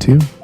222.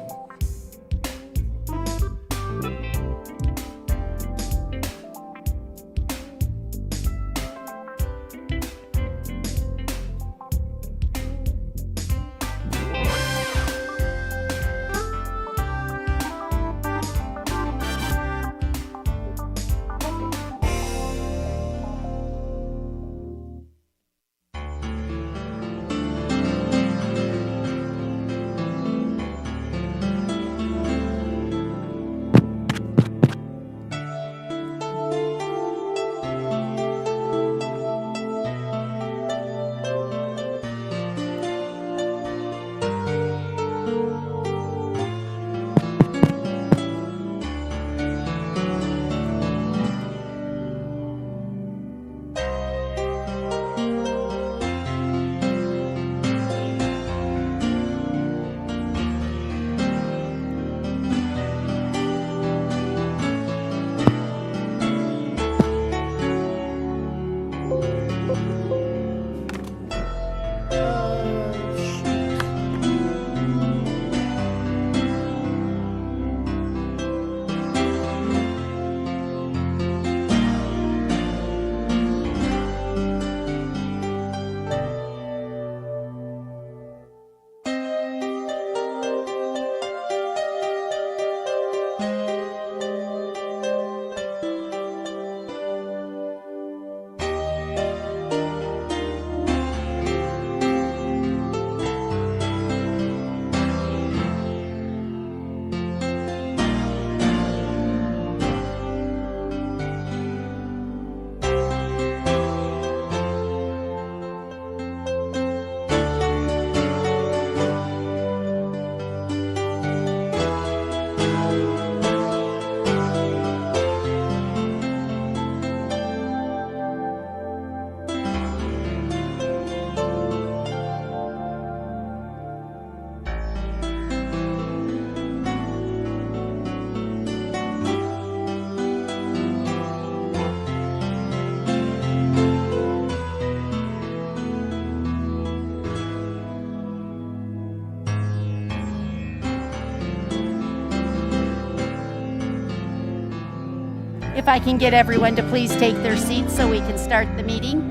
If I can get everyone to please take their seats so we can start the meeting.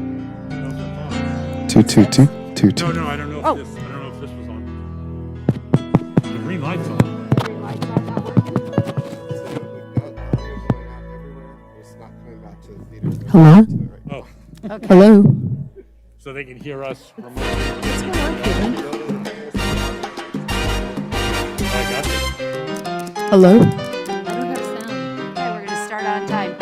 222. 22. No, I don't know if this. I don't know if this was on. The green light's on. Green light's not working. Hello? Oh, Okay. Hello? so they can hear us remotely. What's going on, Kevin? I got you. Hello? I don't have sound. Okay, we're going to start on time.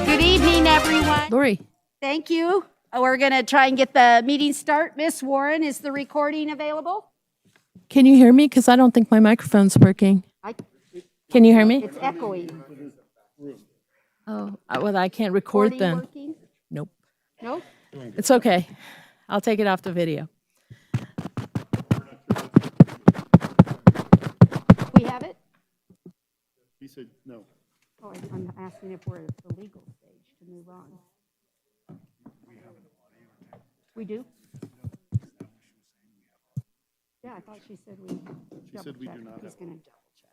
Good evening, everyone. Lori? Thank you. We're going to try and get the meeting start. Miss Warren, is the recording available? Can you hear me? Because I don't think my microphone's working. Can you hear me? It's echoing. Oh, well, I can't record Recording then. working? Nope. No? It's okay. I'll take it off the video. We have it? He said no. Oh, I'm asking if we're at the legal stage to move on. We do? Yeah, I thought she said we. She said we do not He's have. going to double check.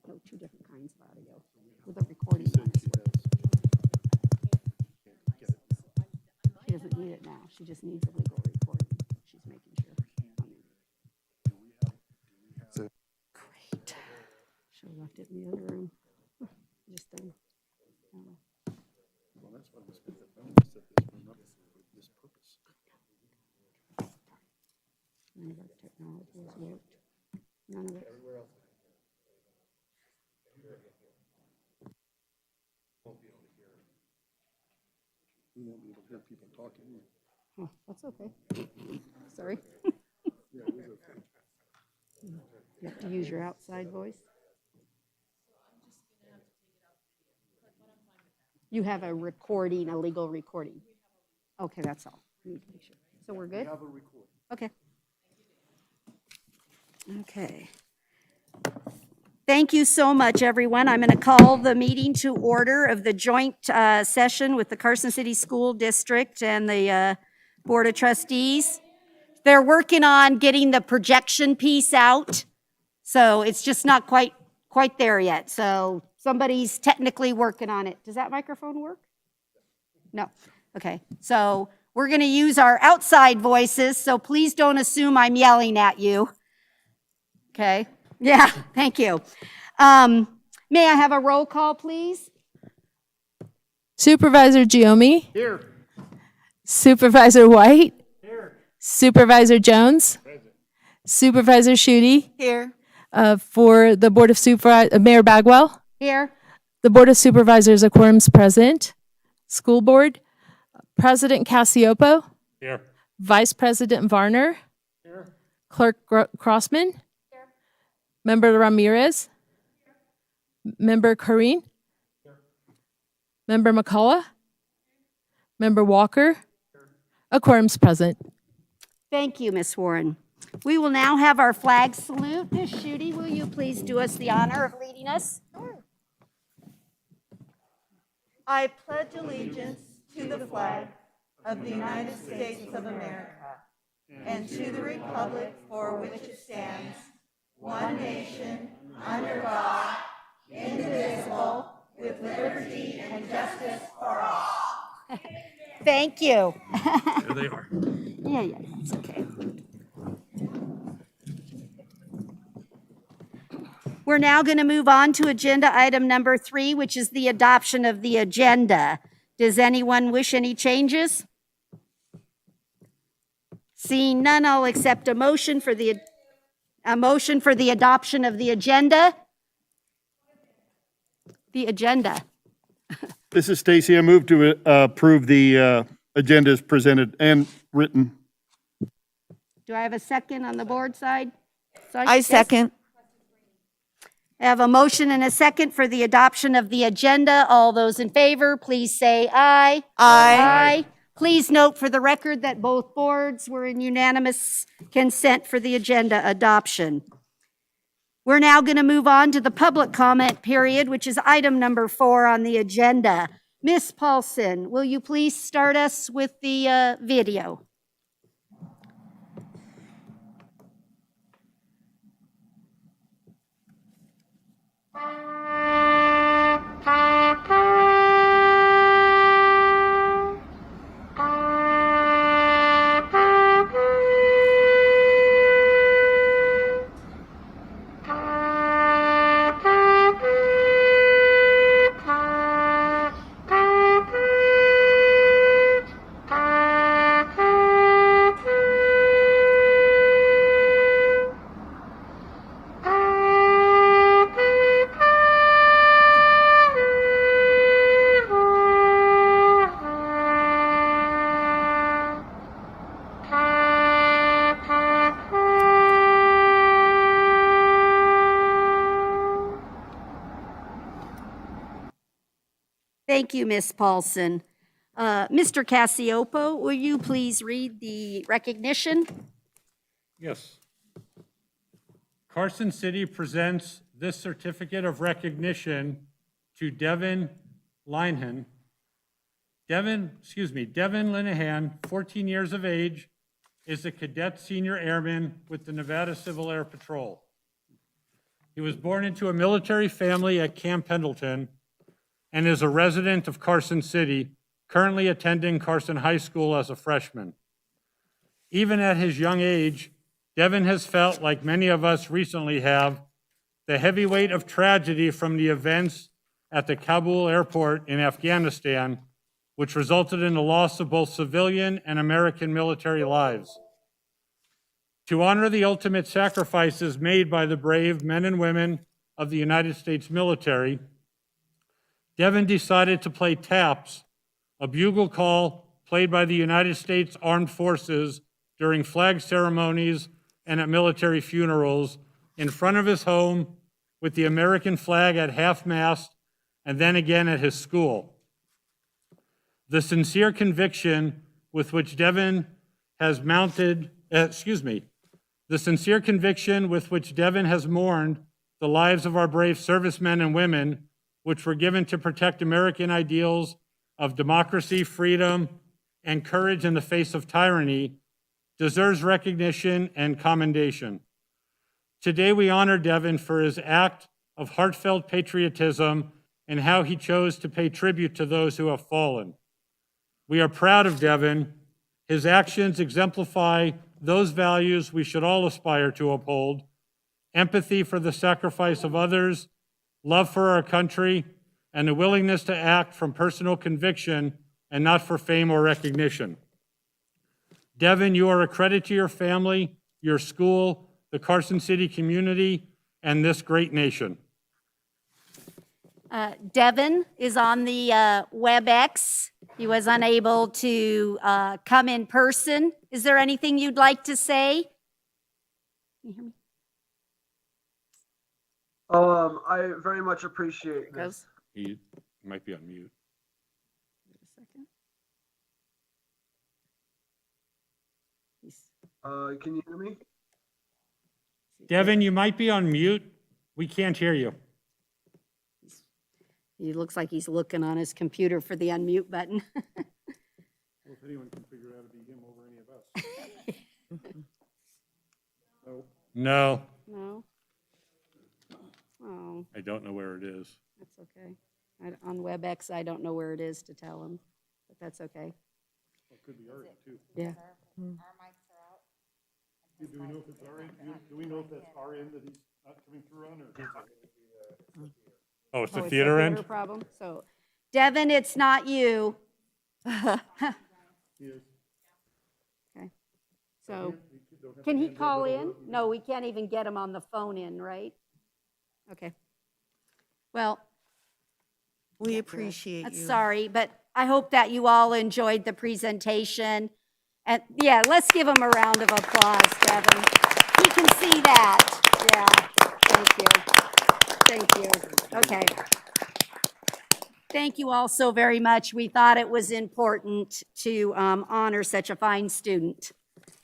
No, two different kinds of audio with a recording. Said she has. She doesn't need it now. She just needs a legal recording. She's making sure. Great. Should have left it in the other room. Just then. Well, that's why we spent the phone to set this one up for this purpose. None of our technology has worked. None of it. We won't be able to hear people talking. Oh, that's okay. Sorry. Yeah, it was okay. You have to use your outside voice. You have a recording, a legal recording. Okay, that's all. I need to make sure. So we're good? Have a recording. Okay. Okay. Thank you so much, everyone. I'm going to call the meeting to order of the joint session with the Carson City School District and the Board of Trustees. They're working on getting the projection piece out, so it's just not quite there yet. So somebody's technically working on it. Does that microphone work? No. Okay. So we're going to use our outside voices, so please don't assume I'm yelling at you. Okay. Yeah, thank you. May I have a roll call, please? Supervisor Giomi. Here. Supervisor White. Here. Supervisor Jones. Present. Supervisor Schutte. Here. For the Board of Supervisors, Mayor Bagwell. Here. The Board of Supervisors, a quorum's present. School Board. President Cassiopo. Here. Vice President Varner. Here. Clerk Crossman. Here. Member Ramirez. Member Kareen. Here. Member McCullough. Member Walker. Here. A quorum's present. Thank you, Ms. Warren. We will now have our flag salute. Ms. Schutte, will you please do us the honor of leading us? I pledge allegiance to the flag of the United States of America and to the republic for which it stands, one nation, under God, indivisible, with liberty and justice for all. Thank you. There they are. Yeah, that's okay. We're now going to move on to agenda item number 3, which is the adoption of the agenda. Does anyone wish any changes? Seeing none, I'll accept a motion for the adoption of the agenda. The agenda. This is Stacy. I move to approve the agenda as presented and written. Do I have a second on the board side? I second. I have a motion and a second for the adoption of the agenda. All those in favor, please say aye. Aye. Please note for the record that both boards were in unanimous consent for the agenda adoption. We're now going to move on to the public comment period, which is item number 4 on the agenda. Ms. Paulson, will you please start us with the video? Thank you, Ms. Paulson. Mr. Cassiopo, will you please read the recognition? Yes. Carson City presents this certificate of recognition to Devin Linehan. Devin Linehan, 14 years of age, is a cadet senior airman with the Nevada Civil Air Patrol. He was born into a military family at Camp Pendleton and is a resident of Carson City, currently attending Carson High School as a freshman. Even at his young age, Devin has felt, like many of us recently have, the heavy weight of tragedy from the events at the Kabul airport in Afghanistan, which resulted in the loss of both civilian and American military lives. To honor the ultimate sacrifices made by the brave men and women of the United States military, Devin decided to play taps, a bugle call played by the United States Armed Forces during flag ceremonies and at military funerals, in front of his home with the American flag at half-mast and then again at his school. The sincere conviction with which Devin has mourned the lives of our brave servicemen and women, which were given to protect American ideals of democracy, freedom, and courage in the face of tyranny, deserves recognition and commendation. Today, we honor Devin for his act of heartfelt patriotism and how he chose to pay tribute to those who have fallen. We are proud of Devin. His actions exemplify those values we should all aspire to uphold: empathy for the sacrifice of others, love for our country, and a willingness to act from personal conviction and not for fame or recognition. Devin, you are a credit to your family, your school, the Carson City community, and this great nation. Devin is on the WebEx. He was unable to come in person. Is there anything you'd like to say? Can you hear me? I very much appreciate this. He might be on mute. Wait a second. Can you hear me? Devin, you might be on mute. We can't hear you. He looks like he's looking on his computer for the unmute button. Well, if anyone can figure out how to be him over any of us. No, No? Oh, I don't know where it is. that's okay. On WebEx, I don't know where it is to tell him, but that's okay. It could be our end, too. Yeah. Do we know if it's our end? Do we know if that's our end that he's not coming through on, or? Oh, it's the Oh, theater end? problem? So, Devin, it's not you. Yes. Okay. So, can he call in? No, we can't even get him on the phone in, right? Okay. Well, We appreciate that's you. sorry, but I hope that you all enjoyed the presentation. And yeah, let's give him a round of applause, Devin. He can see that. Yeah, thank you. Thank you. Okay. Thank you all so very much. We thought it was important to honor such a fine student.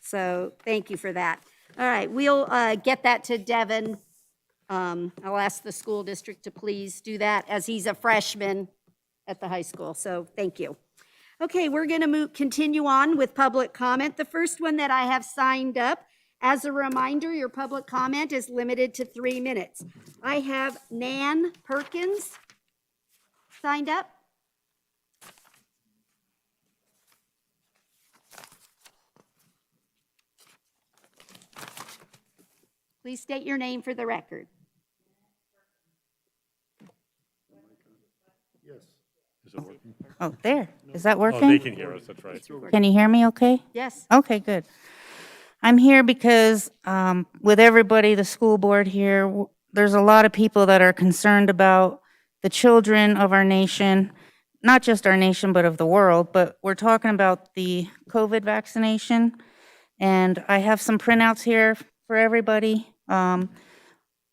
So thank you for that. All right, we'll get that to Devin. I'll ask the school district to please do that, as he's a freshman at the high school, so thank you. Okay, we're gonna continue on with public comment. The first one that I have signed up, as a reminder, your public comment is limited to 3 minutes. I have Nan Perkins signed up. Please state your name for the record. Is it working? Oh, there. Is that Oh, they working? can hear us, that's right. Can you hear me okay? Yes. Okay, good. I'm here because with everybody, the school board here, there's a lot of people that are concerned about the children of our nation, not just our nation, but of the world. But we're talking about the COVID vaccination. And I have some printouts here for everybody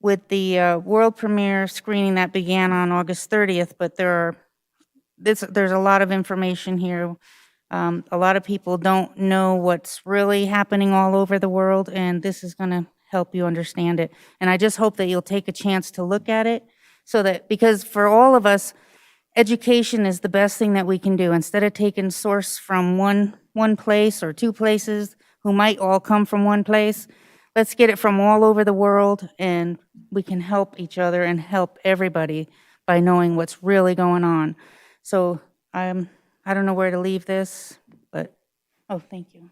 with the world premiere screening that began on August 30th. But there's a lot of information here. A lot of people don't know what's really happening all over the world, and this is going to help you understand it. And I just hope that you'll take a chance to look at it, so that, because for all of us, education is the best thing that we can do. Instead of taking source from one place or two places who might all come from one place, let's get it from all over the world, and we can help each other and help everybody by knowing what's really going on. So I don't know where to leave this, but, oh, thank you.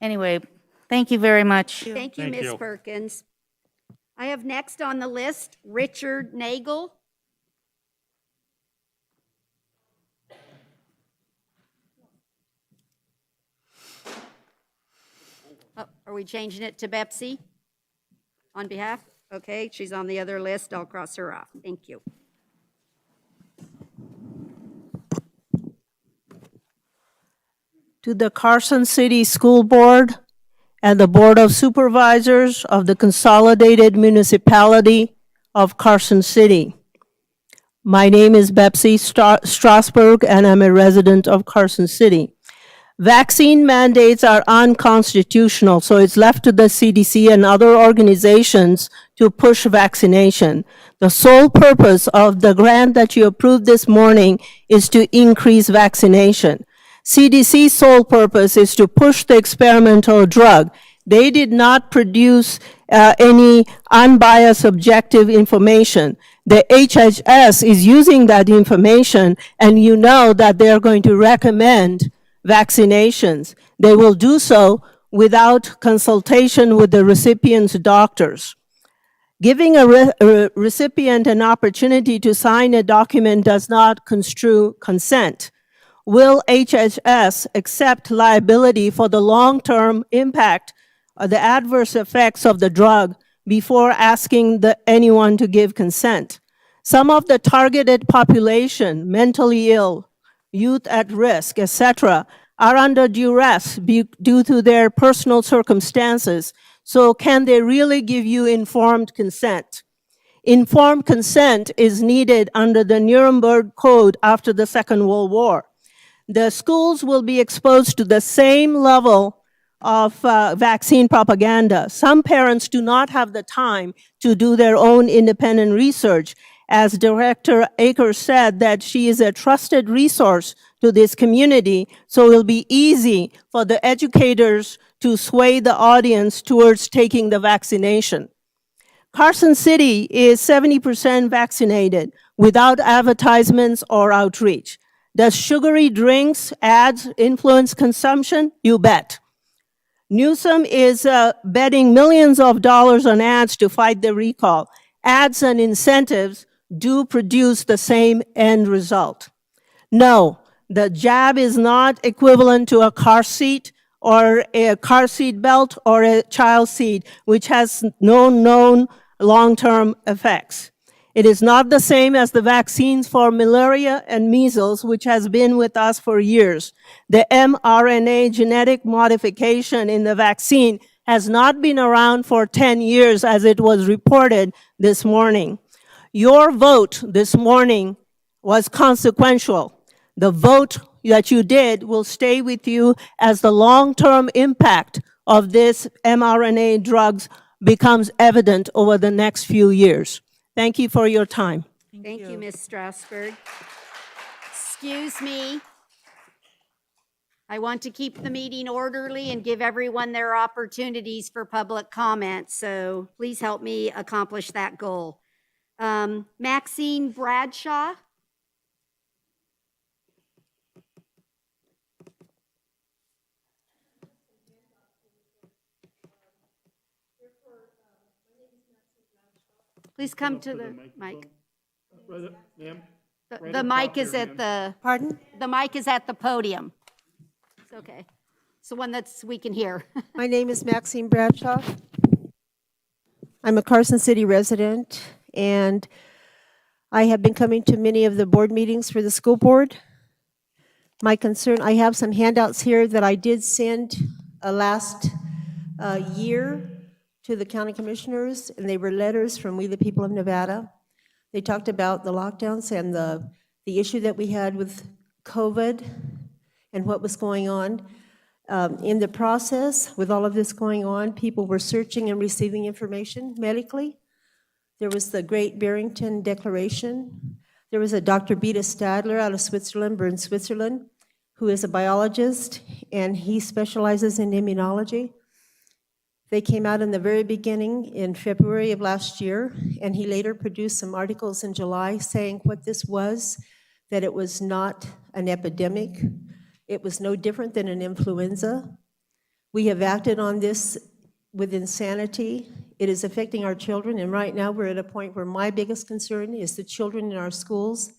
Anyway, thank you very much. Thank you, Thank Ms. you. Perkins. I have next on the list Richard Nagel. Oh, are we changing it to Betsy on behalf? Okay, she's on the other list. I'll cross her off. Thank you. To the Carson City School Board and the Board of Supervisors of the Consolidated Municipality of Carson City. My name is Betsy Strasberg, and I'm a resident of Carson City. Vaccine mandates are unconstitutional, so it's left to the CDC and other organizations to push vaccination. The sole purpose of the grant that you approved this morning is to increase vaccination. CDC's sole purpose is to push the experimental drug. They did not produce any unbiased objective information. The HHS is using that information, and you know that they're going to recommend vaccinations. They will do so without consultation with the recipient's doctors. Giving a recipient an opportunity to sign a document does not construe consent. Will HHS accept liability for the long-term impact or the adverse effects of the drug before asking anyone to give consent? Some of the targeted population, mentally ill, youth at risk, etc., are under duress due to their personal circumstances. So can they really give you informed consent? Informed consent is needed under the Nuremberg Code after the Second World War. The schools will be exposed to the same level of vaccine propaganda. Some parents do not have the time to do their own independent research. As Director Akers said, that she is a trusted resource to this community, so it will be easy for the educators to sway the audience towards taking the vaccination. Carson City is 70% vaccinated without advertisements or outreach. Does sugary drinks, ads influence consumption? You bet. Newsom is betting millions of dollars on ads to fight the recall. Ads and incentives do produce the same end result. No, the jab is not equivalent to a car seat or a car seat belt or a child seat, which has no known long-term effects. It is not the same as the vaccines for malaria and measles, which has been with us for years. The mRNA genetic modification in the vaccine has not been around for 10 years, as it was reported this morning. Your vote this morning was consequential. The vote that you did will stay with you as the long-term impact of this mRNA drugs becomes evident over the next few years. Thank you for your time. Thank you, Ms. Strasburg. Excuse me. I want to keep the meeting orderly and give everyone their opportunities for public comment, so please help me accomplish that goal. Maxine Bradshaw. Please come to the mic. The mic is at the, Pardon? the mic is at the podium. It's okay. It's the one that's we can hear. My name is Maxine Bradshaw. I'm a Carson City resident, and I have been coming to many of the board meetings for the school board. My concern, I have some handouts here that I did send last year to the county commissioners, and they were letters from We the People of Nevada. They talked about the lockdowns and the issue that we had with COVID and what was going on. In the process, with all of this going on, people were searching and receiving information medically. There was the Great Barrington Declaration. There was a Dr. Beta Stadler out of Switzerland, Bern, Switzerland, who is a biologist, and he specializes in immunology. They came out in the very beginning in February of last year, and he later produced some articles in July saying what this was, that it was not an epidemic. It was no different than an influenza. We have acted on this with insanity. It is affecting our children, and right now we're at a point where my biggest concern is the children in our schools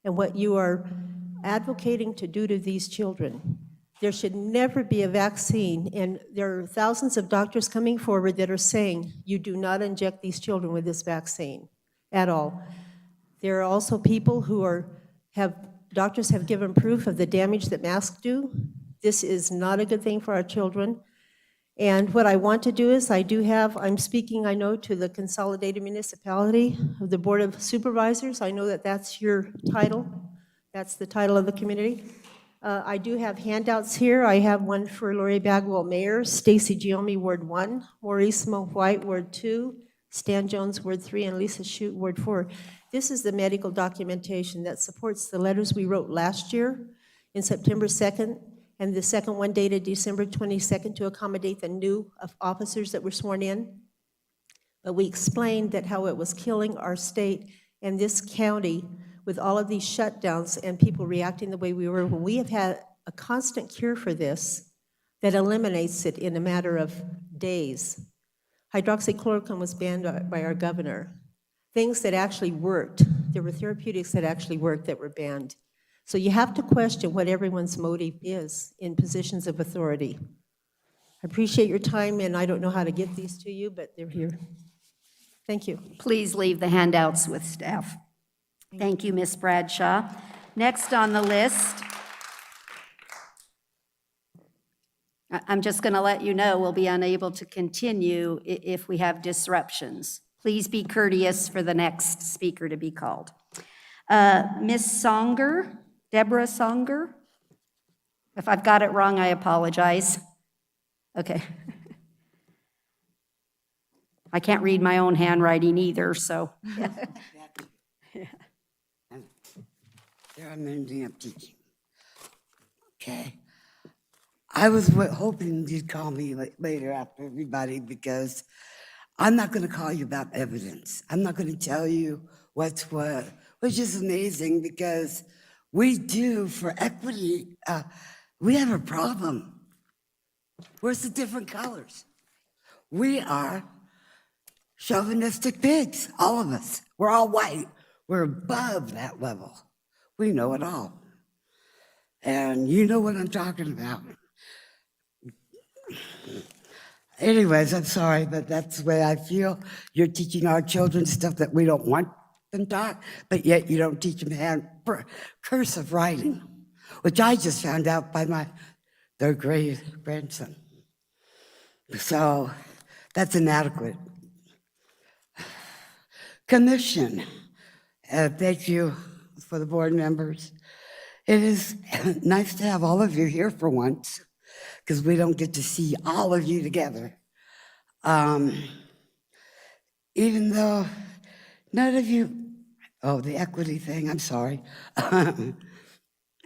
and what you are advocating to do to these children. There should never be a vaccine, and there are thousands of doctors coming forward that are saying you do not inject these children with this vaccine at all. There are also people who doctors have given proof of the damage that masks do. This is not a good thing for our children. And what I want to do is, I'm speaking, I know, to the Consolidated Municipality of the Board of Supervisors. I know that that's your title. That's the title of the community. I do have handouts here. I have one for Lori Bagwell, Mayor, Stacy Giomi, Ward 1, Maurice Mo White, Ward 2, Stan Jones, Ward 3, and Lisa Shute, Ward 4. This is the medical documentation that supports the letters we wrote last year in September 2nd, and the second one dated December 22nd to accommodate the new officers that were sworn in. But we explained that how it was killing our state and this county with all of these shutdowns and people reacting the way we were, when we have had a constant cure for this that eliminates it in a matter of days. Hydroxychloroquine was banned by our governor. Things that actually worked, there were therapeutics that actually worked that were banned. So you have to question what everyone's motive is in positions of authority. I appreciate your time, and I don't know how to get these to you, but they're here. Thank you. Please leave the handouts with staff. Thank you, Ms. Bradshaw. Next on the list, I'm just going to let you know we'll be unable to continue if we have disruptions. Please be courteous for the next speaker to be called. Ms. Songer, Deborah Songer? If I've got it wrong, I apologize. Okay. I can't read my own handwriting either, so. There I'm ending up teaching. Okay. I was hoping you'd call me later after everybody, because I'm not going to call you about evidence. I'm not going to tell you what's what, which is amazing because we do for equity. We have a problem. Where's the different colors? We are chauvinistic pigs, all of us. We're all white. We're above that level. We know it all. And you know what I'm talking about. Anyways, I'm sorry, but that's the way I feel. You're teaching our children stuff that we don't want them taught, but yet you don't teach them cursive writing, which I just found out by their great grandson. So that's inadequate. Commission. Thank you for the board members. It is nice to have all of you here for once, because we don't get to see all of you together. Even though none of you, the equity thing, I'm sorry. I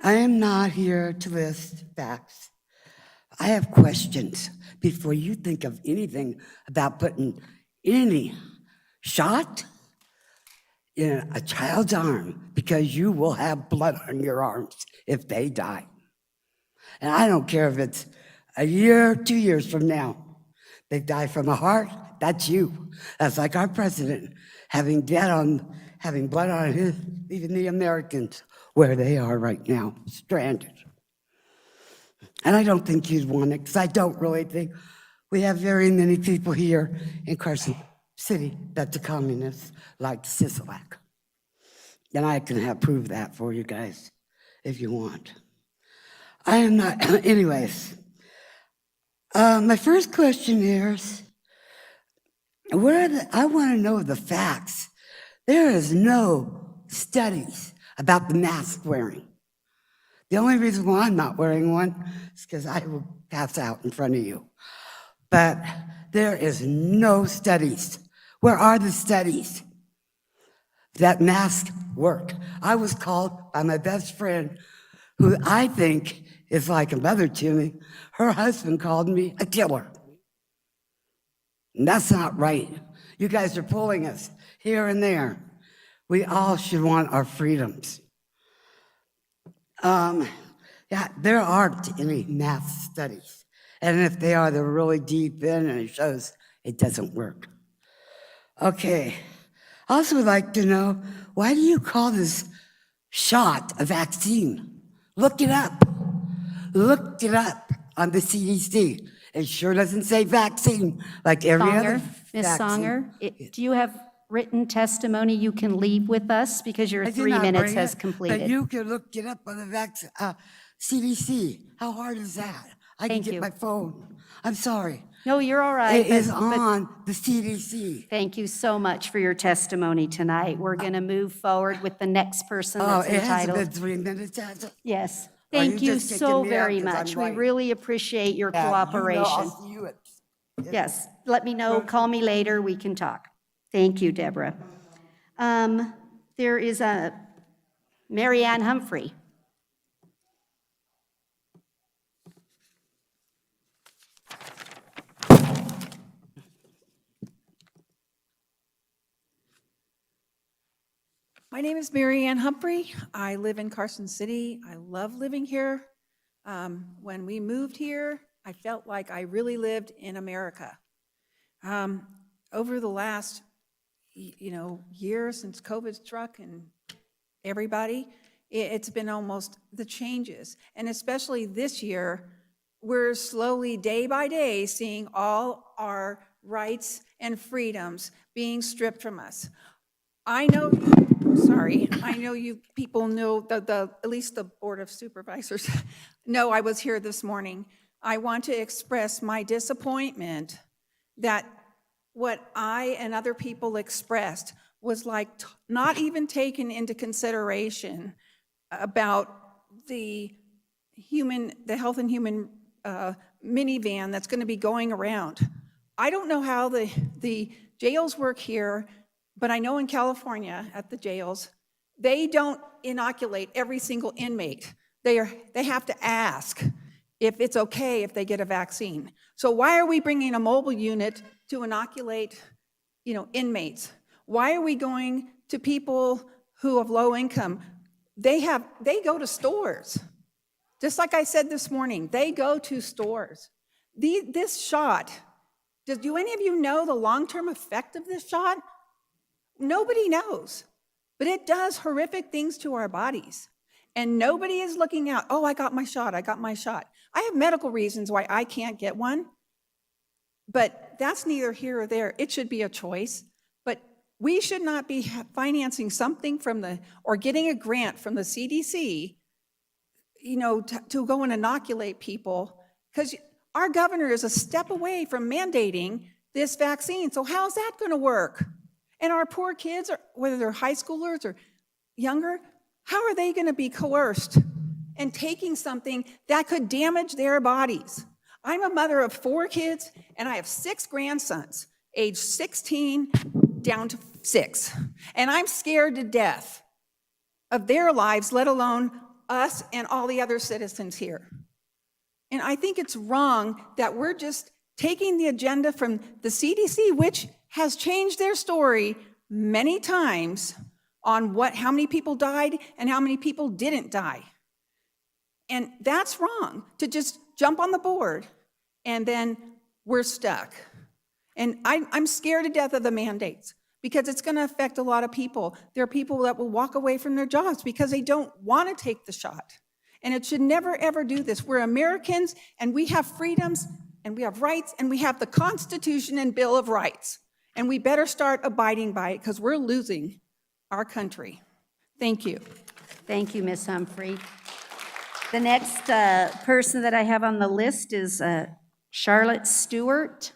am not here to list facts. I have questions before you think of anything about putting any shot in a child's arm, because you will have blood on your arms if they die. And I don't care if it's a year, 2 years from now. They die from a heart, that's you. That's like our president having blood on his, even the Americans, where they are right now, stranded. And I don't think you'd want it, because I don't really think we have very many people here in Carson City that's a communist, like Sisolak. And I can prove that for you guys if you want. I am not, anyways. My first question is, I want to know the facts. There is no studies about the mask wearing. The only reason why I'm not wearing one is because I will pass out in front of you. But there is no studies. Where are the studies that masks work? I was called by my best friend, who I think is like a mother to me. Her husband called me a killer. And that's not right. You guys are pulling us here and there. We all should want our freedoms. There aren't any math studies. And if they are, they're really deep in, and it shows it doesn't work. Okay, I also would like to know, why do you call this shot a vaccine? Look it up. Looked it up on the CDC. It sure doesn't say vaccine like every other Ms. vaccine. Songer, do you have written testimony you can leave with us, because your I did 3 not minutes bring has it, completed? But you can look it up on the CDC. How hard is that? I Thank can get you. my phone. I'm sorry. No, you're all right. It is but on the CDC. thank you so much for your testimony tonight. We're going to move forward with the next person Oh, that's it hasn't entitled. been 3 minutes, has it? Yes. Thank you just kicking so me out very 'cause I'm much. We right? really appreciate your Yeah, cooperation. I'll see you at. Yes, let me know, call me later, we can talk. Thank you, Deborah. There is a Mary Ann Humphrey. My name is Mary Ann Humphrey. I live in Carson City. I love living here. When we moved here, I felt like I really lived in America. Over the last, year since COVID struck and everybody, it's been almost the changes. And especially this year, we're slowly, day by day, seeing all our rights and freedoms being stripped from us. I know you people know, at least the Board of Supervisors know I was here this morning. I want to express my disappointment that what I and other people expressed was like not even taken into consideration about the Health and Human minivan that's going to be going around. I don't know how the jails work here, but I know in California at the jails, they don't inoculate every single inmate. They have to ask if it's okay if they get a vaccine. So why are we bringing a mobile unit to inoculate, inmates? Why are we going to people who have low income? They go to stores. Just like I said this morning, they go to stores. This shot, do any of you know the long-term effect of this shot? Nobody knows, but it does horrific things to our bodies. And nobody is looking out, oh, I got my shot. I have medical reasons why I can't get one, but that's neither here or there. It should be a choice, but we should not be financing something or getting a grant from the CDC, to go and inoculate people, because our governor is a step away from mandating this vaccine. So how's that going to work? And our poor kids, whether they're high schoolers or younger, how are they going to be coerced and taking something that could damage their bodies? I'm a mother of 4 kids, and I have 6 grandsons, age 16 down to 6. And I'm scared to death of their lives, let alone us and all the other citizens here. And I think it's wrong that we're just taking the agenda from the CDC, which has changed their story many times on how many people died and how many people didn't die. And that's wrong, to just jump on the board and then we're stuck. And I'm scared to death of the mandates because it's going to affect a lot of people. There are people that will walk away from their jobs because they don't want to take the shot. And it should never, ever do this. We're Americans, and we have freedoms, and we have rights, and we have the Constitution and Bill of Rights. And we better start abiding by it because we're losing our country. Thank you. Thank you, Ms. Humphrey. The next person that I have on the list is Charlotte Stewart.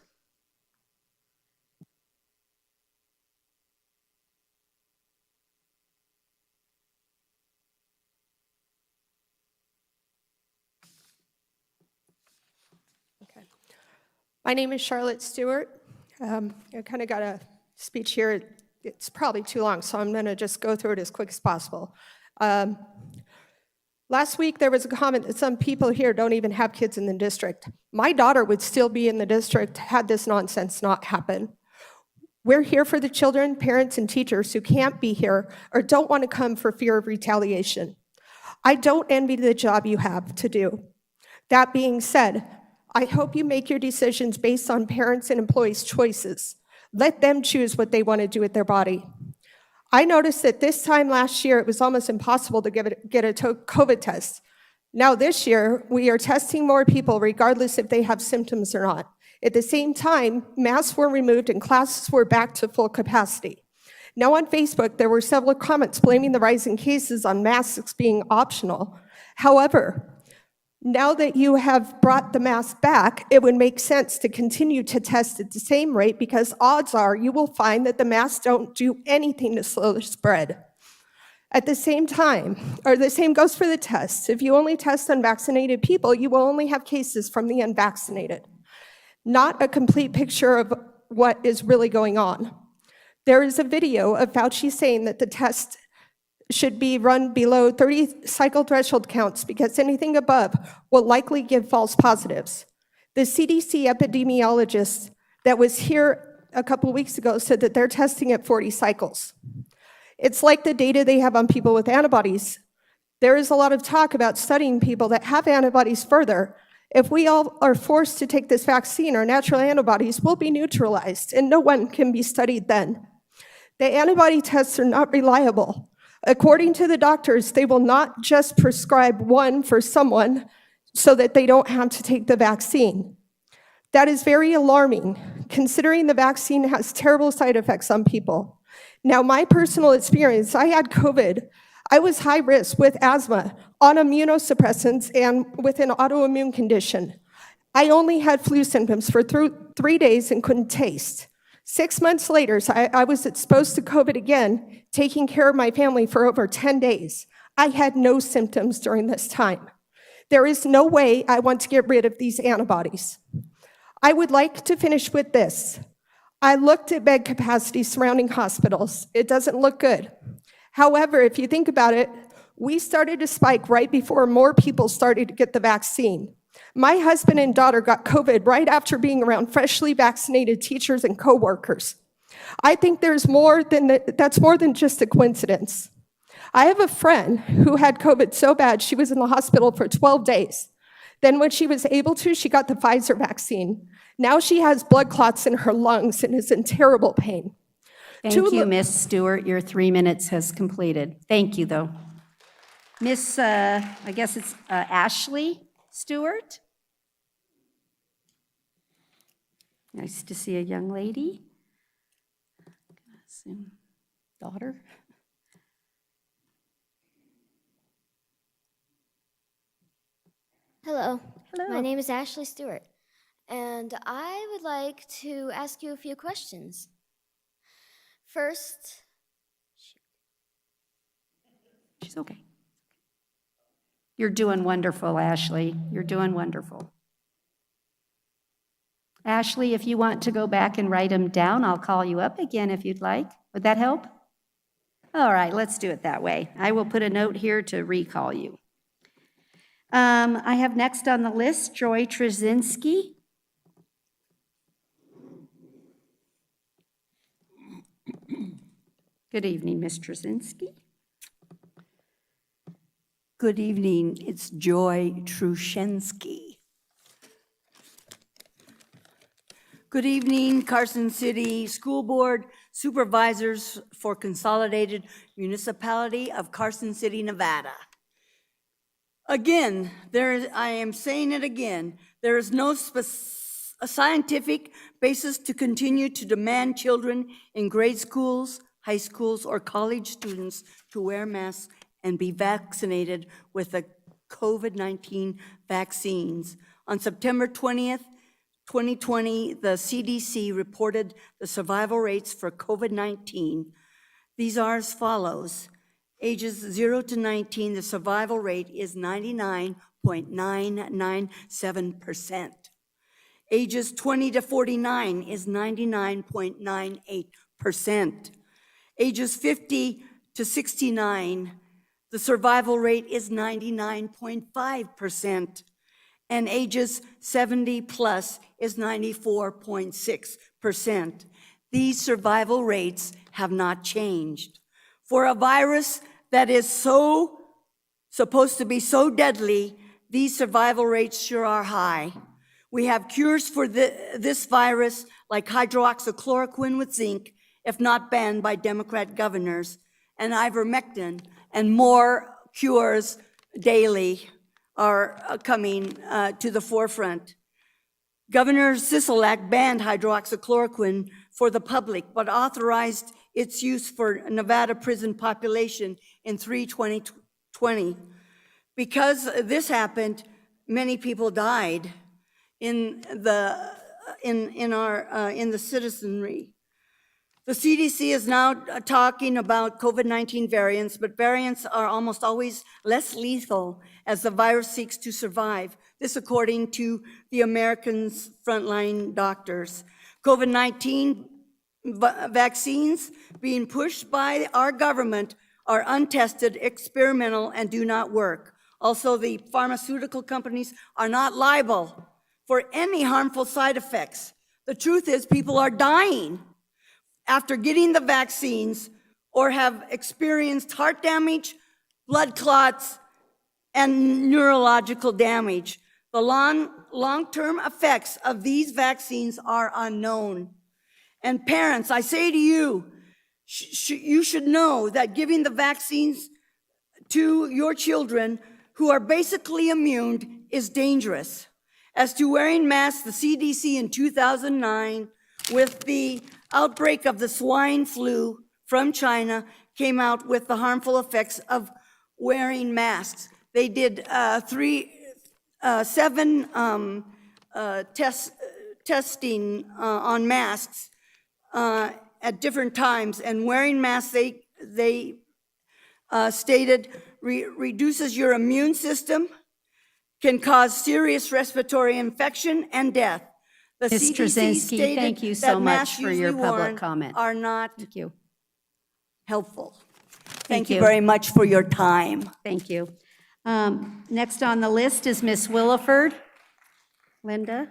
My name is Charlotte Stewart. I kind of got a speech here. It's probably too long, so I'm going to just go through it as quick as possible. Last week, there was a comment that some people here don't even have kids in the district. My daughter would still be in the district had this nonsense not happen. We're here for the children, parents, and teachers who can't be here or don't want to come for fear of retaliation. I don't envy the job you have to do. That being said, I hope you make your decisions based on parents and employees' choices. Let them choose what they want to do with their body. I noticed that this time last year, it was almost impossible to get a COVID test. Now this year, we are testing more people regardless if they have symptoms or not. At the same time, masks were removed and classes were back to full capacity. Now on Facebook, there were several comments blaming the rise in cases on masks being optional. However, now that you have brought the mask back, it would make sense to continue to test at the same rate because odds are you will find that the masks don't do anything to slow the spread. At the same time, or the same goes for the tests. If you only test unvaccinated people, you will only have cases from the unvaccinated, not a complete picture of what is really going on. There is a video of Fauci saying that the test should be run below 30 cycle threshold counts because anything above will likely give false positives. The CDC epidemiologist that was here a couple weeks ago said that they're testing at 40 cycles. It's like the data they have on people with antibodies. There is a lot of talk about studying people that have antibodies further. If we all are forced to take this vaccine, our natural antibodies will be neutralized, and no one can be studied then. The antibody tests are not reliable. According to the doctors, they will not just prescribe one for someone so that they don't have to take the vaccine. That is very alarming, considering the vaccine has terrible side effects on people. Now, my personal experience, I had COVID. I was high risk with asthma, on immunosuppressants, and with an autoimmune condition. I only had flu symptoms for 3 days and couldn't taste. 6 months later, I was exposed to COVID again, taking care of my family for over 10 days. I had no symptoms during this time. There is no way I want to get rid of these antibodies. I would like to finish with this. I looked at bed capacity surrounding hospitals. It doesn't look good. However, if you think about it, we started to spike right before more people started to get the vaccine. My husband and daughter got COVID right after being around freshly vaccinated teachers and coworkers. I think that's more than just a coincidence. I have a friend who had COVID so bad she was in the hospital for 12 days. Then when she was able to, she got the Pfizer vaccine. Now she has blood clots in her lungs and is in terrible pain. Thank you, Miss Stewart. Your 3 minutes has completed. Thank you, though. Miss, I guess it's Ashley Stewart. Nice to see a young lady. Daughter. Hello. Hello. My name is Ashley Stewart, and I would like to ask you a few questions. First, She's okay. You're doing wonderful, Ashley. You're doing wonderful. Ashley, if you want to go back and write them down, I'll call you up again if you'd like. Would that help? All right, let's do it that way. I will put a note here to recall you. I have next on the list Joy Trzynski. Good evening, Ms. Trzynski. Good evening, it's Joy Trushensky. Good evening, Carson City School Board, Supervisors for Consolidated Municipality of Carson City, Nevada. Again, I am saying it again, there is no scientific basis to continue to demand children in grade schools, high schools, or college students to wear masks and be vaccinated with the COVID-19 vaccines. On September 20th, 2020, the CDC reported the survival rates for COVID-19. These are as follows. Ages 0 to 19, the survival rate is 99.997%. Ages 20 to 49 is 99.98%. Ages 50 to 69, the survival rate is 99.5%. And ages 70 plus is 94.6%. These survival rates have not changed. For a virus that is supposed to be so deadly, these survival rates sure are high. We have cures for this virus like hydroxychloroquine with zinc, if not banned by Democrat governors, and ivermectin, and more cures daily are coming to the forefront. Governor Sisolak banned hydroxychloroquine for the public, but authorized its use for Nevada prison population in 3/2020. Because this happened, many people died in the citizenry. The CDC is now talking about COVID-19 variants, but variants are almost always less lethal as the virus seeks to survive. This according to the Americans' frontline doctors. COVID-19 vaccines being pushed by our government are untested, experimental, and do not work. Also, the pharmaceutical companies are not liable for any harmful side effects. The truth is, people are dying after getting the vaccines or have experienced heart damage, blood clots, and neurological damage. The long-term effects of these vaccines are unknown. And parents, I say to you, you should know that giving the vaccines to your children who are basically immune is dangerous. As to wearing masks, the CDC in 2009, with the outbreak of the swine flu from China, came out with the harmful effects of wearing masks. They did 7 testing on masks at different times, and wearing masks, they stated, reduces your immune system, can cause serious respiratory infection and death. The Ms. CDC Trzynski, stated thank you that so much masks for your usually public worn comment. are not Thank you. helpful. Thank Thank you you. very much for your time. Thank you. Next on the list is Ms. Williford. Linda?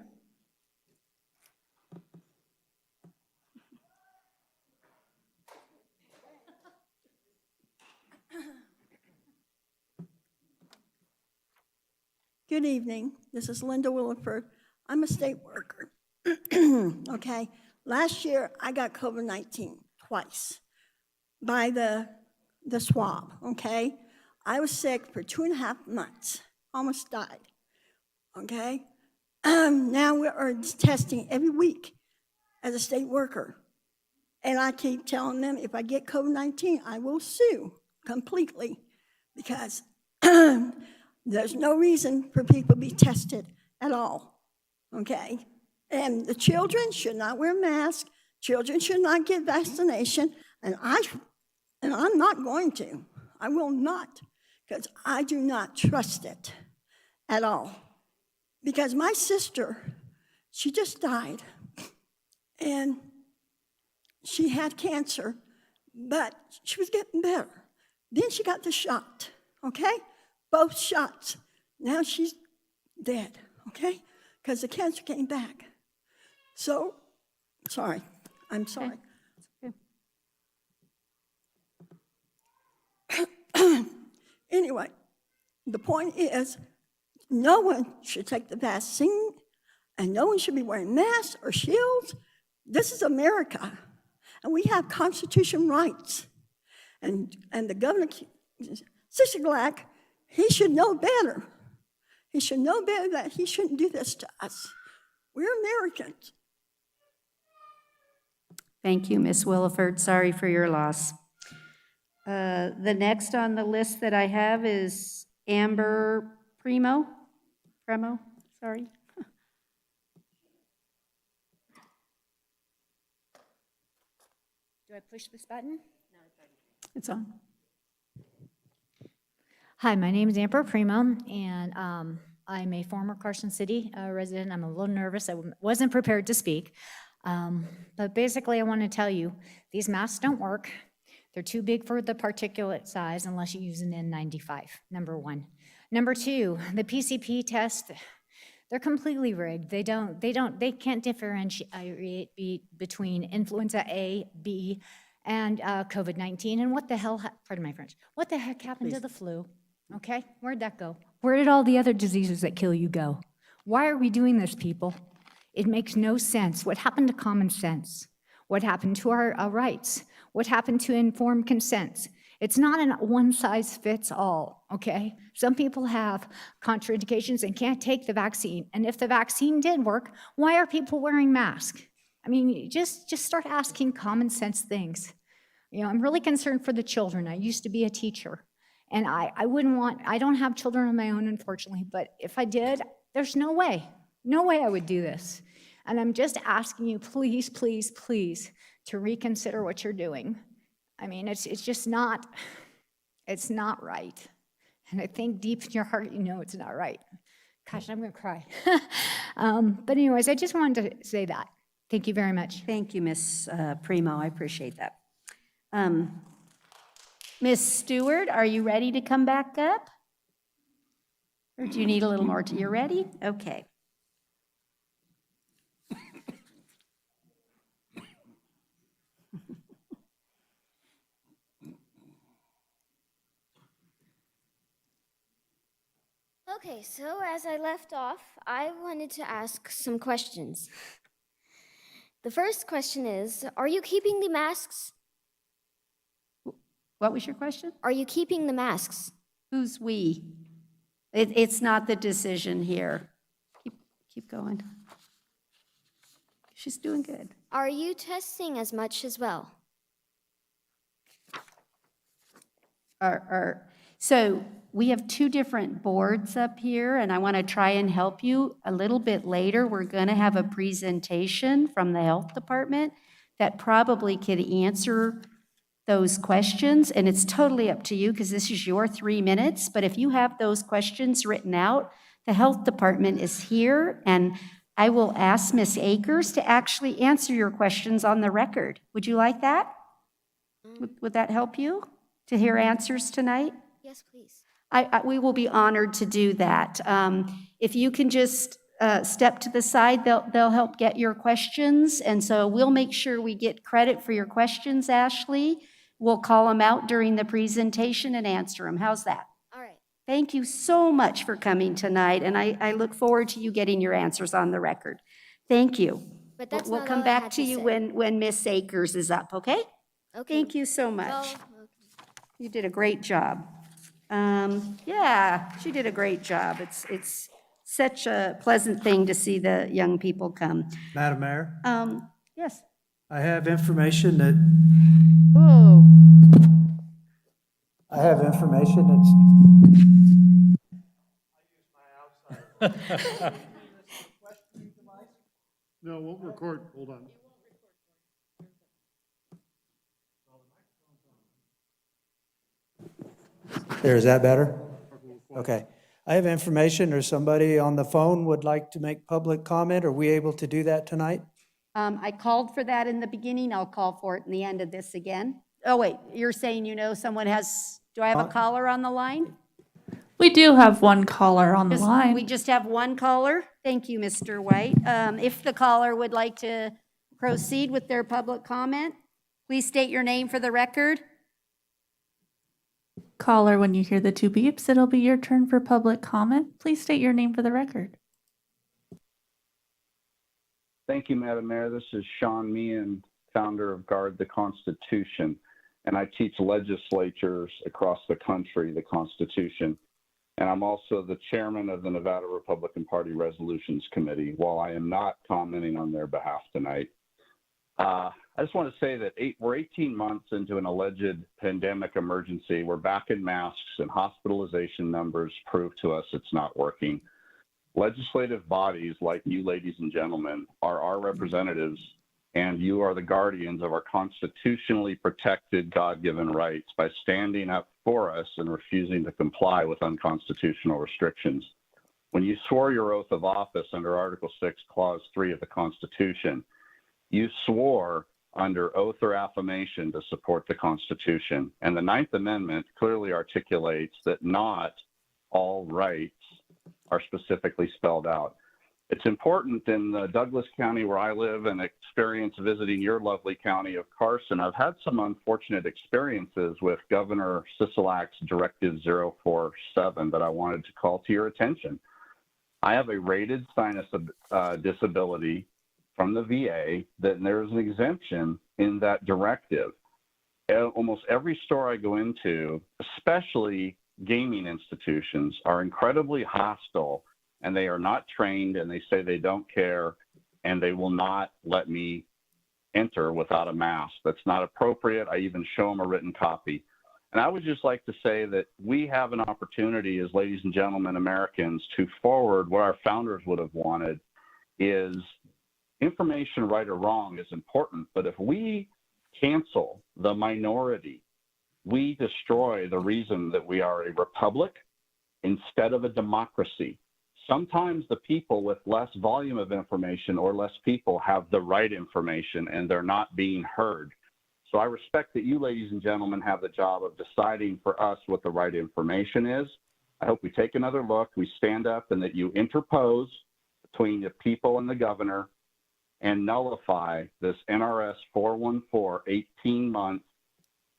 Good evening. This is Linda Williford. I'm a state worker. Okay. Last year, I got COVID-19 twice by the swab. Okay. I was sick for 2.5 months, almost died. Okay. Now we are testing every week as a state worker. And I keep telling them if I get COVID-19, I will sue completely because there's no reason for people to be tested at all, okay? And the children should not wear masks. Children should not get vaccination, and I'm not going to. I will not, because I do not trust it at all. Because my sister, she just died, and she had cancer, but she was getting better. Then she got the shot, okay? Both shots. Now she's dead, okay? Because the cancer came back. So, sorry. I'm sorry. Okay. Anyway, the point is, no one should take the vaccine, and no one should be wearing masks or shields. This is America, and we have constitutional rights. And the governor, Sisiglack, he should know better. He should know better that he shouldn't do this to us. We're Americans. Thank you, Ms. Williford. Sorry for your loss. The next on the list that I have is Amber Premo, sorry. Do I push this button? It's on. Hi, my name is Amber Primo, and I'm a former Carson City resident. I'm a little nervous. I wasn't prepared to speak. But basically, I want to tell you, these masks don't work. They're too big for the particulate size unless you use an N95, number one. Number two, the PCP test, they're completely rigged. They can't differentiate between influenza A, B, and COVID-19. And what the hell, pardon my French, what the heck happened to the flu? Okay, where'd that go? Where did all the other diseases that kill you go? Why are we doing this, people? It makes no sense. What happened to common sense? What happened to our rights? What happened to informed consent? It's not a one-size-fits-all, okay? Some people have contraindications and can't take the vaccine. And if the vaccine did work, why are people wearing masks? I mean, just start asking common sense things. You know, I'm really concerned for the children. I used to be a teacher. And I don't have children of my own, unfortunately, but if I did, there's no way I would do this. And I'm just asking you, please, please, please, to reconsider what you're doing. I mean, it's just not, it's not right. And I think deep in your heart, you know it's not right. Gosh, I'm gonna cry. But anyways, I just wanted to say that. Thank you very much. Thank you, Ms. Primo, I appreciate that. Ms. Stewart, are you ready to come back up? Or do you need a little more? You're ready? Okay. Okay, so as I left off, I wanted to ask some questions. The first question is, are you keeping the masks? What was your question? Are you keeping the masks? Who's we? It's not the decision here. Keep going. She's doing good. Are you testing as much as well? So we have two different boards up here, and I want to try and help you. A little bit later, we're going to have a presentation from the health department that probably could answer those questions, and it's totally up to you because this is your 3 minutes. But if you have those questions written out, the health department is here, and I will ask Ms. Akers to actually answer your questions on the record. Would you like that? Would that help you to hear answers tonight? Yes, please. We will be honored to do that. If you can just step to the side, they'll help get your questions. And so we'll make sure we get credit for your questions, Ashley. We'll call them out during the presentation and answer them. How's that? All right. Thank you so much for coming tonight, and I look forward to you getting your answers on the record. Thank you. But that's We'll not come all I back had to to you say. when Miss Akers is up, okay? Okay. Thank you so much. Well, okay. You did a great job. Yeah, she did a great job. It's such a pleasant thing to see the young people come. Madam Mayor, Yes. I have information that, Whoa. I have information that's, No, we'll record, hold on. is that better? Okay. I have information, or somebody on the phone would like to make public comment. Are we able to do that tonight? I called for that in the beginning. I'll call for it in the end of this again. Oh, wait, you're saying someone has, do I have a caller on the line? We do have one caller on the line. We just have one caller? Thank you, Mr. White. If the caller would like to proceed with their public comment, please state your name for the record. Caller, when you hear the two beeps, it'll be your turn for public comment. Please state your name for the record. Thank you, Madam Mayor. This is Sean Meehan, founder of Guard the Constitution, and I teach legislatures across the country the Constitution. And I'm also the chairman of the Nevada Republican Party Resolutions Committee, while I am not commenting on their behalf tonight. I just want to say that we're 18 months into an alleged pandemic emergency. We're back in masks, and hospitalization numbers prove to us it's not working. Legislative bodies like you, ladies and gentlemen, are our representatives, and you are the guardians of our constitutionally protected God-given rights by standing up for us and refusing to comply with unconstitutional restrictions. When you swore your oath of office under Article 6, Clause 3 of the Constitution, you swore under oath or affirmation to support the Constitution. And the Ninth Amendment clearly articulates that not all rights are specifically spelled out. It's important in Douglas County, where I live, and experience visiting your lovely county of Carson. I've had some unfortunate experiences with Governor Sisolak's Directive 047 that I wanted to call to your attention. I have a rated sinus disability from the VA that there's an exemption in that directive. Almost every store I go into, especially gaming institutions, are incredibly hostile, and they are not trained, and they say they don't care, and they will not let me enter without a mask. That's not appropriate. I even show them a written copy. And I would just like to say that we have an opportunity as ladies and gentlemen Americans to forward what our founders would have wanted. Is information, right or wrong, is important, but if we cancel the minority. We destroy the reason that we are a republic instead of a democracy. Sometimes the people with less volume of information or less people have the right information and they're not being heard. So I respect that you, ladies and gentlemen, have the job of deciding for us what the right information is. I hope we take another look, we stand up, and that you interpose between the people and the governor and nullify this NRS 414 18-month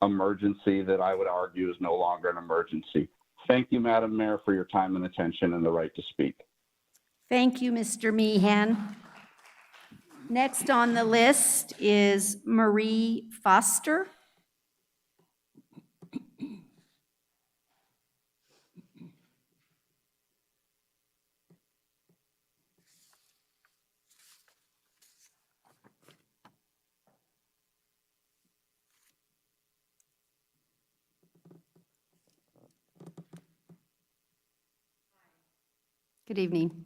emergency that I would argue is no longer an emergency. Thank you, Madam Mayor, for your time and attention and the right to speak. Thank you, Mr. Meehan. Next on the list is Marie Foster. Good evening.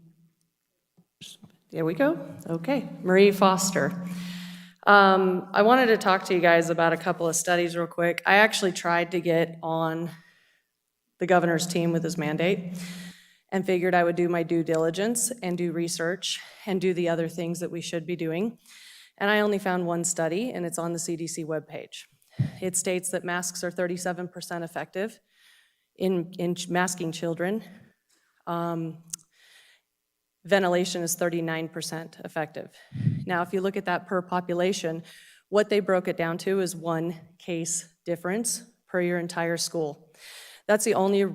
There we go. Okay, Marie Foster. I wanted to talk to you guys about a couple of studies real quick. I actually tried to get on the governor's team with his mandate and figured I would do my due diligence and do research and do the other things that we should be doing. And I only found one study, and it's on the CDC webpage. It states that masks are 37% effective in masking children. Ventilation is 39% effective. Now, if you look at that per population, what they broke it down to is 1 case difference per your entire school. That's the only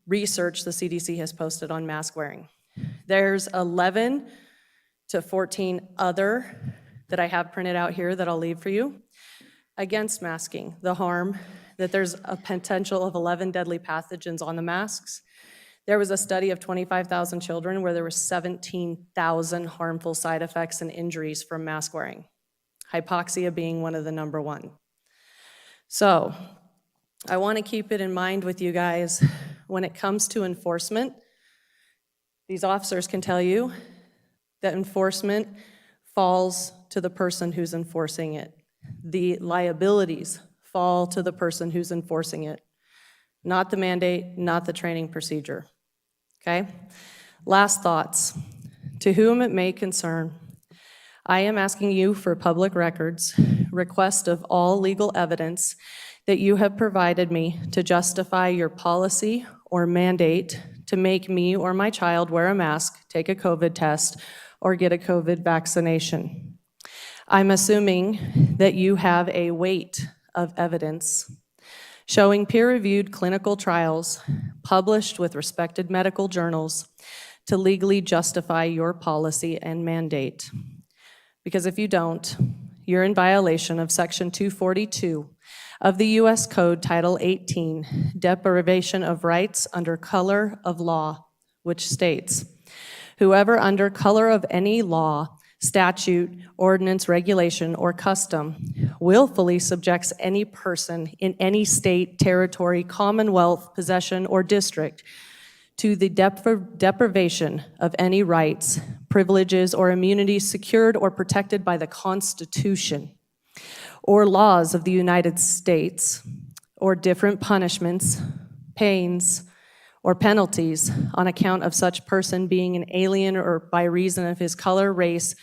research the CDC has posted on mask wearing. There's 11 to 14 other that I have printed out here that I'll leave for you against masking, the harm that there's a potential of 11 deadly pathogens on the masks. There was a study of 25,000 children where there were 17,000 harmful side effects and injuries from mask wearing, hypoxia being one of the number 1. So I want to keep it in mind with you guys when it comes to enforcement. These officers can tell you that enforcement falls to the person who's enforcing it. The liabilities fall to the person who's enforcing it, not the mandate, not the training procedure. Okay? Last thoughts. To whom it may concern, I am asking you for public records, request of all legal evidence that you have provided me to justify your policy or mandate to make me or my child wear a mask, take a COVID test, or get a COVID vaccination. I'm assuming that you have a weight of evidence showing peer-reviewed clinical trials published with respected medical journals to legally justify your policy and mandate. Because if you don't, you're in violation of Section 242 of the U.S. Code Title 18, Deprivation of Rights under Color of Law, which states, whoever under color of any law, statute, ordinance, regulation, or custom willfully subjects any person in any state, territory, commonwealth, possession, or district to the deprivation of any rights, privileges, or immunities secured or protected by the Constitution or laws of the United States, or different punishments, pains, or penalties on account of such person being an alien or by reason of his color, race,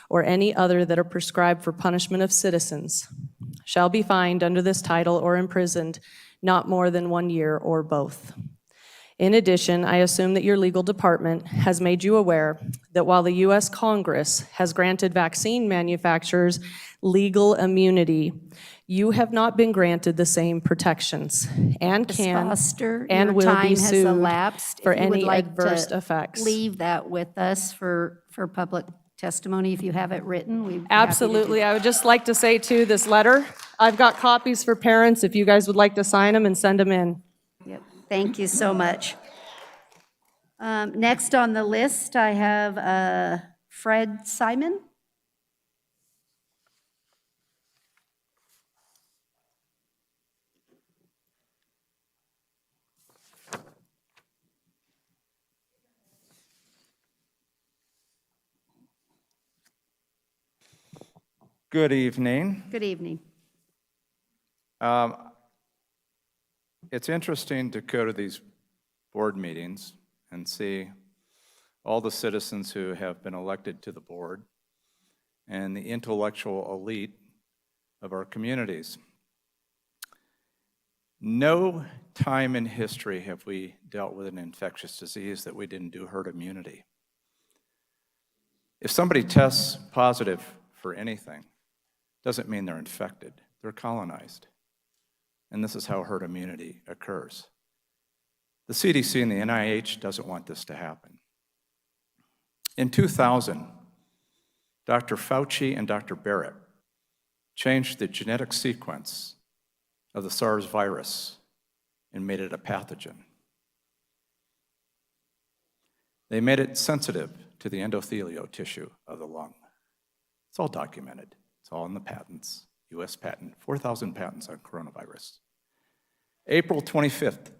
or any other that are prescribed for punishment of citizens, shall be fined under this title or imprisoned not more than 1 year or both. In addition, I assume that your legal department has made you aware that while the U.S. Congress has granted vaccine manufacturers legal immunity, you have not been granted the same protections and Ms. can Foster, and your will time be has sued elapsed. for If you would any like adverse to effects. leave that with us for public testimony, if you have it written, we'd be happy to do Absolutely. that. I would just like to say too, this letter, I've got copies for parents if you guys would like to sign them and send them in. Yep. Thank you so much. Next on the list, I have Fred Simon. Good evening. Good evening. It's interesting to go to these board meetings and see all the citizens who have been elected to the board and the intellectual elite of our communities. No time in history have we dealt with an infectious disease that we didn't do herd immunity. If somebody tests positive for anything, doesn't mean they're infected, they're colonized. And this is how herd immunity occurs. The CDC and the NIH doesn't want this to happen. In 2000, Dr. Fauci and Dr. Barrett changed the genetic sequence of the SARS virus and made it a pathogen. They made it sensitive to the endothelial tissue of the lung. It's all documented. It's all in the patents, US patent, 4,000 patents on coronavirus. April 25th,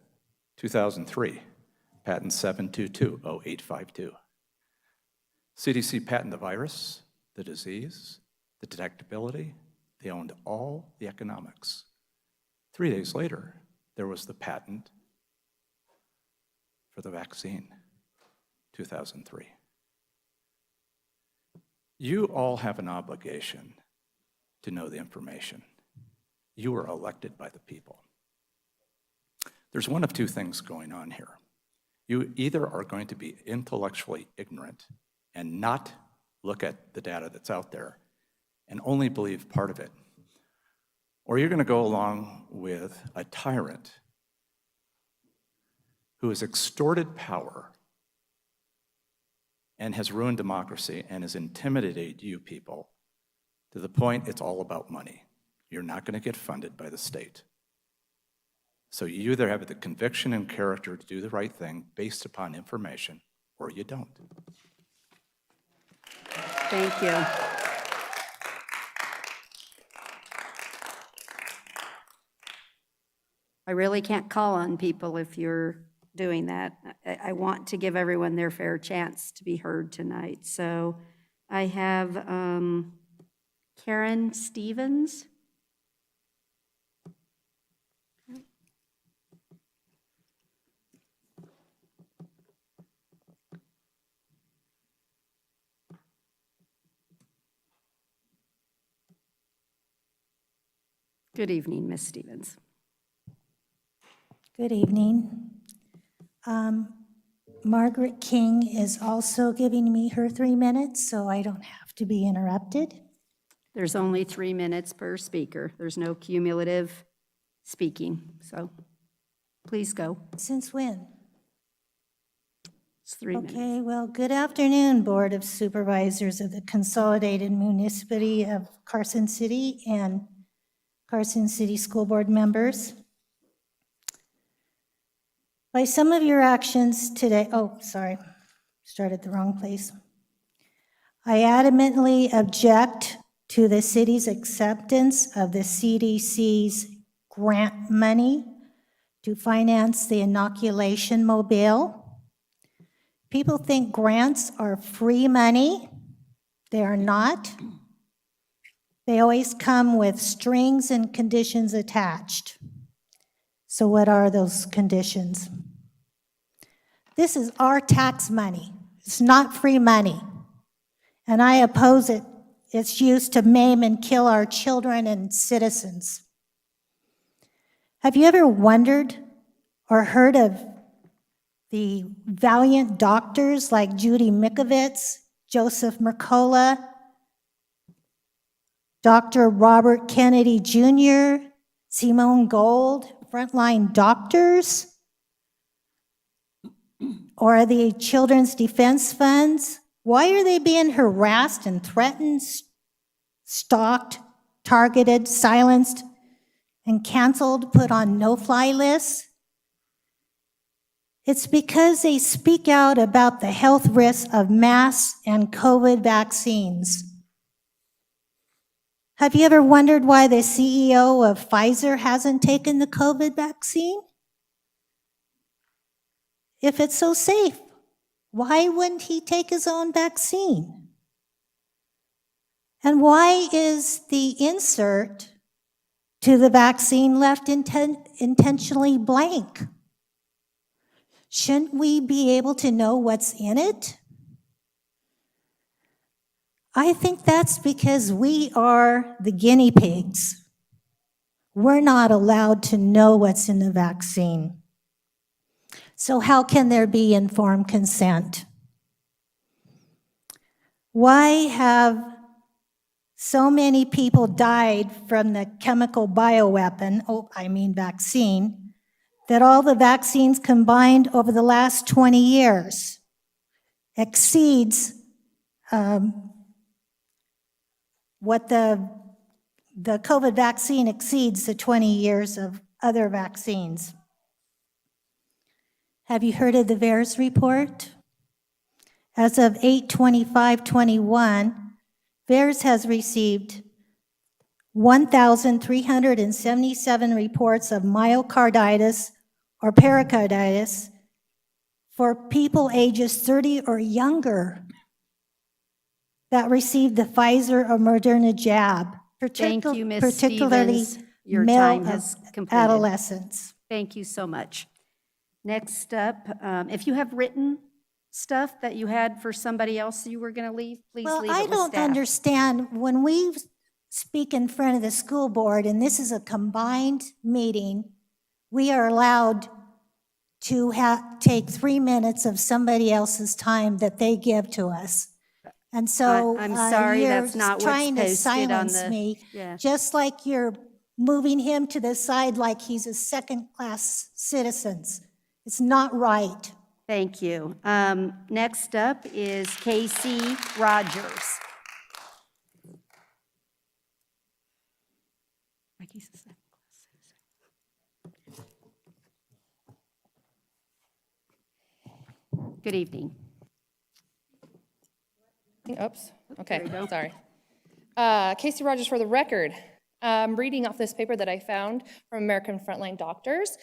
2003, patent 7220852. CDC patented the virus, the disease, the detectability. They owned all the economics. 3 days later, there was the patent for the vaccine, 2003. You all have an obligation to know the information. You were elected by the people. There's one of two things going on here. You either are going to be intellectually ignorant and not look at the data that's out there and only believe part of it, or you're going to go along with a tyrant who has extorted power and has ruined democracy and has intimidated you people to the point it's all about money. You're not going to get funded by the state. So you either have the conviction and character to do the right thing based upon information, or you don't. Thank you. I really can't call on people if you're doing that. I want to give everyone their fair chance to be heard tonight. So I have Karen Stevens. Good evening, Ms. Stevens. Good evening. Margaret King is also giving me her 3 minutes, so I don't have to be interrupted. There's only 3 minutes per speaker. There's no cumulative speaking, so please go. Since when? It's 3 minutes. Okay, well, good afternoon, Board of Supervisors of the Consolidated Municipality of Carson City and Carson City School Board members. By some of your actions today, started the wrong place. I adamantly object to the city's acceptance of the CDC's grant money to finance the inoculation mobile. People think grants are free money. They are not. They always come with strings and conditions attached. So what are those conditions? This is our tax money. It's not free money. And I oppose it. It's used to maim and kill our children and citizens. Have you ever wondered or heard of the valiant doctors like Judy Mikovits, Joseph Mercola, Dr. Robert Kennedy Jr., Simone Gold, frontline doctors, or the Children's Defense Funds? Why are they being harassed and threatened, stalked, targeted, silenced, and canceled, put on no-fly lists? It's because they speak out about the health risks of masks and COVID vaccines. Have you ever wondered why the CEO of Pfizer hasn't taken the COVID vaccine? If it's so safe, why wouldn't he take his own vaccine? And why is the insert to the vaccine left intentionally blank? Shouldn't we be able to know what's in it? I think that's because we are the guinea pigs. We're not allowed to know what's in the vaccine. So how can there be informed consent? Why have so many people died from the chemical bioweapon, vaccine, that all the vaccines combined over the last 20 years exceeds what the COVID vaccine exceeds the 20 years of other vaccines? Have you heard of the VAERS report? As of 8/25/21, VAERS has received 1,377 reports of myocarditis or pericarditis for people ages 30 or younger that received the Pfizer or Moderna jab, Thank you, Ms. particularly Stevens. Your male time has completed. adolescents. Thank you so much. Next up, if you have written stuff that you had for somebody else you were going to leave, please Well, leave I it with don't staff. understand, when we speak in front of the school board, and this is a combined meeting, we are allowed to take 3 minutes of somebody else's time that they give to us. And so I'm sorry, you're that's not what's trying to posted on silence the- me, yeah. just like you're moving him to the side like he's a second-class citizen. It's not right. Thank you. Next up is Casey Rogers. Good evening. Oops, There okay, we go. sorry. Casey Rogers for the record. I'm reading off this paper that I found from American Frontline Doctors,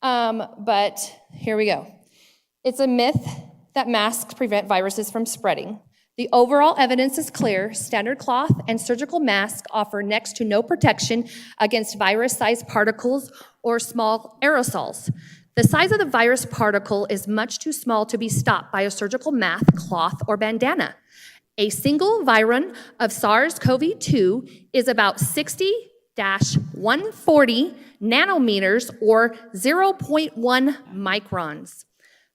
but here we go. It's a myth that masks prevent viruses from spreading. The overall evidence is clear. Standard cloth and surgical masks offer next to no protection against virus-sized particles or small aerosols. The size of the virus particle is much too small to be stopped by a surgical mask, cloth, or bandana. A single viron of SARS-CoV-2 is about 60-140 nanometers or 0.1 microns.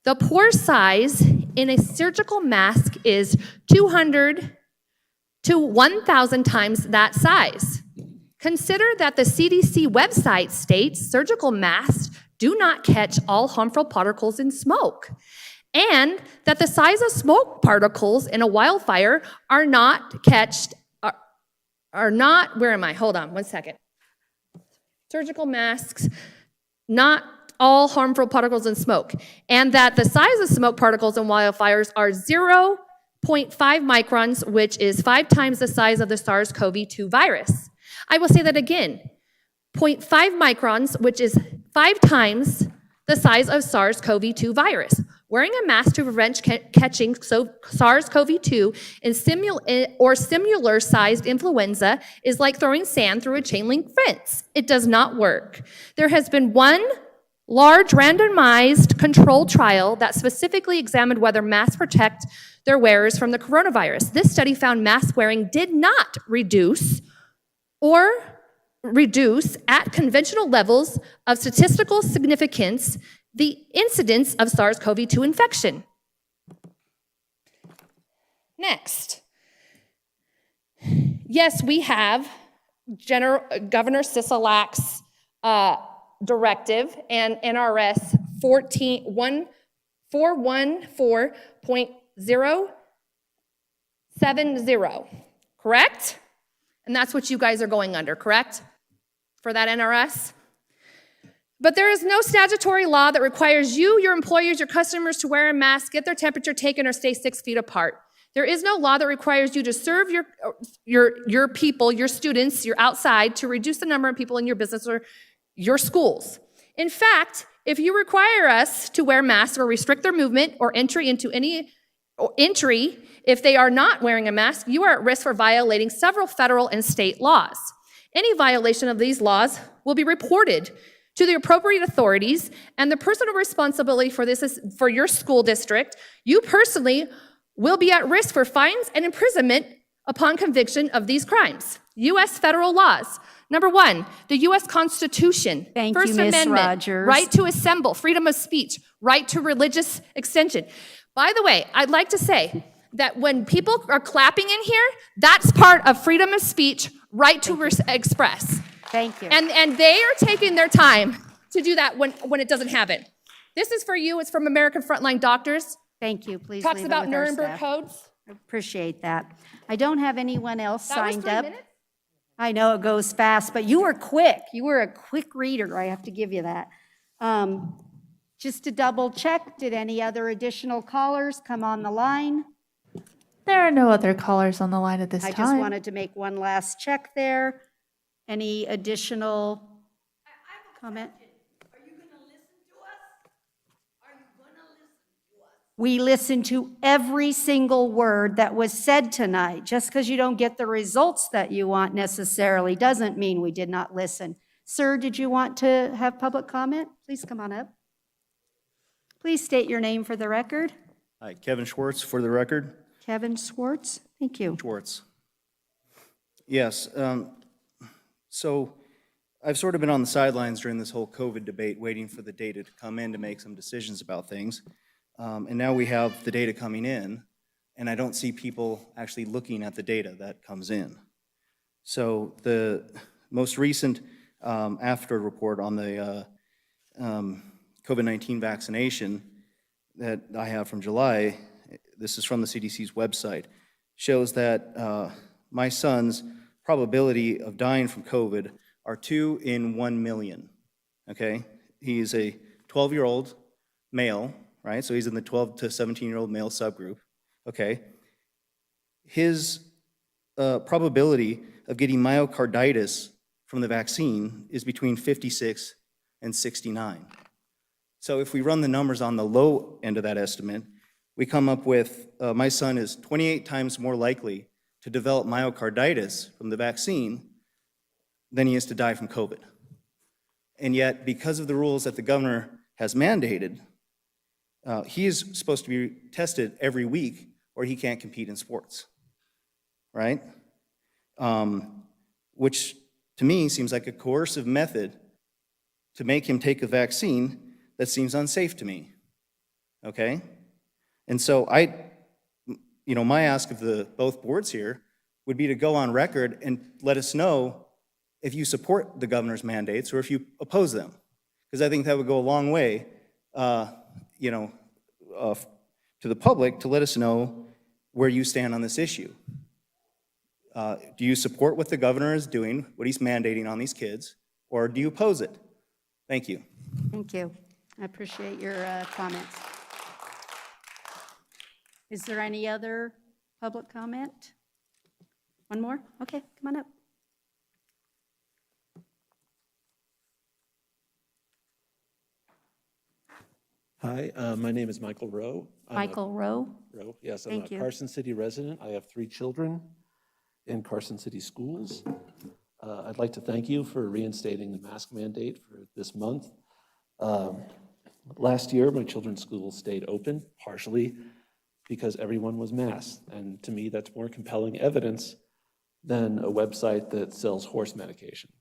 The pore size in a surgical mask is 200 to 1,000 times that size. Consider that the CDC website states surgical masks do not catch all harmful particles in smoke, and that the size of smoke particles in a wildfire are not, where am I? Hold on one second. Surgical masks, not all harmful particles in smoke, and that the size of smoke particles in wildfires are 0.5 microns, which is 5 times the size of the SARS-CoV-2 virus. I will say that again, 0.5 microns, which is 5 times the size of SARS-CoV-2 virus. Wearing a mask to prevent catching SARS-CoV-2 in similar-sized influenza is like throwing sand through a chain-link fence. It does not work. There has been one large randomized controlled trial that specifically examined whether masks protect their wearers from the coronavirus. This study found mask wearing did not reduce at conventional levels of statistical significance the incidence of SARS-CoV-2 infection. Next. Yes, we have Governor Sisolak's directive and NRS 414.070, correct? And that's what you guys are going under, correct? For that NRS? But there is no statutory law that requires you, your employers, your customers to wear a mask, get their temperature taken, or stay 6 feet apart. There is no law that requires you to serve your people, your students, your outside, to reduce the number of people in your business or your schools. In fact, if you require us to wear masks or restrict their movement or entry if they are not wearing a mask, you are at risk for violating several federal and state laws. Any violation of these laws will be reported to the appropriate authorities, and the personal responsibility for this is for your school district. You personally will be at risk for fines and imprisonment upon conviction of these crimes. U.S. federal laws. Number 1, the U.S. Constitution, Thank you, First Ms. Amendment, Rogers. right to assemble, freedom of speech, right to religious extension. By the way, I'd like to say that when people are clapping in here, that's part of freedom of speech, right to express. Thank you. And they are taking their time to do that when it doesn't happen. This is for you. It's from American Frontline Doctors. Thank you. Please Talks leave it about with our Nuremberg staff. codes. Appreciate that. I don't have anyone else That was signed 3 up. minutes. I know it goes fast, but you were quick. You were a quick reader. I have to give you that. Just to double check, did any other additional callers come on the line? There are no other callers on the line at this I time. just wanted to make one last check there. Any additional comment? We listen to every single word that was said tonight. Just because you don't get the results that you want necessarily doesn't mean we did not listen. Sir, did you want to have public comment? Please come on up. Please state your name for the record. Hi, Kevin Schwartz for the record. Kevin Schwartz, thank you. Schwartz. Yes, so I've sort of been on the sidelines during this whole COVID debate, waiting for the data to come in to make some decisions about things. And now we have the data coming in, and I don't see people actually looking at the data that comes in. So the most recent after report on the COVID-19 vaccination that I have from July, this is from the CDC's website, shows that my son's probability of dying from COVID are 2 in 1 million, okay? He's a 12-year-old male, right? So he's in the 12 to 17-year-old male subgroup, okay? His probability of getting myocarditis from the vaccine is between 56 and 69. So if we run the numbers on the low end of that estimate, we come up with my son is 28 times more likely to develop myocarditis from the vaccine than he is to die from COVID. And yet, because of the rules that the governor has mandated, he is supposed to be tested every week or he can't compete in sports, right? Which to me seems like a coercive method to make him take a vaccine that seems unsafe to me, okay? And so my ask of the both boards here would be to go on record and let us know if you support the governor's mandates or if you oppose them. Because I think that would go a long way, to the public to let us know where you stand on this issue. Do you support what the governor is doing, what he's mandating on these kids, or do you oppose it? Thank you. Thank you. I appreciate your comments. Is there any other public comment? One more? Okay, come on up. Hi, my name is Michael Rowe. Michael Rowe? Rowe, yes, I'm Thank a you. Carson City resident. I have 3 children in Carson City schools. I'd like to thank you for reinstating the mask mandate for this month. Last year, my children's school stayed open partially because everyone was masked. And to me, that's more compelling evidence than a website that sells horse medication.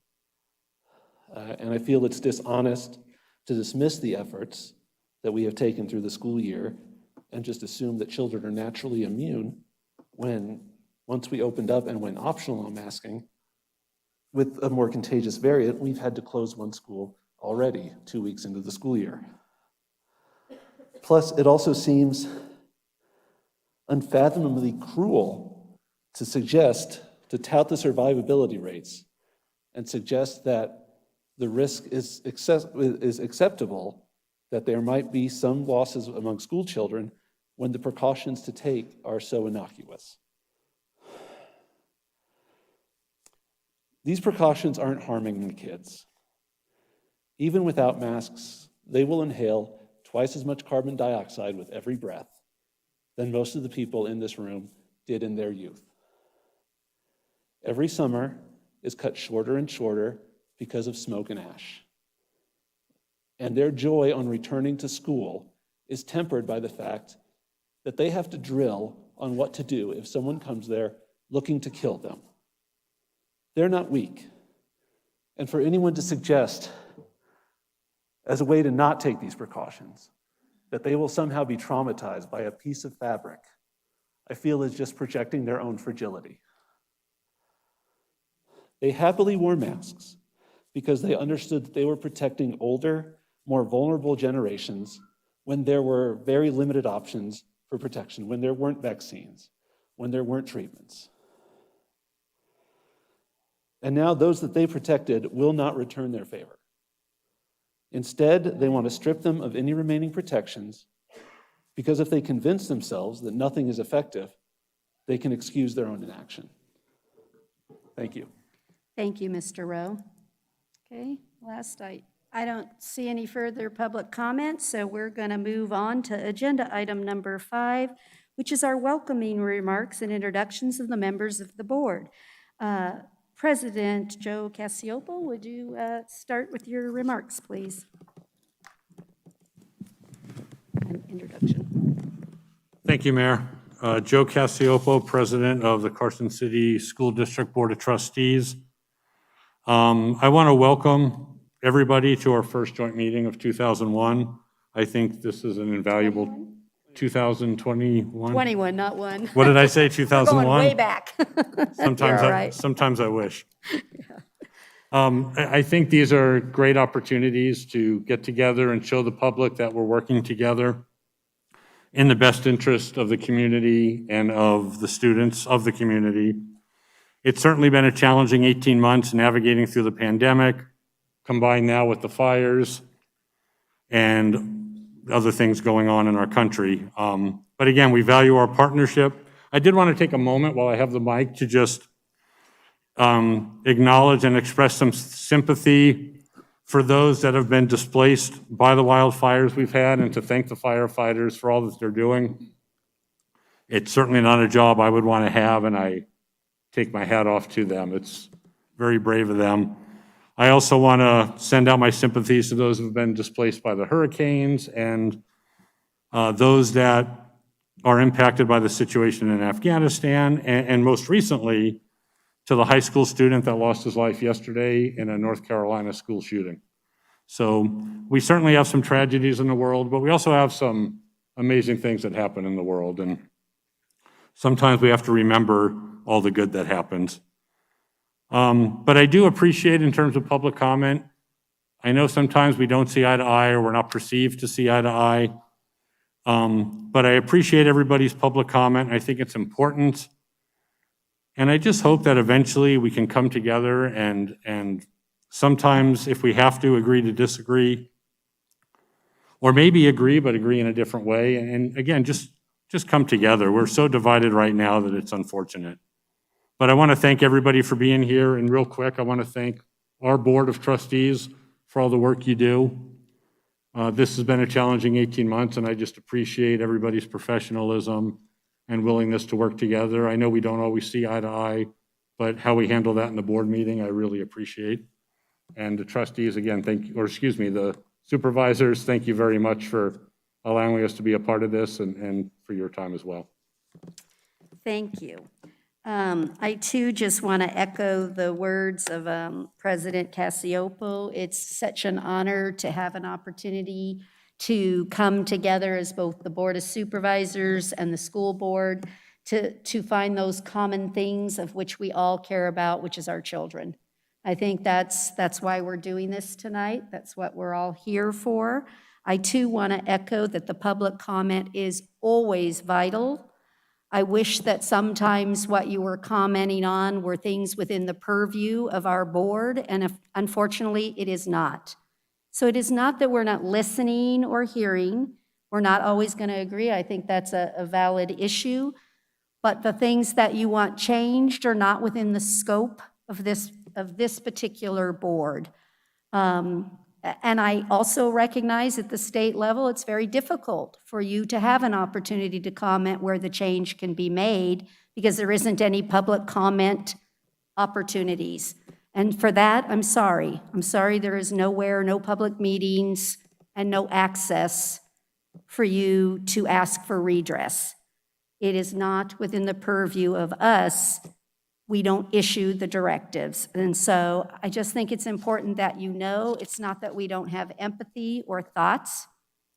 And I feel it's dishonest to dismiss the efforts that we have taken through the school year and just assume that children are naturally immune when, once we opened up and went optional on masking, with a more contagious variant, we've had to close one school already 2 weeks into the school year. Plus, it also seems unfathomably cruel to tout the survivability rates and suggest that the risk is acceptable, that there might be some losses among school children when the precautions to take are so innocuous. These precautions aren't harming the kids. Even without masks, they will inhale twice as much carbon dioxide with every breath than most of the people in this room did in their youth. Every summer, is cut shorter and shorter because of smoke and ash. And their joy on returning to school is tempered by the fact that they have to drill on what to do if someone comes there looking to kill them. They're not weak. And for anyone to suggest, as a way to not take these precautions, that they will somehow be traumatized by a piece of fabric, I feel is just projecting their own fragility. They happily wore masks because they understood that they were protecting older, more vulnerable generations when there were very limited options for protection, when there weren't vaccines, when there weren't treatments. And now those that they protected will not return their favor. Instead, they want to strip them of any remaining protections because if they convince themselves that nothing is effective, they can excuse their own inaction. Thank you. Thank you, Mr. Rowe. Okay, last I don't see any further public comments, so we're going to move on to agenda item number 5, which is our welcoming remarks and introductions of the members of the board. President Joe Cacioppo, would you start with your remarks, please? An introduction. Thank you, Mayor. Joe Cacioppo, President of the Carson City School District Board of Trustees. I want to welcome everybody to our first joint meeting of 2001. I think this is an invaluable 2021. 21, not 1. What did I say, 2001? We're going way back. Sometimes I wish. I think these are great opportunities to get together and show the public that we're working together in the best interest of the community and of the students of the community. It's certainly been a challenging 18 months navigating through the pandemic, combined now with the fires and other things going on in our country. But again, we value our partnership. I did want to take a moment while I have the mic to just acknowledge and express some sympathy for those that have been displaced by the wildfires we've had and to thank the firefighters for all that they're doing. It's certainly not a job I would want to have, and I take my hat off to them. It's very brave of them. I also want to send out my sympathies to those who have been displaced by the hurricanes and those that are impacted by the situation in Afghanistan, and most recently, to the high school student that lost his life yesterday in a North Carolina school shooting. So we certainly have some tragedies in the world, but we also have some amazing things that happen in the world. And sometimes we have to remember all the good that happens. But I do appreciate in terms of public comment, I know sometimes we don't see eye to eye or we're not perceived to see eye to eye. But I appreciate everybody's public comment. I think it's important. And I just hope that eventually we can come together and sometimes, if we have to, agree to disagree, or maybe agree, but agree in a different way. And again, just come together. We're so divided right now that it's unfortunate. But I want to thank everybody for being here. And real quick, I want to thank our Board of Trustees for all the work you do. This has been a challenging 18 months, and I just appreciate everybody's professionalism and willingness to work together. I know we don't always see eye to eye, but how we handle that in the board meeting, I really appreciate. And the trustees, again, the supervisors, thank you very much for allowing us to be a part of this and for your time as well. Thank you. I too just want to echo the words of President Cacioppo. It's such an honor to have an opportunity to come together as both the Board of Supervisors and the school board to find those common things of which we all care about, which is our children. I think that's why we're doing this tonight. That's what we're all here for. I too want to echo that the public comment is always vital. I wish that sometimes what you were commenting on were things within the purview of our board, and unfortunately, it is not. So it is not that we're not listening or hearing. We're not always going to agree. I think that's a valid issue. But the things that you want changed are not within the scope of this particular board. And I also recognize at the state level, it's very difficult for you to have an opportunity to comment where the change can be made because there isn't any public comment opportunities. And for that, I'm sorry. I'm sorry there is nowhere, no public meetings, and no access for you to ask for redress. It is not within the purview of us. We don't issue the directives. And so I just think it's important that you know it's not that we don't have empathy or thoughts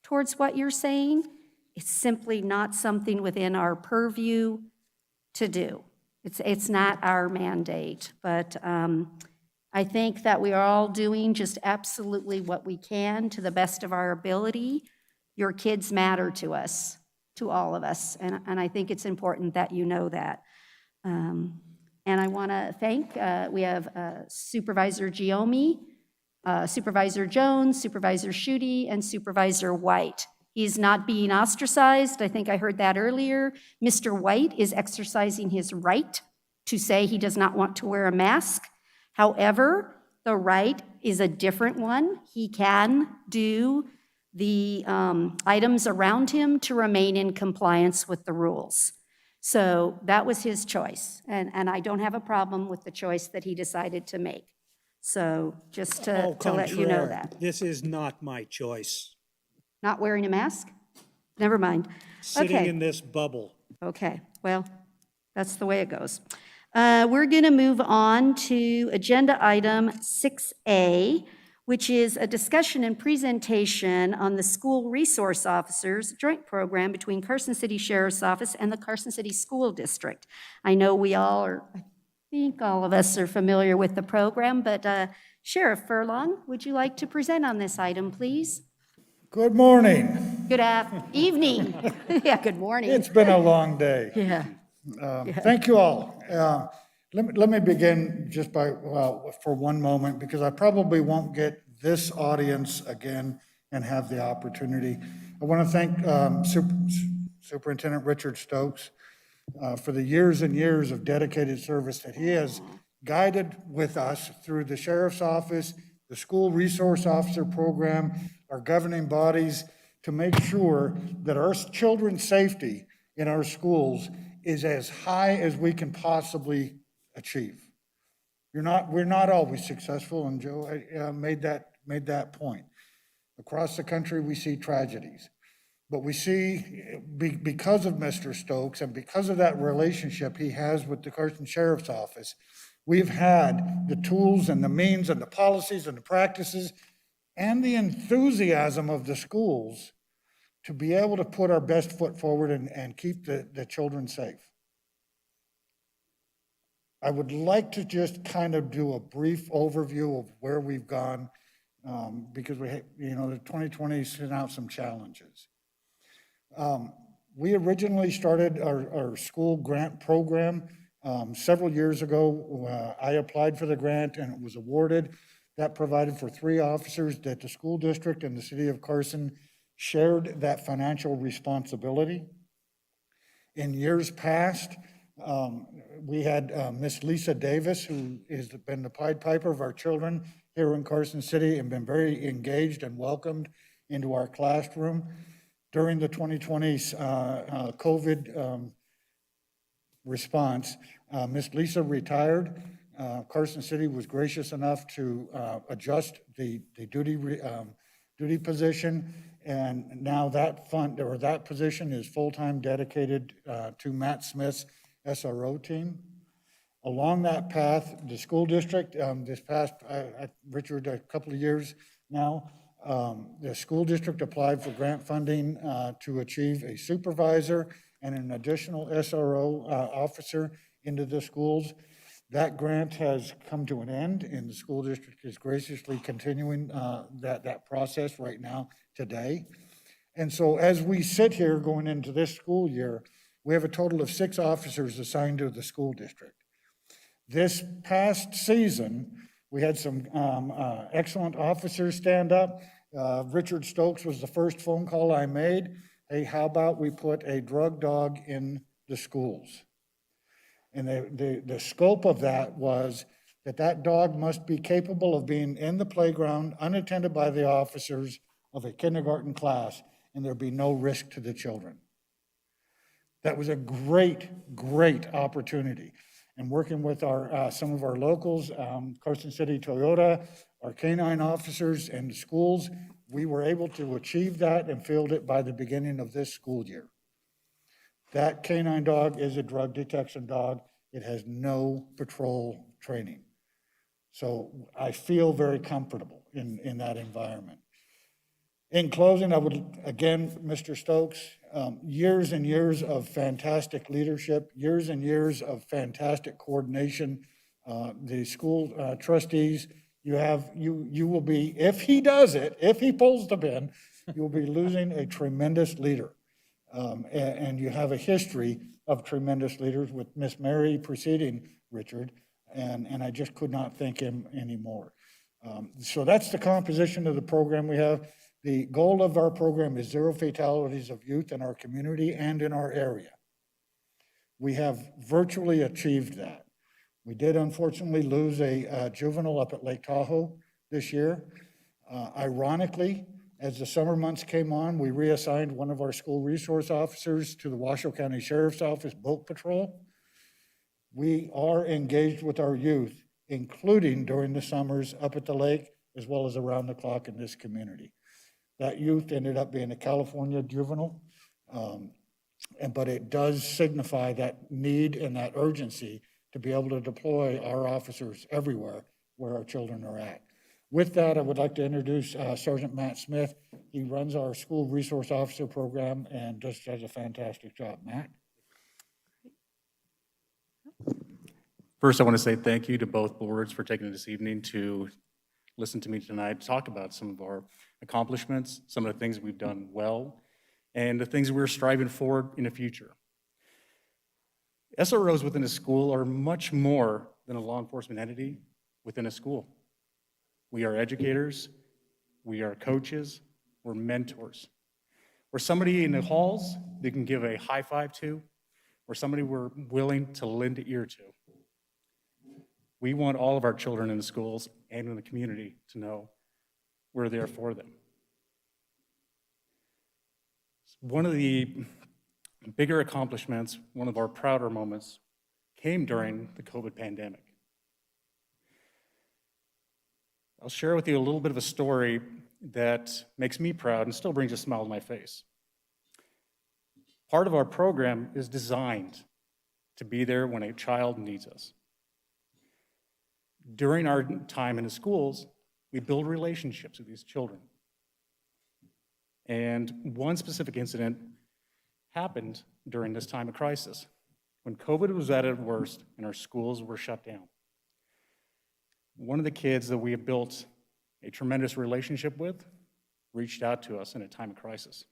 towards what you're saying. It's simply not something within our purview to do. It's not our mandate. But I think that we are all doing just absolutely what we can to the best of our ability. Your kids matter to us, to all of us, and I think it's important that you know that. And I want to thank, we have Supervisor Giomi, Supervisor Jones, Supervisor Schutte, and Supervisor White. He's not being ostracized. I think I heard that earlier. Mr. White is exercising his right to say he does not want to wear a mask. However, the right is a different one. He can do the items around him to remain in compliance with the rules. So that was his choice, and I don't have a problem with the choice that he decided to make. So just to let you know that. This is not my choice. Not wearing a mask? Never mind. Sitting Okay. in this bubble. Okay, well, that's the way it goes. We're going to move on to agenda item 6A, which is a discussion and presentation on the School Resource Officers joint program between Carson City Sheriff's Office and the Carson City School District. I know we all are, I think all of us are familiar with the program, but Sheriff Furlong, would you like to present on this item, please? Good morning. Good evening. Yeah, good morning. It's been a long day. Yeah. Thank you all. Let me begin just by, for one moment, because I probably won't get this audience again and have the opportunity. I want to thank Superintendent Richard Stokes for the years and years of dedicated service that he has guided with us through the Sheriff's Office, the School Resource Officer Program, our governing bodies, to make sure that our children's safety in our schools is as high as we can possibly achieve. We're not always successful, and Joe made that point. Across the country, we see tragedies, but we see, because of Mr. Stokes and because of that relationship he has with the Carson Sheriff's Office, we've had the tools and the means and the policies and the practices and the enthusiasm of the schools to be able to put our best foot forward and keep the children safe. I would like to just kind of do a brief overview of where we've gone, because the 2020 sent out some challenges. We originally started our school grant program several years ago. I applied for the grant and it was awarded. That provided for 3 officers that the school district and the city of Carson shared that financial responsibility. In years past, we had Miss Lisa Davis, who has been the Pied Piper of our children here in Carson City and been very engaged and welcomed into our classroom. During the 2020 COVID response, Miss Lisa retired. Carson City was gracious enough to adjust the duty position, and now that position is full-time dedicated to Matt Smith's SRO team. Along that path, the school district, this past, Richard, a couple of years now, the school district applied for grant funding to achieve a supervisor and an additional SRO officer into the schools. That grant has come to an end, and the school district is graciously continuing that process right now, today. And so as we sit here going into this school year, we have a total of 6 officers assigned to the school district. This past season, we had some excellent officers stand up. Richard Stokes was the first phone call I made. Hey, how about we put a drug dog in the schools? And the scope of that was that dog must be capable of being in the playground, unattended by the officers of a kindergarten class, and there'd be no risk to the children. That was a great, great opportunity. And working with some of our locals, Carson City Toyota, our canine officers and the schools, we were able to achieve that and field it by the beginning of this school year. That canine dog is a drug detection dog. It has no patrol training. So I feel very comfortable in that environment. In closing, I would, again, Mr. Stokes, years and years of fantastic leadership, years and years of fantastic coordination. The school trustees, you will be, if he does it, if he pulls the pin, you'll be losing a tremendous leader. And you have a history of tremendous leaders with Miss Mary preceding Richard, and I just could not thank him anymore. So that's the composition of the program we have. The goal of our program is 0 fatalities of youth in our community and in our area. We have virtually achieved that. We did unfortunately lose a juvenile up at Lake Tahoe this year. Ironically, as the summer months came on, we reassigned one of our school resource officers to the Washoe County Sheriff's Office Boat Patrol. We are engaged with our youth, including during the summers up at the lake, as well as around the clock in this community. That youth ended up being a California juvenile, but it does signify that need and that urgency to be able to deploy our officers everywhere where our children are at. With that, I would like to introduce Sergeant Matt Smith. He runs our school resource officer program and just does a fantastic job. Matt? First, I want to say thank you to both boards for taking this evening to listen to me tonight, talk about some of our accomplishments, some of the things we've done well, and the things we're striving for in the future. SROs within a school are much more than a law enforcement entity within a school. We are educators, we are coaches, we're mentors. We're somebody in the halls they can give a high five to, or somebody we're willing to lend an ear to. We want all of our children in the schools and in the community to know we're there for them. One of the bigger accomplishments, one of our prouder moments, came during the COVID pandemic. I'll share with you a little bit of a story that makes me proud and still brings a smile to my face. Part of our program is designed to be there when a child needs us. During our time in the schools, we build relationships with these children. And one specific incident happened during this time of crisis, when COVID was at its worst and our schools were shut down. One of the kids that we have built a tremendous relationship with reached out to us in a time of crisis.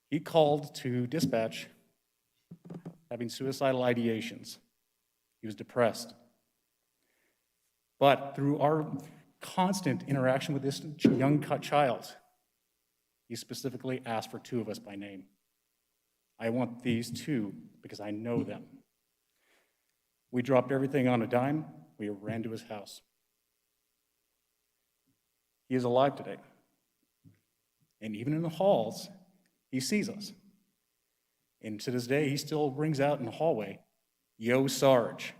He called to dispatch having suicidal ideations. He was depressed. But through our constant interaction with this young child, he specifically asked for 2 of us by name. I want these 2 because I know them. We dropped everything on a dime. We ran to his house. He is alive today. And even in the halls, he sees us. And to this day, he still rings out in the hallway, "Yo, Sarge."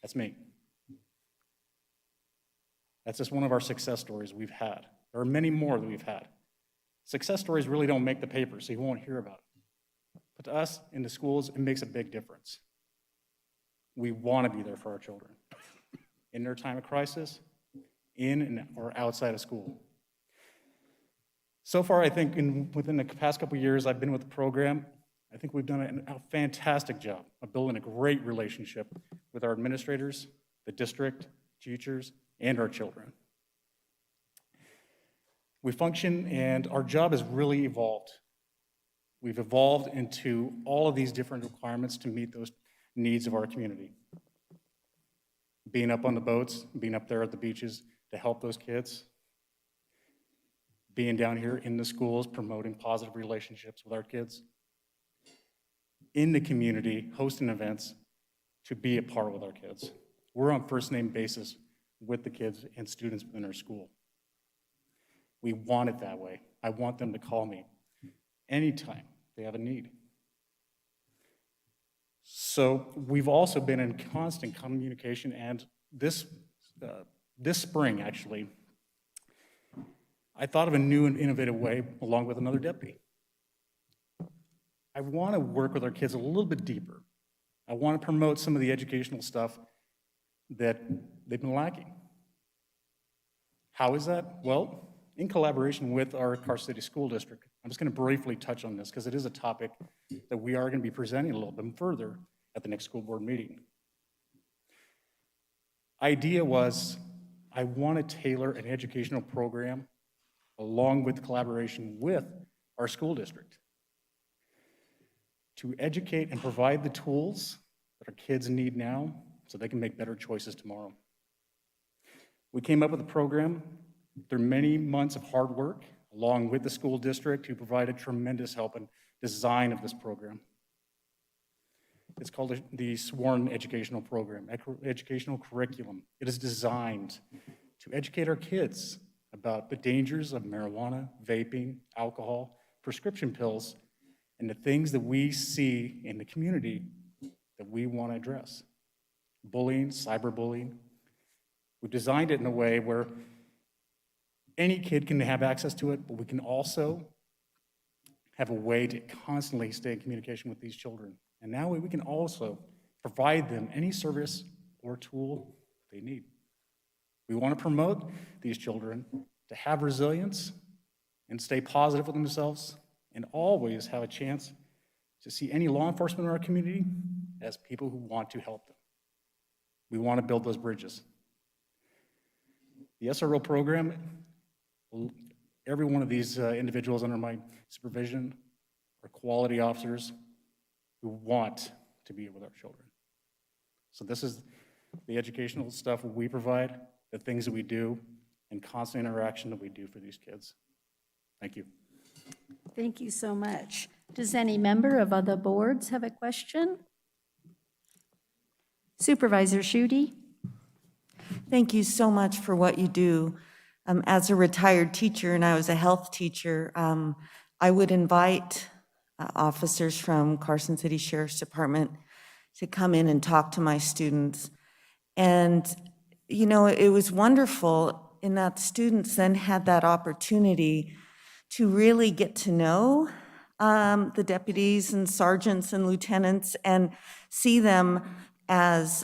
That's me. That's just one of our success stories we've had. There are many more that we've had. Success stories really don't make the paper, so you won't hear about it. But to us, in the schools, it makes a big difference. We want to be there for our children in their time of crisis, in and or outside of school. So far, I think within the past couple of years I've been with the program, I think we've done a fantastic job of building a great relationship with our administrators, the district, teachers, and our children. We function, and our job has really evolved. We've evolved into all of these different requirements to meet those needs of our community. Being up on the boats, being up there at the beaches to help those kids, being down here in the schools, promoting positive relationships with our kids, in the community, hosting events to be a part with our kids. We're on first name basis with the kids and students within our school. We want it that way. I want them to call me anytime they have a need. So we've also been in constant communication, and this spring, actually, I thought of a new and innovative way along with another deputy. I want to work with our kids a little bit deeper. I want to promote some of the educational stuff that they've been lacking. How is that? Well, in collaboration with our Carson City School District. I'm just going to briefly touch on this because it is a topic that we are going to be presenting a little bit further at the next school board meeting. Idea was, I want to tailor an educational program along with collaboration with our school district to educate and provide the tools that our kids need now so they can make better choices tomorrow. We came up with a program through many months of hard work, along with the school district, who provided tremendous help in design of this program. It's called the Sworn Educational Program, Educational Curriculum. It is designed to educate our kids about the dangers of marijuana, vaping, alcohol, prescription pills, and the things that we see in the community that we want to address. Bullying, cyberbullying. We've designed it in a way where any kid can have access to it, but we can also have a way to constantly stay in communication with these children. And now we can also provide them any service or tool they need. We want to promote these children to have resilience and stay positive with themselves and always have a chance to see any law enforcement in our community as people who want to help them. We want to build those bridges. The SRO program, every one of these individuals under my supervision are quality officers who want to be with our children. So this is the educational stuff we provide, the things that we do, and constant interaction that we do for these kids. Thank you. Thank you so much. Does any member of other boards have a question? Supervisor Schutte? Thank you so much for what you do. As a retired teacher, and I was a health teacher, I would invite officers from Carson City Sheriff's Department to come in and talk to my students. And, you know, it was wonderful in that students then had that opportunity to really get to know the deputies and sergeants and lieutenants and see them as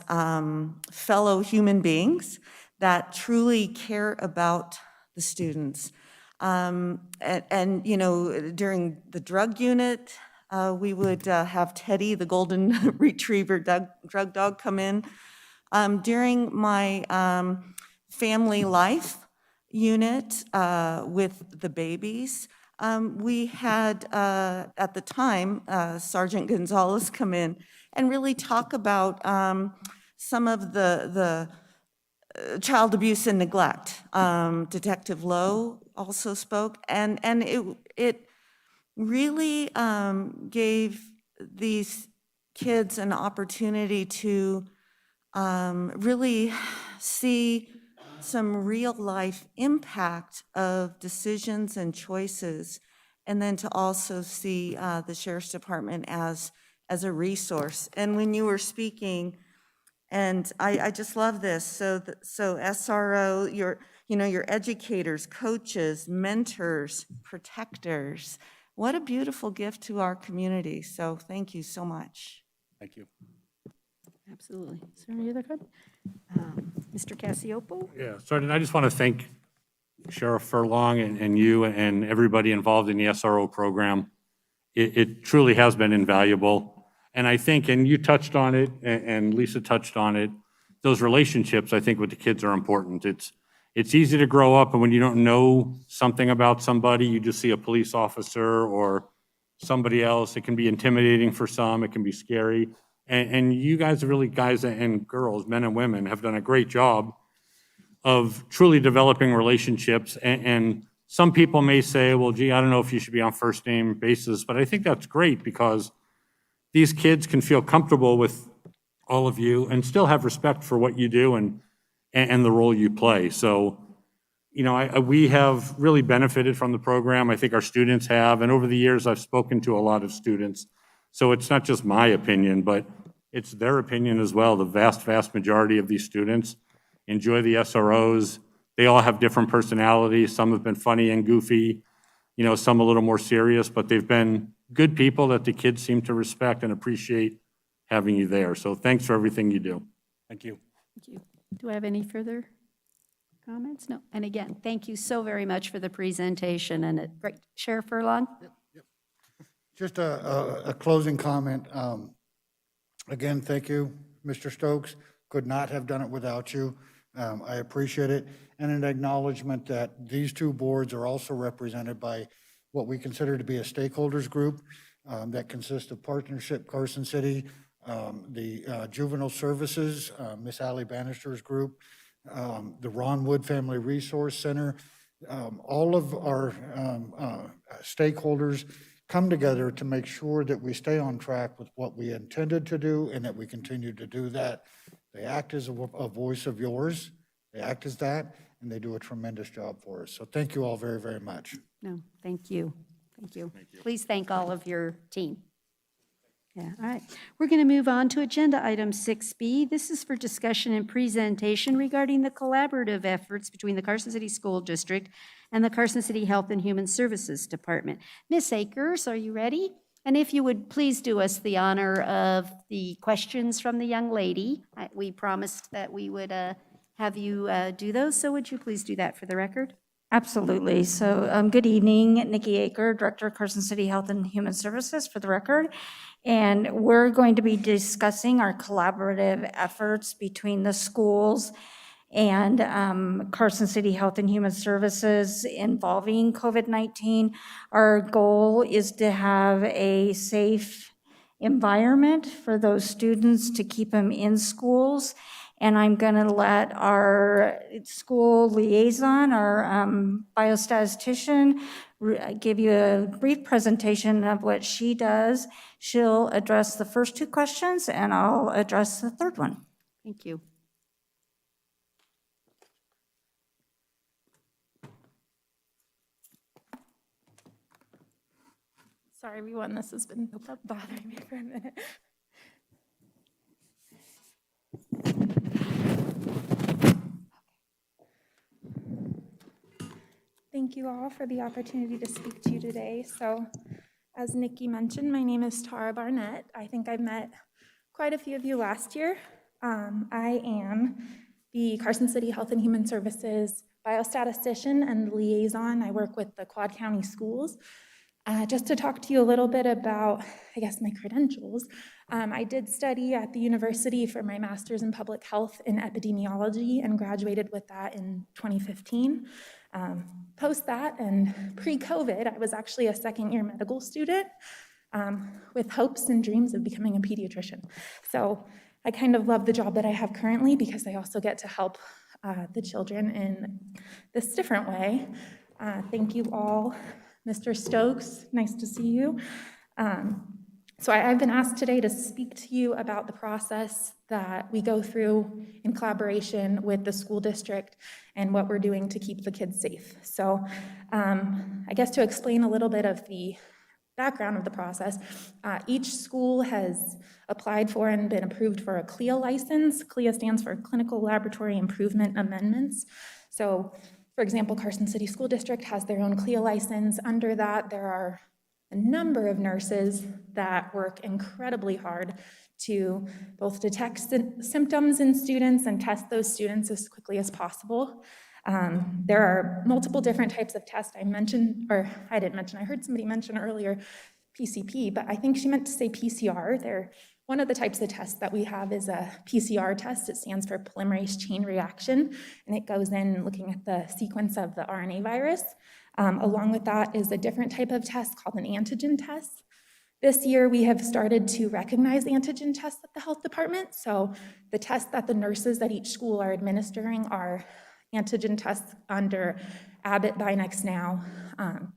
fellow human beings that truly care about the students. And you know, during the drug unit, we would have Teddy, the golden retriever drug dog, come in. During my family life unit with the babies, we had, at the time, Sergeant Gonzalez come in and really talk about some of the child abuse and neglect. Detective Lowe also spoke, and it really gave these kids an opportunity to really see some real life impact of decisions and choices, and then to also see the Sheriff's Department as a resource. And when you were speaking, and I just love this, so SRO, your educators, coaches, mentors, protectors, what a beautiful gift to our community. So thank you so much. Thank you. Absolutely. Is there any other comment? Mr. Cassiopo? Yeah, Sergeant, I just want to thank Sheriff Furlong and you and everybody involved in the SRO program. It truly has been invaluable. And I think, and you touched on it, and Lisa touched on it, those relationships, I think, with the kids are important. It's easy to grow up, and when you don't know something about somebody, you just see a police officer or somebody else. It can be intimidating for some. It can be scary. And you guys really, guys and girls, men and women, have done a great job of truly developing relationships. And some people may say, well, gee, I don't know if you should be on first name basis, but I think that's great because these kids can feel comfortable with all of you and still have respect for what you do and the role you play. So, you know, we have really benefited from the program. I think our students have, and over the years, I've spoken to a lot of students. So it's not just my opinion, but it's their opinion as well. The vast majority of these students enjoy the SROs. They all have different personalities. Some have been funny and goofy, some a little more serious, but they've been good people that the kids seem to respect and appreciate having you there. So thanks for everything you do. Thank you. Thank you. Do I have any further comments? No. And again, thank you so very much for the presentation and a great, Sheriff Furlong? Just a closing comment. Again, thank you, Mr. Stokes. Could not have done it without you. I appreciate it. And an acknowledgement that these two boards are also represented by what we consider to be a stakeholders group that consists of Partnership Carson City, the Juvenile Services, Miss Allie Bannister's group, the Ron Wood Family Resource Center. All of our stakeholders come together to make sure that we stay on track with what we intended to do and that we continue to do that. They act as a voice of yours. They act as that, and they do a tremendous job for us. So thank you all very, very much. No, thank you. Thank you. Please thank all of your team. Yeah, all right. We're going to move on to agenda item 6B. This is for discussion and presentation regarding the collaborative efforts between the Carson City School District and the Carson City Health and Human Services Department. Ms. Akers, are you ready? And if you would please do us the honor of the questions from the young lady. We promised that we would have you do those, so would you please do that for the record? Absolutely. So good evening, Nikki Aker, Director of Carson City Health and Human Services, for the record. And we're going to be discussing our collaborative efforts between the schools and Carson City Health and Human Services involving COVID-19. Our goal is to have a safe environment for those students to keep them in schools. And I'm going to let our school liaison, our biostatistician, give you a brief presentation of what she does. She'll address the first two questions, and I'll address the third one. Thank you. Sorry, everyone, this has been bothering me for a minute. Thank you all for the opportunity to speak to you today. So, as Nikki mentioned, my name is Tara Barnett. I think I met quite a few of you last year. I am the Carson City Health and Human Services biostatistician and liaison. I work with the Quad County schools. Just to talk to you a little bit about, I guess, my credentials. I did study at the university for my master's in public health in epidemiology and graduated with that in 2015. Post that and pre-COVID, I was actually a second-year medical student with hopes and dreams of becoming a pediatrician. So I kind of love the job that I have currently because I also get to help the children in this different way. Thank you all. Mr. Stokes, nice to see you. So I've been asked today to speak to you about the process that we go through in collaboration with the school district and what we're doing to keep the kids safe. So I guess to explain a little bit of the background of the process, each school has applied for and been approved for a CLIA license. CLIA stands for Clinical Laboratory Improvement Amendments. So for example, Carson City School District has their own CLIA license. Under that, there are a number of nurses that work incredibly hard to both detect symptoms in students and test those students as quickly as possible. There are multiple different types of tests. I heard somebody mention earlier PCP, but I think she meant to say PCR. One of the types of tests that we have is a PCR test. It stands for polymerase chain reaction, and it goes in looking at the sequence of the RNA virus. Along with that is a different type of test called an antigen test. This year, we have started to recognize antigen tests at the health department. So the tests that the nurses at each school are administering are antigen tests under Abbott BinaxNOW.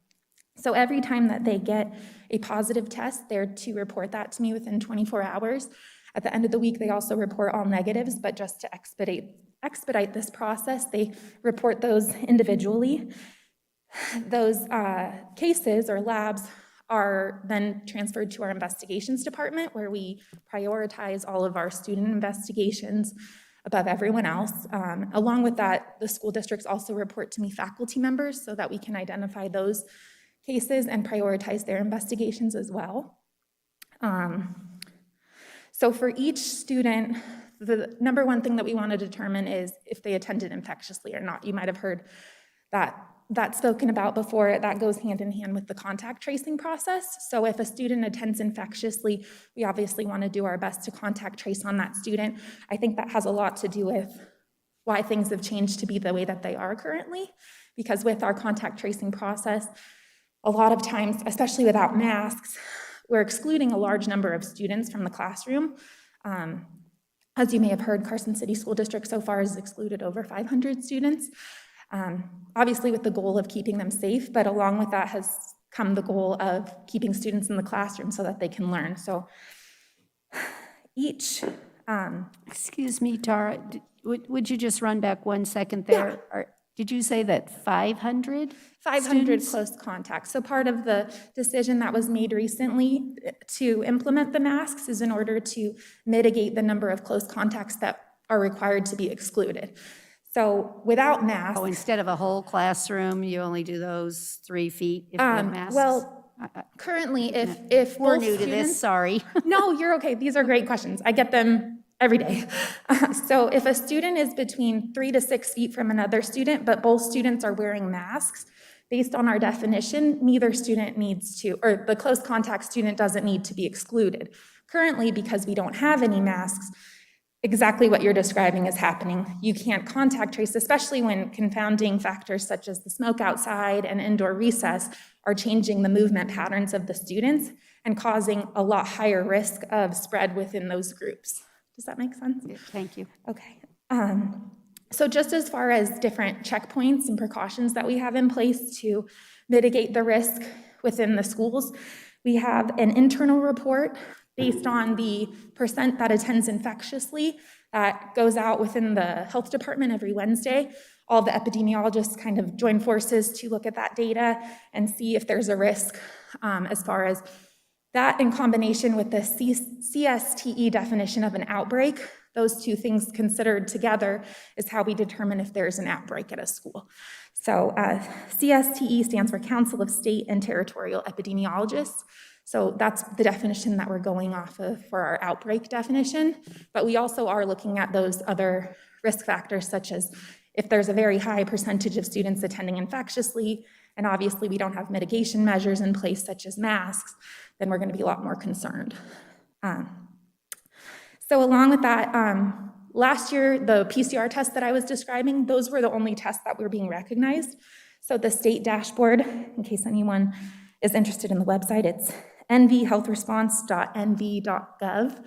So every time that they get a positive test, they're to report that to me within 24 hours. At the end of the week, they also report all negatives, but just to expedite this process, they report those individually. Those cases or labs are then transferred to our investigations department, where we prioritize all of our student investigations above everyone else. Along with that, the school districts also report to me faculty members so that we can identify those cases and prioritize their investigations as well. So for each student, the number one thing that we want to determine is if they attended infectiously or not. You might have heard that spoken about before. That goes hand in hand with the contact tracing process. So if a student attends infectiously, we obviously want to do our best to contact trace on that student. I think that has a lot to do with why things have changed to be the way that they are currently, because with our contact tracing process, a lot of times, especially without masks, we're excluding a large number of students from the classroom. As you may have heard, Carson City School District so far has excluded over 500 students, obviously with the goal of keeping them safe, but along with that has come the goal of keeping students in the classroom so that they can learn. So each... Excuse me, Tara, would you just run back 1 second there? Did you say that 500? 500 students? close contacts. So part of the decision that was made recently to implement the masks is in order to mitigate the number of close contacts that are required to be excluded. So without masks... Oh, instead of a whole classroom, you only do those 3 feet if you have masks? Well, currently, if We're both new to this, students- sorry. No, you're okay. These are great questions. I get them every day. So if a student is between 3 to 6 feet from another student, but both students are wearing masks, based on our definition, neither student needs to, or the close contact student doesn't need to be excluded. Currently, because we don't have any masks, exactly what you're describing is happening. You can't contact trace, especially when confounding factors such as the smoke outside and indoor recess are changing the movement patterns of the students and causing a lot higher risk of spread within those groups. Does that make sense? Thank you. Okay. So just as far as different checkpoints and precautions that we have in place to mitigate the risk within the schools, we have an internal report based on the percent that attends infectiously that goes out within the health department every Wednesday. All the epidemiologists kind of join forces to look at that data and see if there's a risk as far as that, in combination with the CSTE definition of an outbreak. Those two things considered together is how we determine if there's an outbreak at a school. So CSTE stands for Council of State and Territorial Epidemiologists. So that's the definition that we're going off of for our outbreak definition. But we also are looking at those other risk factors, such as if there's a very high percentage of students attending infectiously, and obviously we don't have mitigation measures in place, such as masks, then we're going to be a lot more concerned. So along with that, last year, the PCR tests that I was describing, those were the only tests that were being recognized. So the state dashboard, in case anyone is interested in the website, it's nvhealthresponse.nv.gov.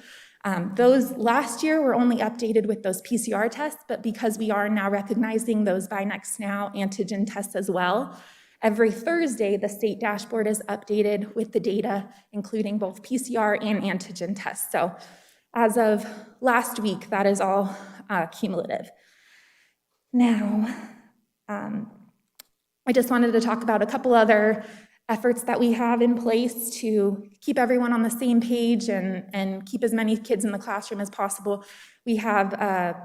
Those last year were only updated with those PCR tests, but because we are now recognizing those BinaxNOW antigen tests as well, every Thursday, the state dashboard is updated with the data, including both PCR and antigen tests. So as of last week, that is all cumulative. Now, I just wanted to talk about a couple other efforts that we have in place to keep everyone on the same page and keep as many kids in the classroom as possible. We have a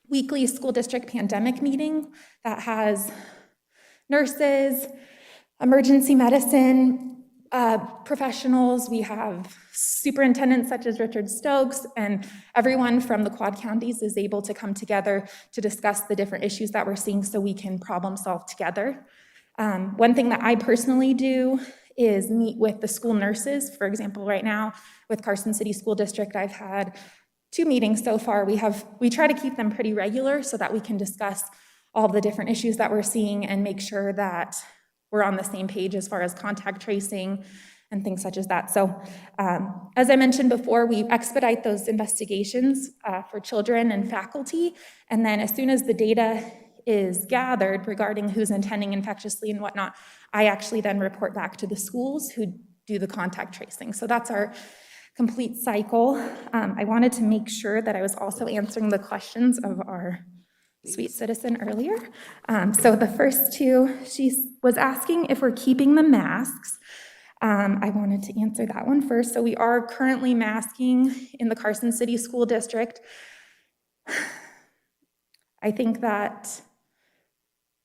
weekly school district pandemic meeting that has nurses, emergency medicine professionals. We have superintendents such as Richard Stokes, and everyone from the Quad Counties is able to come together to discuss the different issues that we're seeing so we can problem solve together. One thing that I personally do is meet with the school nurses. For example, right now with Carson City School District, I've had 2 meetings so far. We try to keep them pretty regular so that we can discuss all the different issues that we're seeing and make sure that we're on the same page as far as contact tracing and things such as that. So as I mentioned before, we expedite those investigations for children and faculty. And then as soon as the data is gathered regarding who's attending infectiously and whatnot, I actually then report back to the schools who do the contact tracing. So that's our complete cycle. I wanted to make sure that I was also answering the questions of our sweet citizen earlier. So the first 2, she was asking if we're keeping the masks. I wanted to answer that one first. So we are currently masking in the Carson City School District. I think that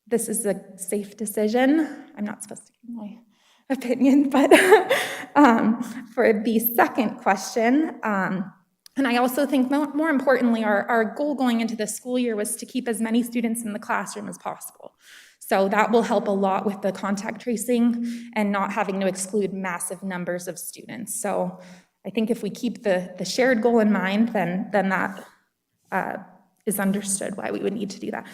this is a safe decision. I'm not supposed to give my opinion, but for the second question, and I also think more importantly, our goal going into the school year was to keep as many students in the classroom as possible. So that will help a lot with the contact tracing and not having to exclude massive numbers of students. So I think if we keep the shared goal in mind, then that is understood why we would need to do that.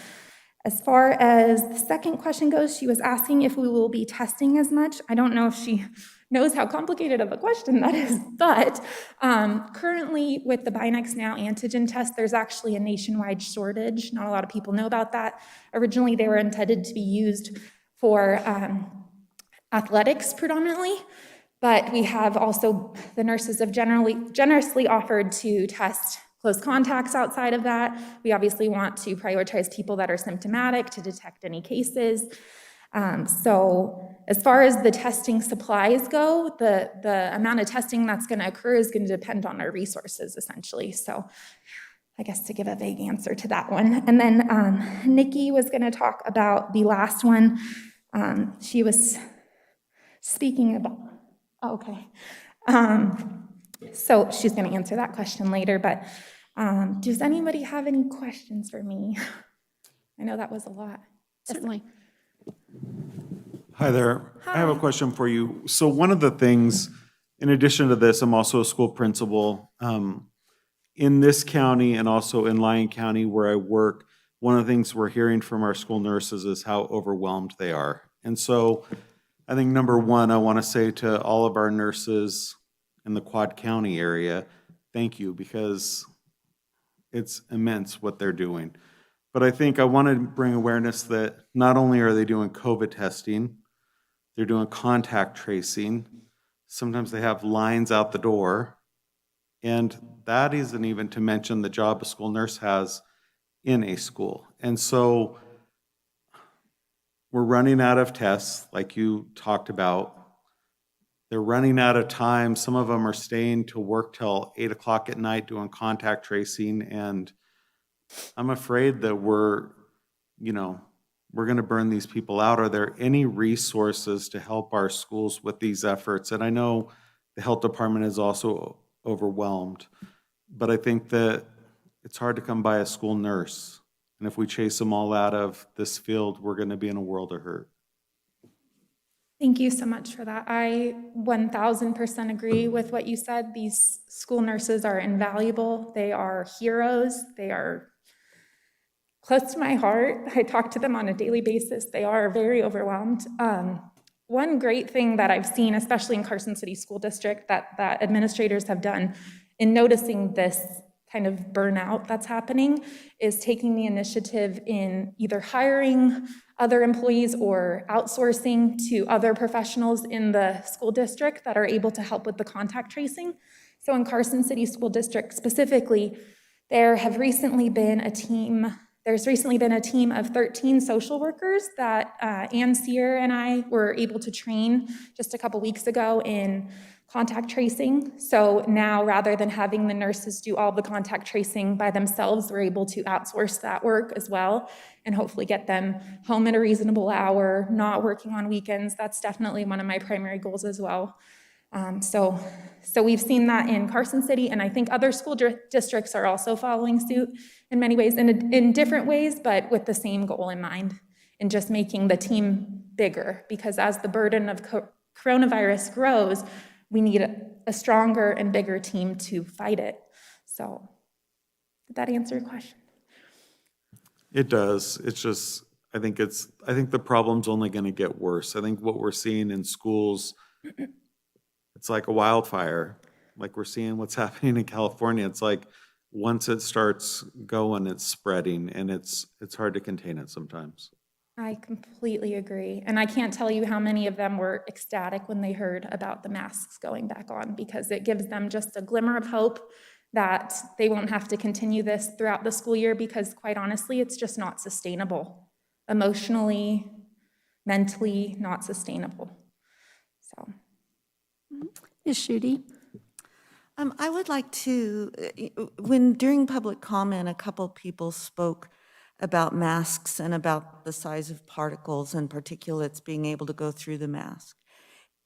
As far as the second question goes, she was asking if we will be testing as much. I don't know if she knows how complicated of a question that is, but currently with the Binax Now antigen test, there's actually a nationwide shortage. Not a lot of people know about that. Originally, they were intended to be used for athletics predominantly, but we have also, the nurses have generously offered to test close contacts outside of that. We obviously want to prioritize people that are symptomatic to detect any cases. So as far as the testing supplies go, the amount of testing that's going to occur is going to depend on our resources, essentially. So I guess to give a vague answer to that one. And then Nikki was going to talk about the last one. She was speaking about, okay. So she's going to answer that question later, but does anybody have any questions for me? I know that was a lot. Certainly. Hi there. I have a question for you. So one of the things, in addition to this, I'm also a school principal. In this county and also in Lyon County where I work, one of the things we're hearing from our school nurses is how overwhelmed they are. And so I think number one, I want to say to all of our nurses in the Quad County area, thank you, because it's immense what they're doing. But I think I want to bring awareness that not only are they doing COVID testing, they're doing contact tracing. Sometimes they have lines out the door. And that isn't even to mention the job a school nurse has in a school. And so we're running out of tests, like you talked about. They're running out of time. Some of them are staying to work till 8 o'clock at night doing contact tracing. And I'm afraid that we're going to burn these people out. Are there any resources to help our schools with these efforts? And I know the health department is also overwhelmed, but I think that it's hard to come by a school nurse. And if we chase them all out of this field, we're going to be in a world of hurt. Thank you so much for that. I 1000% agree with what you said. These school nurses are invaluable. They are heroes. They are close to my heart. I talk to them on a daily basis. They are very overwhelmed. One great thing that I've seen, especially in Carson City School District, that administrators have done in noticing this kind of burnout that's happening is taking the initiative in either hiring other employees or outsourcing to other professionals in the school district that are able to help with the contact tracing. So in Carson City School District specifically, there's recently been a team of 13 social workers that Ann Sear and I were able to train just a couple weeks ago in contact tracing. So now, rather than having the nurses do all the contact tracing by themselves, we're able to outsource that work as well and hopefully get them home at a reasonable hour, not working on weekends. That's definitely one of my primary goals as well. So we've seen that in Carson City, and I think other school districts are also following suit in many ways, in different ways, but with the same goal in mind, in just making the team bigger, because as the burden of coronavirus grows, we need a stronger and bigger team to fight it. So did that answer your question? It does. It's just, I think the problem's only going to get worse. I think what we're seeing in schools, it's like a wildfire. Like we're seeing what's happening in California. It's like once it starts going, it's spreading, and it's hard to contain it sometimes. I completely agree. And I can't tell you how many of them were ecstatic when they heard about the masks going back on, because it gives them just a glimmer of hope that they won't have to continue this throughout the school year, because quite honestly, it's just not sustainable. Emotionally, mentally, not sustainable. So Ms. Schutte? I would like to, during public comment, a couple people spoke about masks and about the size of particles and particulates being able to go through the mask.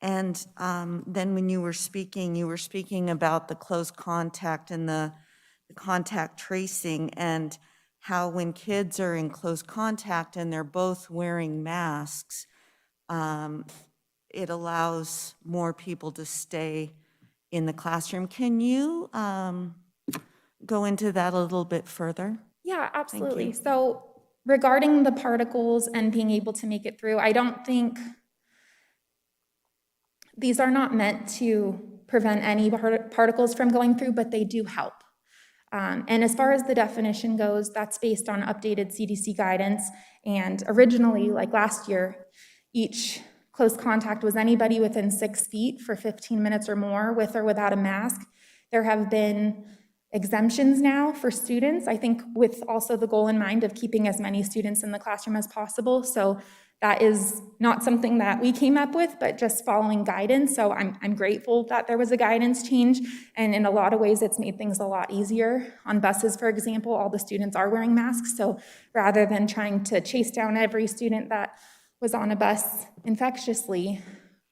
And then when you were speaking about the close contact and the contact tracing, and how when kids are in close contact and they're both wearing masks, it allows more people to stay in the classroom. Can you go into that a little bit further? Yeah, absolutely. So regarding the particles and being able to make it through, I don't think these are not meant to prevent any particles from going through, but they do help. And as far as the definition goes, that's based on updated CDC guidance. And originally, like last year, each close contact was anybody within 6 feet for 15 minutes or more with or without a mask. There have been exemptions now for students, I think with also the goal in mind of keeping as many students in the classroom as possible. So that is not something that we came up with, but just following guidance. So I'm grateful that there was a guidance change. And in a lot of ways, it's made things a lot easier. On buses, for example, all the students are wearing masks. So rather than trying to chase down every student that was on a bus infectiously,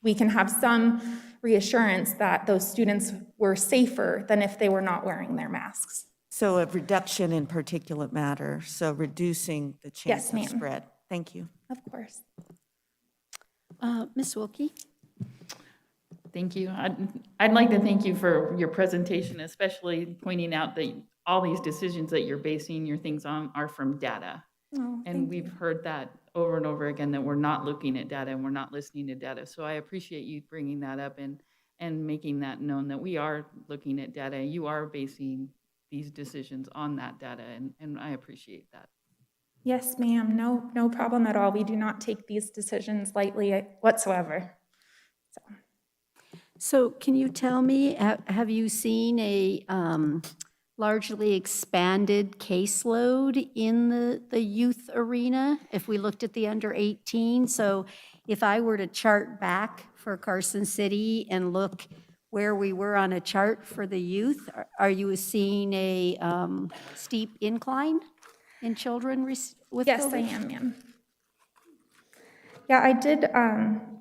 we can have some reassurance that those students were safer than if they were not wearing their masks. So a reduction in particulate matter, so reducing the chance Yes, of ma'am. spread. Thank you. Of course. Ms. Wilkie? Thank you. I'd like to thank you for your presentation, especially pointing out that all these decisions that you're basing your things on are from data. Oh, And we've heard that over and over again, that we're not looking at data and we're not listening to data. So I appreciate you bringing that up and making that known that we are looking at data. You are basing these decisions on that data, and I appreciate that. Yes, ma'am. No problem at all. We do not take these decisions lightly whatsoever. So can you tell me, have you seen a largely expanded caseload in the youth arena if we looked at the under 18? So if I were to chart back for Carson City and look where we were on a chart for the youth, are you seeing a steep incline in children with Yes, COVID? I am, ma'am. Yeah,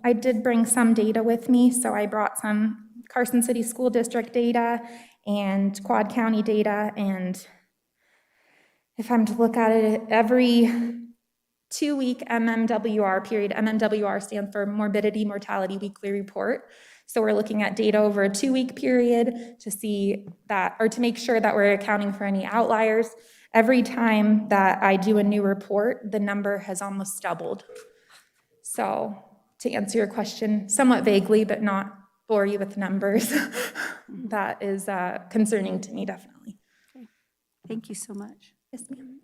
I did bring some data with me. So I brought some Carson City School District data and Quad County data. And if I'm to look at it, every 2-week MMWR period, MMWR stands for Morbidity Mortality Weekly Report. So we're looking at data over a 2-week period to see that, or to make sure that we're accounting for any outliers. Every time that I do a new report, the number has almost doubled. So to answer your question somewhat vaguely, but not bore you with numbers, that is concerning to me, definitely. Okay. Thank you so much. Yes, ma'am.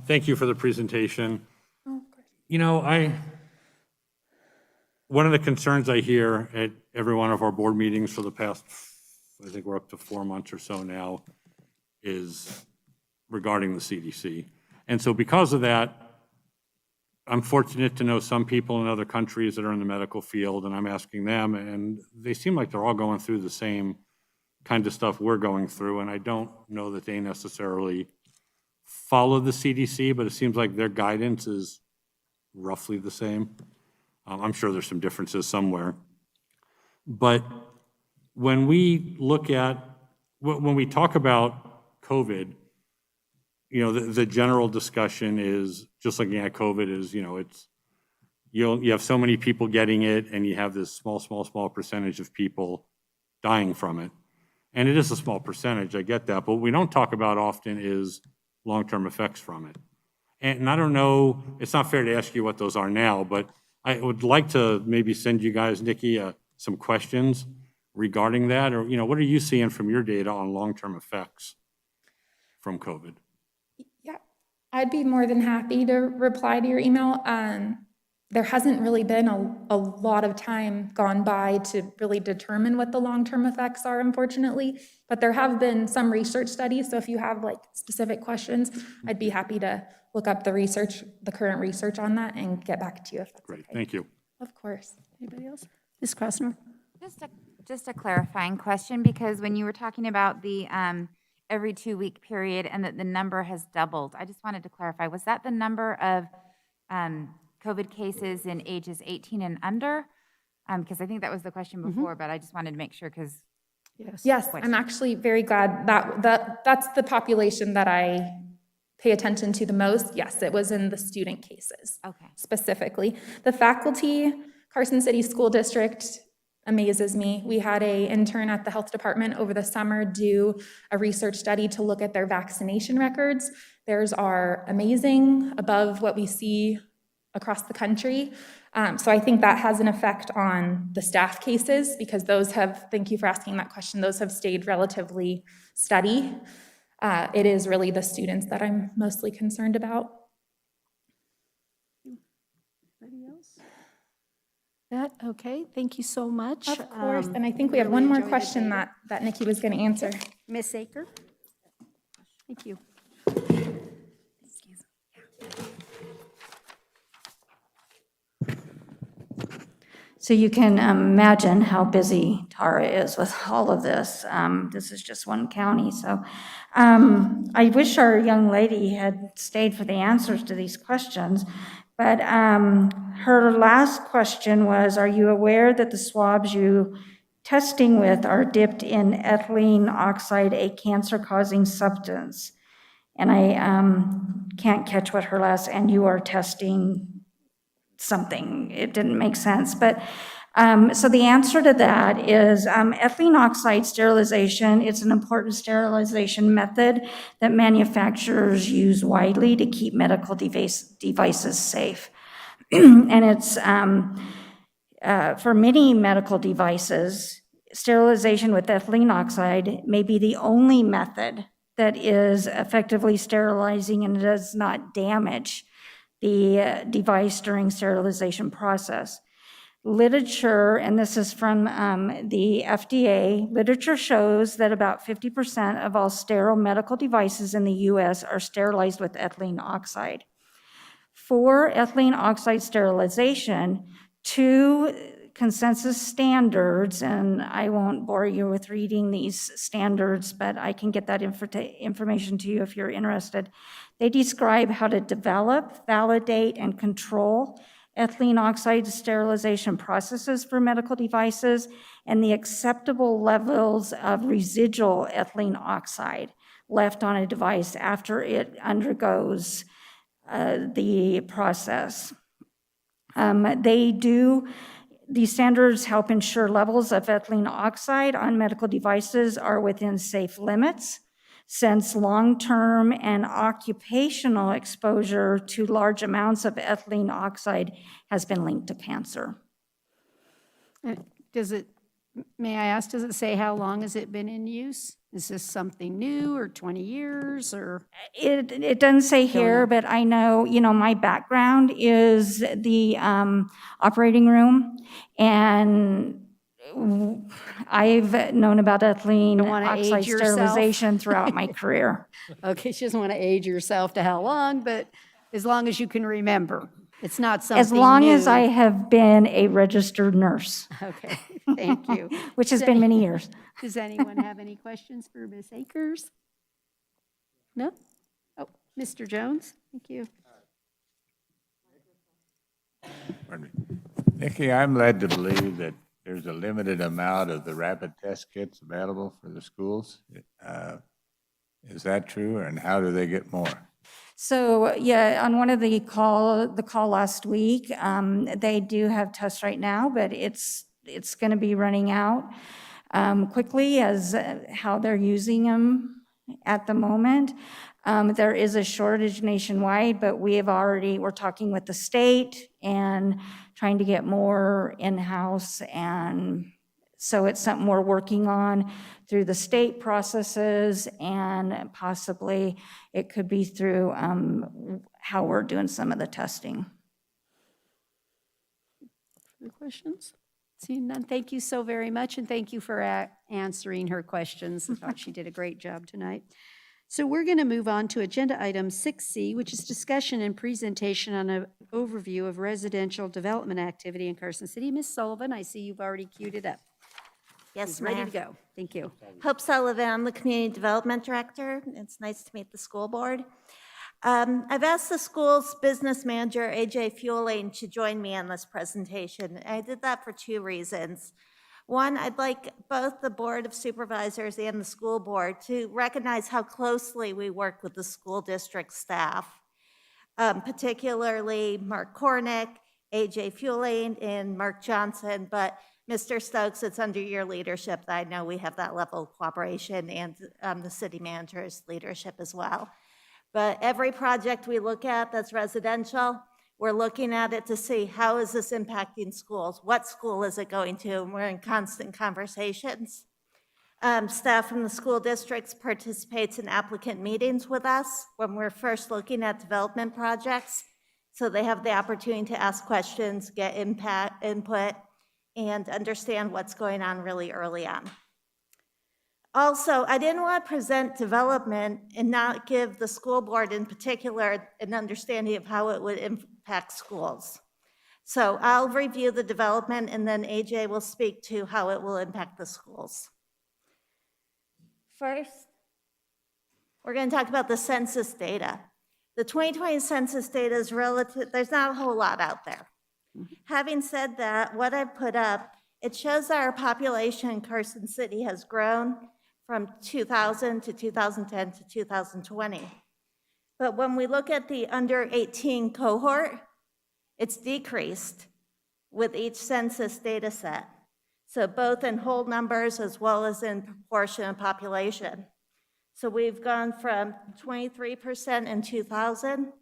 Thank you for the presentation. Oh, of course. You know, one of the concerns I hear at every one of our board meetings for the past, I think we're up to 4 months or so now, is regarding the CDC. And so because of that, I'm fortunate to know some people in other countries that are in the medical field, and I'm asking them, and they seem like they're all going through the same kind of stuff we're going through, and I don't know that they necessarily follow the CDC, but it seems like their guidance is roughly the same. I'm sure there's some differences somewhere. But when we look at, when we talk about COVID, you know, the general discussion is, just looking at COVID is, you know, it's, you have so many people getting it and you have this small percentage of people dying from it. And it is a small percentage, I get that, but what we don't talk about often is long-term effects from it. And I don't know, it's not fair to ask you what those are now, but I would like to maybe send you guys, Nikki, some questions regarding that, or, you know, what are you seeing from your data on long-term effects from COVID? Yeah, I'd be more than happy to reply to your email. There hasn't really been a lot of time gone by to really determine what the long-term effects are, unfortunately, but there have been some research studies. So if you have like specific questions, I'd be happy to look up the research, the current research on that, and get back to you if that's Great, okay. thank you. Of course. Anybody else? Ms. Krasner? Just a clarifying question, because when you were talking about the every 2-week period and that the number has doubled, I just wanted to clarify, was that the number of COVID cases in ages 18 and under? Because I think that was the question before, but I just wanted to make sure because. Yes, I'm actually very glad that's the population that I pay attention to the most. Yes, it was in the student cases. Okay. Specifically. The faculty, Carson City School District amazes me. We had an intern at the health department over the summer do a research study to look at their vaccination records. Theirs are amazing, above what we see across the country. So I think that has an effect on the staff cases, because those have, thank you for asking that question, those have stayed relatively steady. It is really the students that I'm mostly concerned about. Anybody else? That, okay, thank you so much. Of course, and I think we have one more question that Nikki was going to answer. Ms. Aker? Thank you. So you can imagine how busy Tara is with all of this. This is just one county, so I wish our young lady had stayed for the answers to these questions, but her last question was, are you aware that the swabs you testing with are dipped in ethylene oxide, a cancer-causing substance? And I can't catch what her last, and you are testing something. It didn't make sense. But so the answer to that is ethylene oxide sterilization. It's an important sterilization method that manufacturers use widely to keep medical devices safe. And it's for many medical devices, sterilization with ethylene oxide may be the only method that is effectively sterilizing and does not damage the device during sterilization process. Literature, and this is from the FDA, literature shows that about 50% of all sterile medical devices in the US are sterilized with ethylene oxide. For ethylene oxide sterilization, 2 consensus standards, and I won't bore you with reading these standards, but I can get that information to you if you're interested. They describe how to develop, validate, and control ethylene oxide sterilization processes for medical devices and the acceptable levels of residual ethylene oxide left on a device after it undergoes the process. These standards help ensure levels of ethylene oxide on medical devices are within safe limits, since long-term and occupational exposure to large amounts of ethylene oxide has been linked to cancer. May I ask, does it say how long has it been in use? Is this something new, or 20 years, or? It doesn't say here, but I know, my background is the operating room, and I've known about ethylene oxide sterilization throughout my career. Okay, she doesn't want to age herself to how long, but as long as you can remember. It's not something As long new. as I have been a registered nurse. Okay, thank you. Which has been many years. Does anyone have any questions for Ms. Akers? No? Oh, Mr. Jones, thank you. Pardon me. Nikki, I'm led to believe that there's a limited amount of the rapid test kits available for the schools. Is that true, and how do they get more? So, yeah, on one of the call last week, they do have tests right now, but it's going to be running out quickly as how they're using them at the moment. There is a shortage nationwide, but we're talking with the state and trying to get more in-house, and so it's something we're working on through the state processes, and possibly it could be through how we're doing some of the testing. Further questions? Seeing none, thank you so very much, and thank you for answering her questions. I thought she did a great job tonight. So we're going to move on to agenda item 6C, which is discussion and presentation on an overview of residential development activity in Carson City. Ms. Sullivan, I see you've already queued it up. Yes, Who's ready Mayor. to go. Thank you. Hope Sullivan, I'm the Community Development Director. It's nice to meet the school board. I've asked the school's business manager, AJ Fueling, to join me on this presentation. I did that for two reasons. One, I'd like both the Board of Supervisors and the school board to recognize how closely we work with the school district staff, particularly Mark Cornick, AJ Fueling, and Mark Johnson, but Mr. Stokes, it's under your leadership that I know we have that level of cooperation, and the city manager's leadership as well. But every project we look at that's residential, we're looking at it to see how is this impacting schools? What school is it going to? And we're in constant conversations. Staff from the school districts participates in applicant meetings with us when we're first looking at development projects. So they have the opportunity to ask questions, get input, and understand what's going on really early on. Also, I didn't want to present development and not give the school board in particular an understanding of how it would impact schools. So I'll review the development and then AJ will speak to how it will impact the schools. First, we're going to talk about the census data. The 2020 census data is relative, there's not a whole lot out there. Having said that, what I've put up, it shows that our population in Carson City has grown from 2000 to 2010 to 2020. But when we look at the under 18 cohort, it's decreased with each census data set. So both in whole numbers as well as in proportion of population. So we've gone from 23% in 2000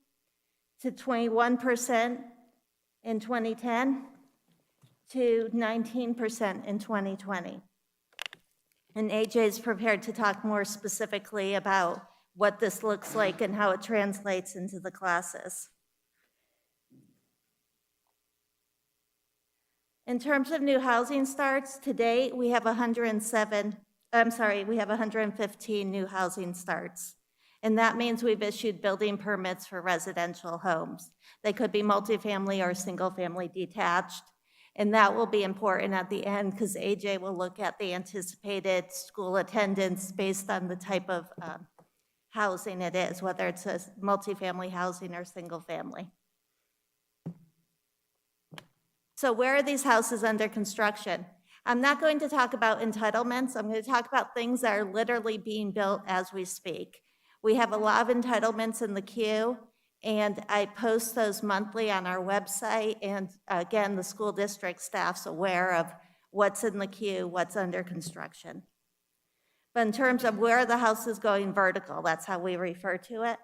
to 21% in 2010 to 19% in 2020. And AJ is prepared to talk more specifically about what this looks like and how it translates into the classes. In terms of new housing starts, to date, we have 115 new housing starts. And that means we've issued building permits for residential homes. They could be multifamily or single-family detached. And that will be important at the end because AJ will look at the anticipated school attendance based on the type of housing it is, whether it's a multifamily housing or single-family. So where are these houses under construction? I'm not going to talk about entitlements. I'm going to talk about things that are literally being built as we speak. We have a lot of entitlements in the queue, and I post those monthly on our website. And again, the school district staff's aware of what's in the queue, what's under construction. But in terms of where the house is going vertical, that's how we refer to it.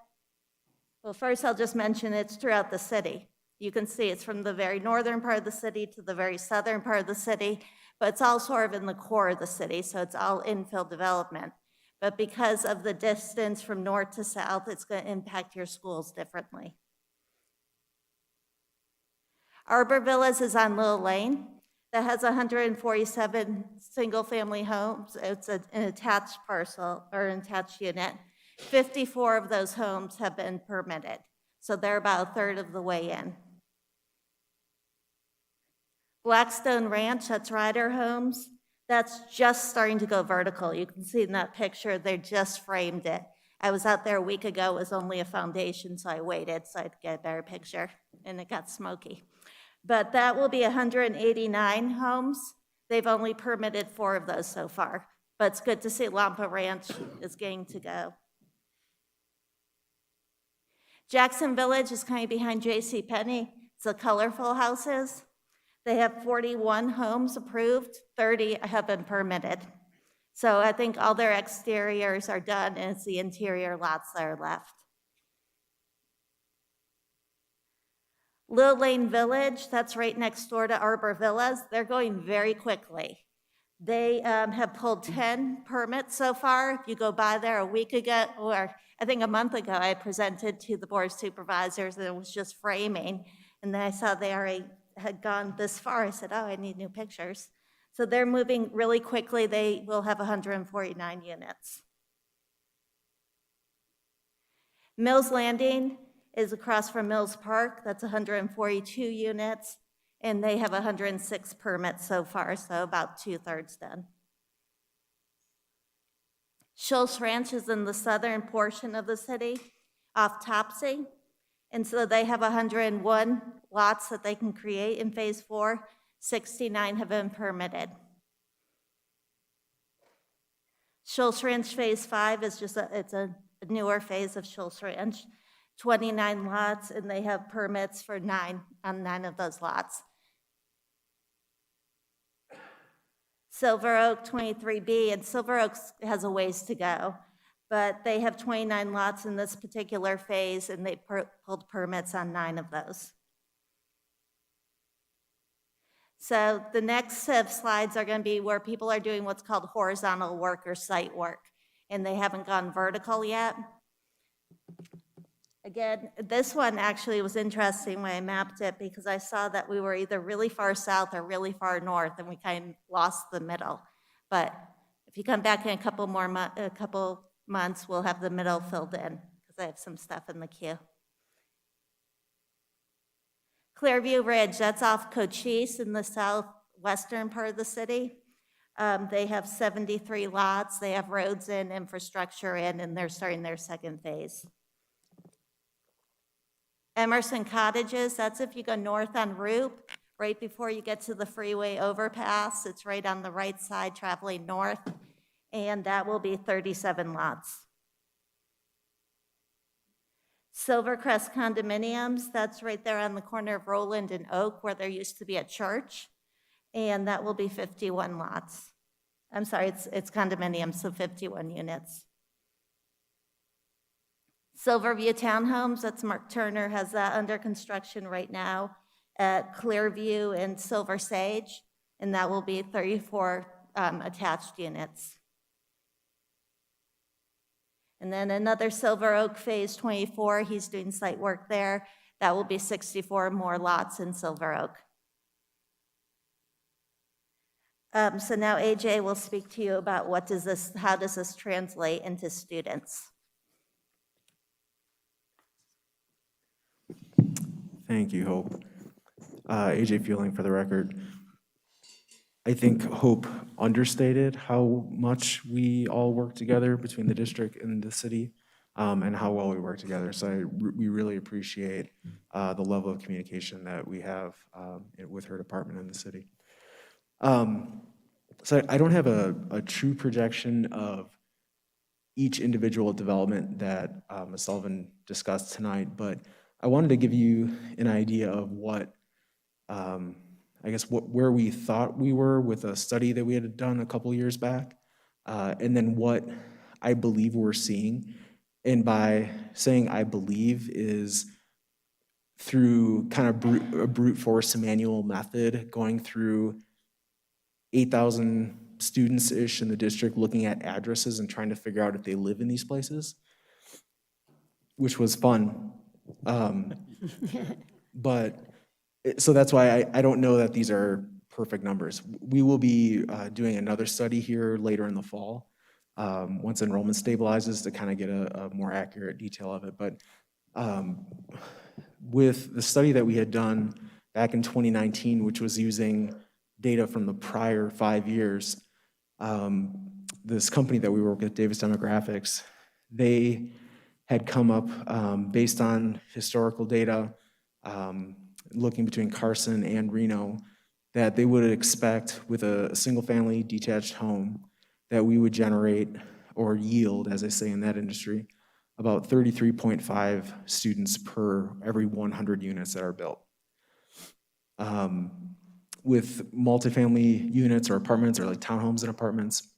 Well, first I'll just mention it's throughout the city. You can see it's from the very northern part of the city to the very southern part of the city, but it's all sort of in the core of the city, so it's all infill development. But because of the distance from north to south, it's going to impact your schools differently. Arbor Villas is on Little Lane. That has 147 single-family homes. It's an attached parcel or an attached unit. 54 of those homes have been permitted, so they're about a third of the way in. Blackstone Ranch, that's Ryder Homes. That's just starting to go vertical. You can see in that picture, they just framed it. I was out there a week ago, it was only a foundation, so I waited so I'd get a better picture, and it got smoky. But that will be 189 homes. They've only permitted 4 of those so far, but it's good to see Lampa Ranch is getting to go. Jackson Village is kind of behind JCPenney. It's the colorful houses. They have 41 homes approved, 30 have been permitted. So I think all their exteriors are done, and it's the interior lots that are left. Little Lane Village, that's right next door to Arbor Villas. They're going very quickly. They have pulled 10 permits so far. If you go by there a week ago, or I think a month ago, I presented to the Board of Supervisors, and it was just framing. And then I saw they already had gone this far. I said, oh, I need new pictures. So they're moving really quickly. They will have 149 units. Mills Landing is across from Mills Park. That's 142 units, and they have 106 permits so far, so about 2/3 done. Schultz Ranch is in the southern portion of the city, off Topsy, and so they have 101 lots that they can create in Phase 4. 69 have been permitted. Schultz Ranch Phase 5 is it's a newer phase of Schultz Ranch, 29 lots, and they have permits for 9 of those lots. Silver Oak 23B, and Silver Oak has a ways to go, but they have 29 lots in this particular phase, and they pulled permits on 9 of those. So the next set of slides are going to be where people are doing what's called horizontal work or site work, and they haven't gone vertical yet. Again, this one actually was interesting when I mapped it because I saw that we were either really far south or really far north, and we kind of lost the middle. But if you come back in a couple months, we'll have the middle filled in because I have some stuff in the queue. Clearview Ridge, that's off Cochise in the southwestern part of the city. They have 73 lots. They have roads in, infrastructure in, and they're starting their second phase. Emerson Cottages, that's if you go north on Route, right before you get to the freeway overpass. It's right on the right side traveling north, and that will be 37 lots. Silvercrest Condominiums, that's right there on the corner of Roland and Oak where there used to be a church, and that will be 51 lots. I'm sorry, it's condominiums, so 51 units. Silverview Townhomes, that's Mark Turner, has that under construction right now at Clearview and Silver Sage, and that will be 34 attached units. And then another Silver Oak Phase 24, he's doing site work there. That will be 64 more lots in Silver Oak. So now AJ will speak to you about how does this translate into students? Thank you, Hope. AJ Fueling for the record. I think Hope understated how much we all work together between the district and the city, and how well we work together. So we really appreciate the level of communication that we have with her department and the city. So I don't have a true projection of each individual development that Ms. Sullivan discussed tonight, but I wanted to give you an idea of what, where we thought we were with a study that we had done a couple years back, and then what I believe we're seeing. And by saying I believe is through kind of a brute force manual method, going through 8,000 students-ish in the district, looking at addresses and trying to figure out if they live in these places, which was fun. So that's why I don't know that these are perfect numbers. We will be doing another study here later in the fall, once enrollment stabilizes, to kind of get a more accurate detail of it. But with the study that we had done back in 2019, which was using data from the prior 5 years, this company that we work with, Davis Demographics, they had come up based on historical data, looking between Carson and Reno, that they would expect with a single-family detached home that we would generate or yield, as I say in that industry, about 33.5 students per every 100 units that are built. With multifamily units or apartments, or like townhomes and apartments,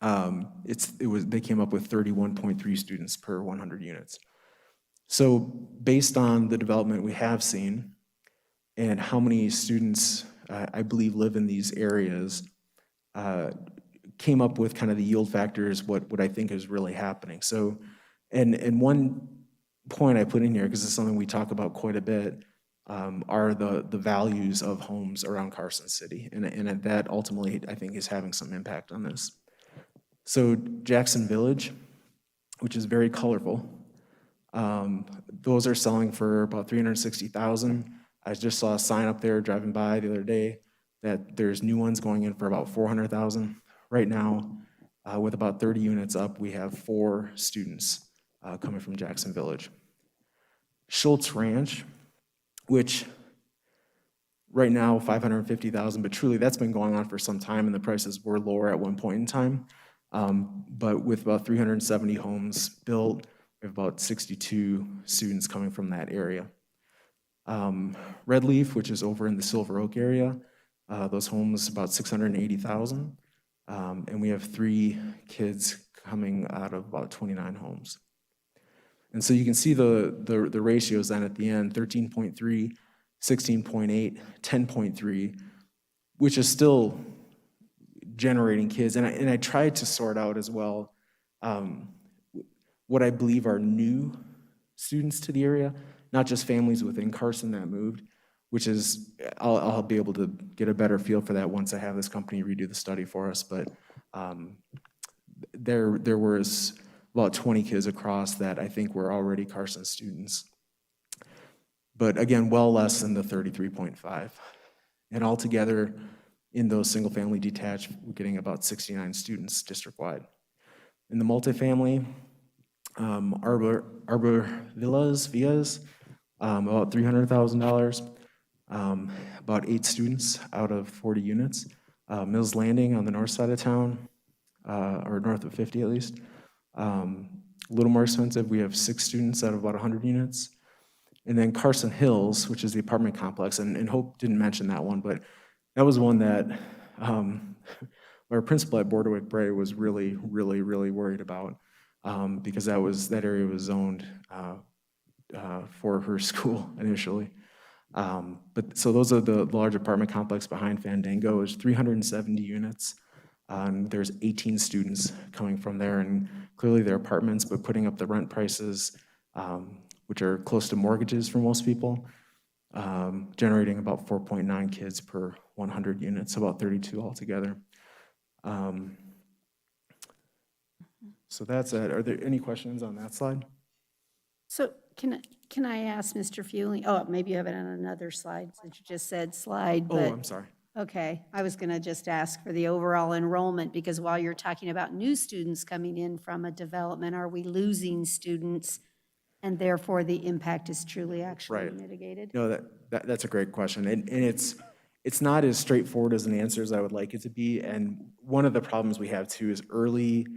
they came up with 31.3 students per 100 units. So based on the development we have seen and how many students I believe live in these areas, came up with kind of the yield factors, what I think is really happening. So, and one point I put in here, because it's something we talk about quite a bit, are the values of homes around Carson City. And that ultimately, I think, is having some impact on this. So Jackson Village, which is very colorful, Those are selling for about $360,000. I just saw a sign up there driving by the other day that there's new ones going in for about $400,000. Right now, with about 30 units up, we have 4 students coming from Jackson Village. Schultz Ranch, which right now $550,000, but truly that's been going on for some time, and the prices were lower at one point in time. But with about 370 homes built, we have about 62 students coming from that area. Red Leaf, which is over in the Silver Oak area, those homes about 680,000, and we have 3 kids coming out of about 29 homes. And so you can see the ratios then at the end: 13.3, 16.8, 10.3, which is still generating kids. And I tried to sort out as well what I believe are new students to the area, not just families within Carson that moved, which is, I'll be able to get a better feel for that once I have this company redo the study for us. But there was about 20 kids across that I think were already Carson students. But again, well less than the 33.5. And altogether, in those single-family detached, we're getting about 69 students district-wide. In the multifamily, Arbor Villas, about $300,000, about 8 students out of 40 units. Mills Landing on the north side of town, or north of 50 at least. A little more expensive, we have 6 students out of about 100 units. And then Carson Hills, which is the apartment complex, and Hope didn't mention that one, but that was one that our principal at Borderwick Bray was really worried about, because that area was zoned for her school initially. But so those are the large apartment complex behind Fandango. Is 370 units. There's 18 students coming from there, and clearly they're apartments, but putting up the rent prices, which are close to mortgages for most people, generating about 4.9 kids per 100 units, about 32 altogether. So that's it. Are there any questions on that slide? So can I ask Mr. Fueling, oh, maybe you have it on another slide, since you just said slide, Oh, but. I'm sorry. Okay, I was gonna just ask for the overall enrollment, because while you're talking about new students coming in from a development, are we losing students? And therefore, the impact is truly actually Right. mitigated? No, that's a great question. And it's not as straightforward as an answer as I would like it to be. And one of the problems we have too is early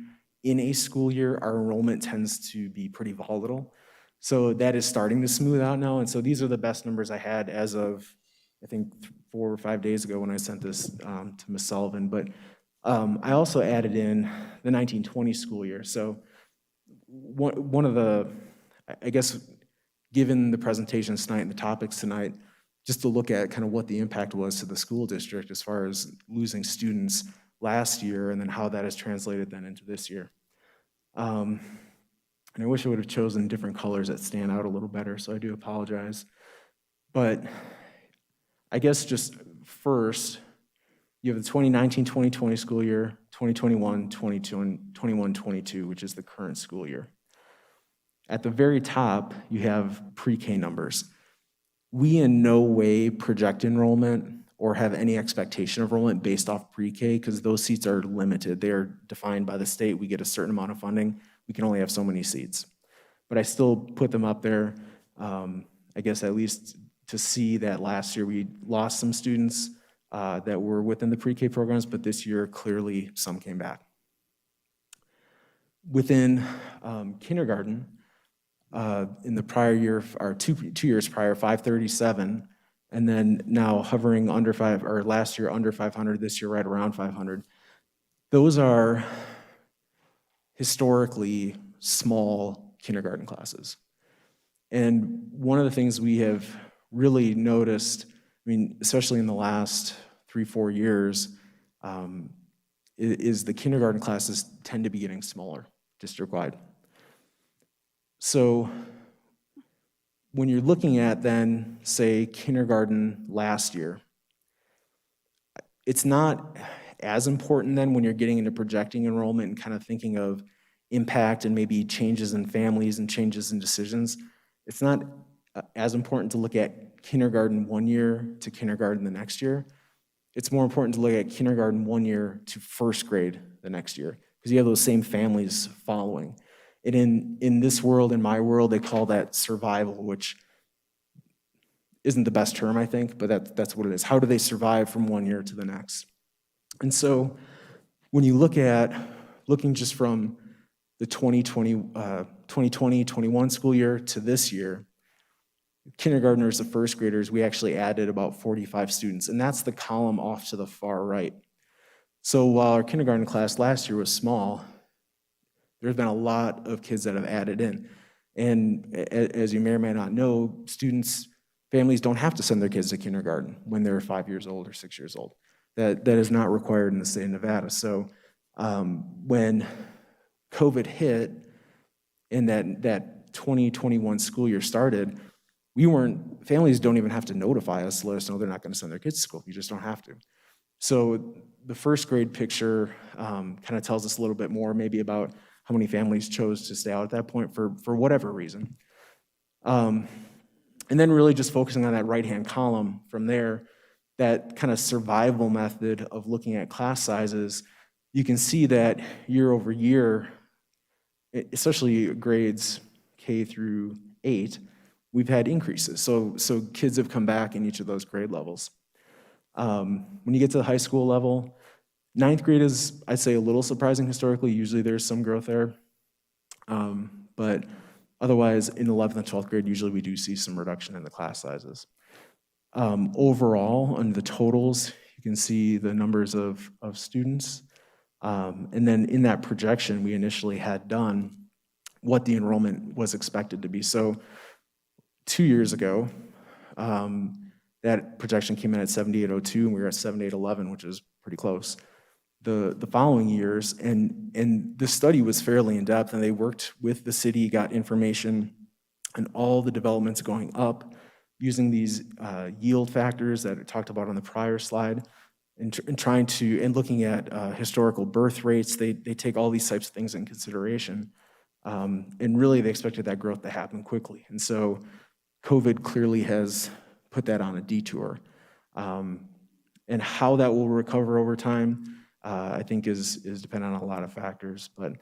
in a school year, our enrollment tends to be pretty volatile. So that is starting to smooth out now. And so these are the best numbers I had as of, I think, 4 or 5 days ago when I sent this to Ms. Sullivan. But I also added in the 1920 school year. So one of the, I guess, given the presentations tonight and the topics tonight, just to look at kind of what the impact was to the school district as far as losing students last year and then how that has translated then into this year. And I wish I would have chosen different colors that stand out a little better, so I do apologize. But I guess just first, you have the 2019-2020 school year, 2021-22, and 21-22, which is the current school year. At the very top, you have pre-K numbers. We in no way project enrollment or have any expectation of enrollment based off pre-K, because those seats are limited. They are defined by the state. We get a certain amount of funding. We can only have so many seats. But I still put them up there, I guess at least to see that last year we lost some students that were within the pre-K programs, but this year clearly some came back. Within kindergarten, in the prior year, or two years prior, 537, and then now hovering under 5, or last year under 500, this year right around 500. Those are historically small kindergarten classes. And one of the things we have really noticed, I mean, especially in the last 3-4 years, is the kindergarten classes tend to be getting smaller district-wide. So when you're looking at then, say, kindergarten last year, it's not as important then when you're getting into projecting enrollment and kind of thinking of impact and maybe changes in families and changes in decisions, it's not as important to look at kindergarten one year to kindergarten the next year. It's more important to look at kindergarten one year to first grade the next year, because you have those same families following. And in this world, in my world, they call that survival, which isn't the best term, I think, but that's what it is. How do they survive from one year to the next? And so when you looking just from the 2020-21 school year to this year, kindergartners to first graders, we actually added about 45 students, and that's the column off to the far right. So while our kindergarten class last year was small, there's been a lot of kids that have added in. And as you may or may not know, families don't have to send their kids to kindergarten when they're 5 years old or 6 years old. That is not required in the state of Nevada. So when COVID hit and that 2021 school year started, families don't even have to notify us to let us know they're not going to send their kids to school. You just don't have to. So the first grade picture kind of tells us a little bit more maybe about how many families chose to stay out at that point for whatever reason. And then really just focusing on that right-hand column from there, that kind of survival method of looking at class sizes, you can see that year over year, especially grades K through 8, we've had increases. So kids have come back in each of those grade levels. When you get to the high school level, 9th grade is, I'd say, a little surprising historically. Usually there's some growth there. But otherwise, in 11th and 12th grade, usually we do see some reduction in the class sizes. Overall, under the totals, you can see the numbers of students. And then in that projection, we initially had done what the enrollment was expected to be. So 2 years ago, that projection came in at 7802, and we were at 7811, which is pretty close. The following years, and the study was fairly in-depth, and they worked with the city, got information on all the developments going up, using these yield factors that I talked about on the prior slide, and looking at historical birth rates. They take all these types of things in consideration. And really, they expected that growth to happen quickly. And so COVID clearly has put that on a detour. And how that will recover over time, I think is dependent on a lot of factors. But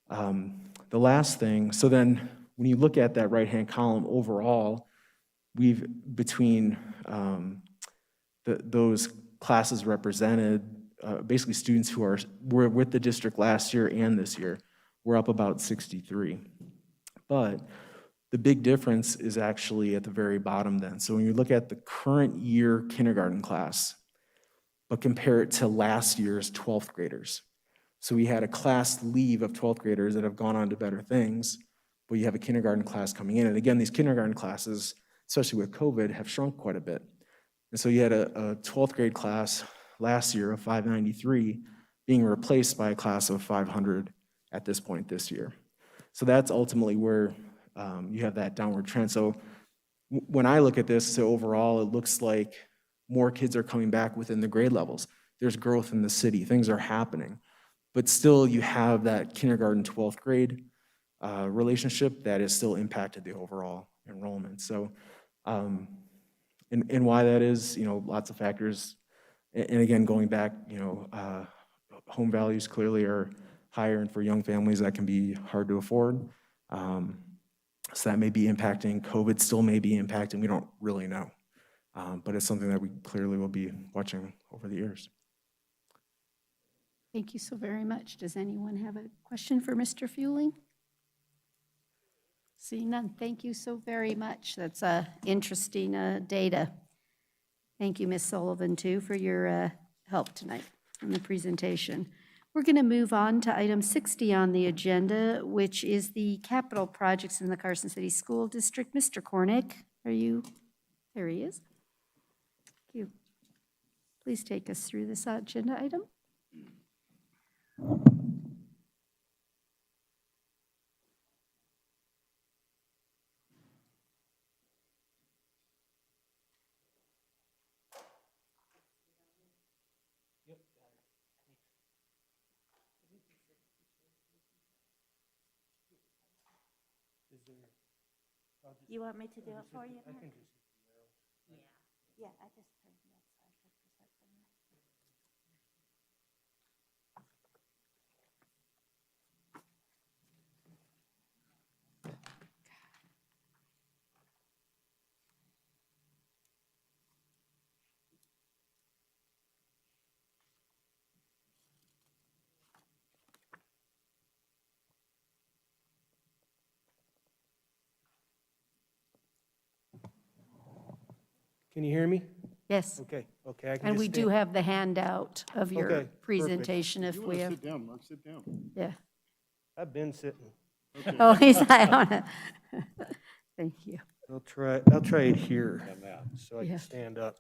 the last thing, so then when you look at that right-hand column overall, we've, between those classes represented, basically students who were with the district last year and this year, we're up about 63. But the big difference is actually at the very bottom then. So when you look at the current year kindergarten class, but compare it to last year's 12th graders. So we had a class leave of 12th graders that have gone on to better things, but you have a kindergarten class coming in. And again, these kindergarten classes, especially with COVID, have shrunk quite a bit. And so you had a 12th grade class last year of 593 being replaced by a class of 500 at this point this year. So that's ultimately where you have that downward trend. So when I look at this, so overall, it looks like more kids are coming back within the grade levels. There's growth in the city, things are happening. But still, you have that kindergarten, 12th grade relationship that has still impacted the overall enrollment. So, and why that is, lots of factors. And again, going back, home values clearly are higher, and for young families, that can be hard to afford. So that may be impacting. COVID still may be impacting. We don't really know. But it's something that we clearly will be watching over the years. Thank you so very much. Does anyone have a question for Mr. Fueling? Seeing none, thank you so very much. That's interesting data. Thank you, Ms. Sullivan, too, for your help tonight in the presentation. We're going to move on to item 60 on the agenda, which is the capital projects in the Carson City School District. Mr. Cornick, are you? There he is. Thank you. Please take us through this agenda item. You want me to do it for you? Mark? Yeah, I just turned that side. Can you hear me? Yes. Okay, okay. I can And just we do stand- have the handout of your Okay, perfect. presentation if we have. down, Mark, sit down. Yeah. I've been sitting. Oh, he's, I don't. Thank you. I'll try it here, so I Yeah. can stand up.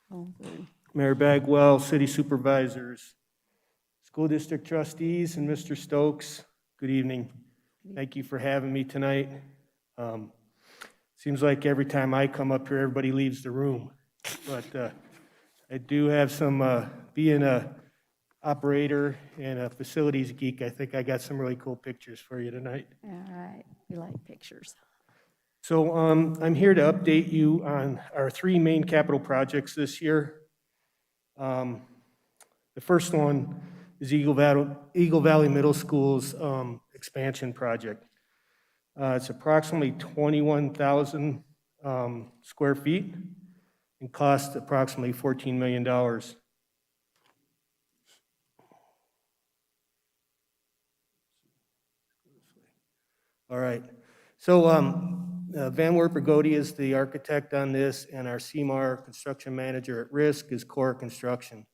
Oh, good. Mayor Bagwell, city supervisors, school district trustees, and Mr. Stokes, good evening. Thank you for having me tonight. Seems like every time I come up here, everybody leaves the room. But I do have some, being a operator and a facilities geek, I think I got some really cool pictures for you tonight. All right. We like pictures. So I'm here to update you on our 3 main capital projects this year. The first one is Eagle Valley Middle School's expansion project. It's approximately 21,000 square feet and costs approximately $14 million. All right. So Van Werper is the architect on this, and our CMAR construction manager at risk is Core Construction.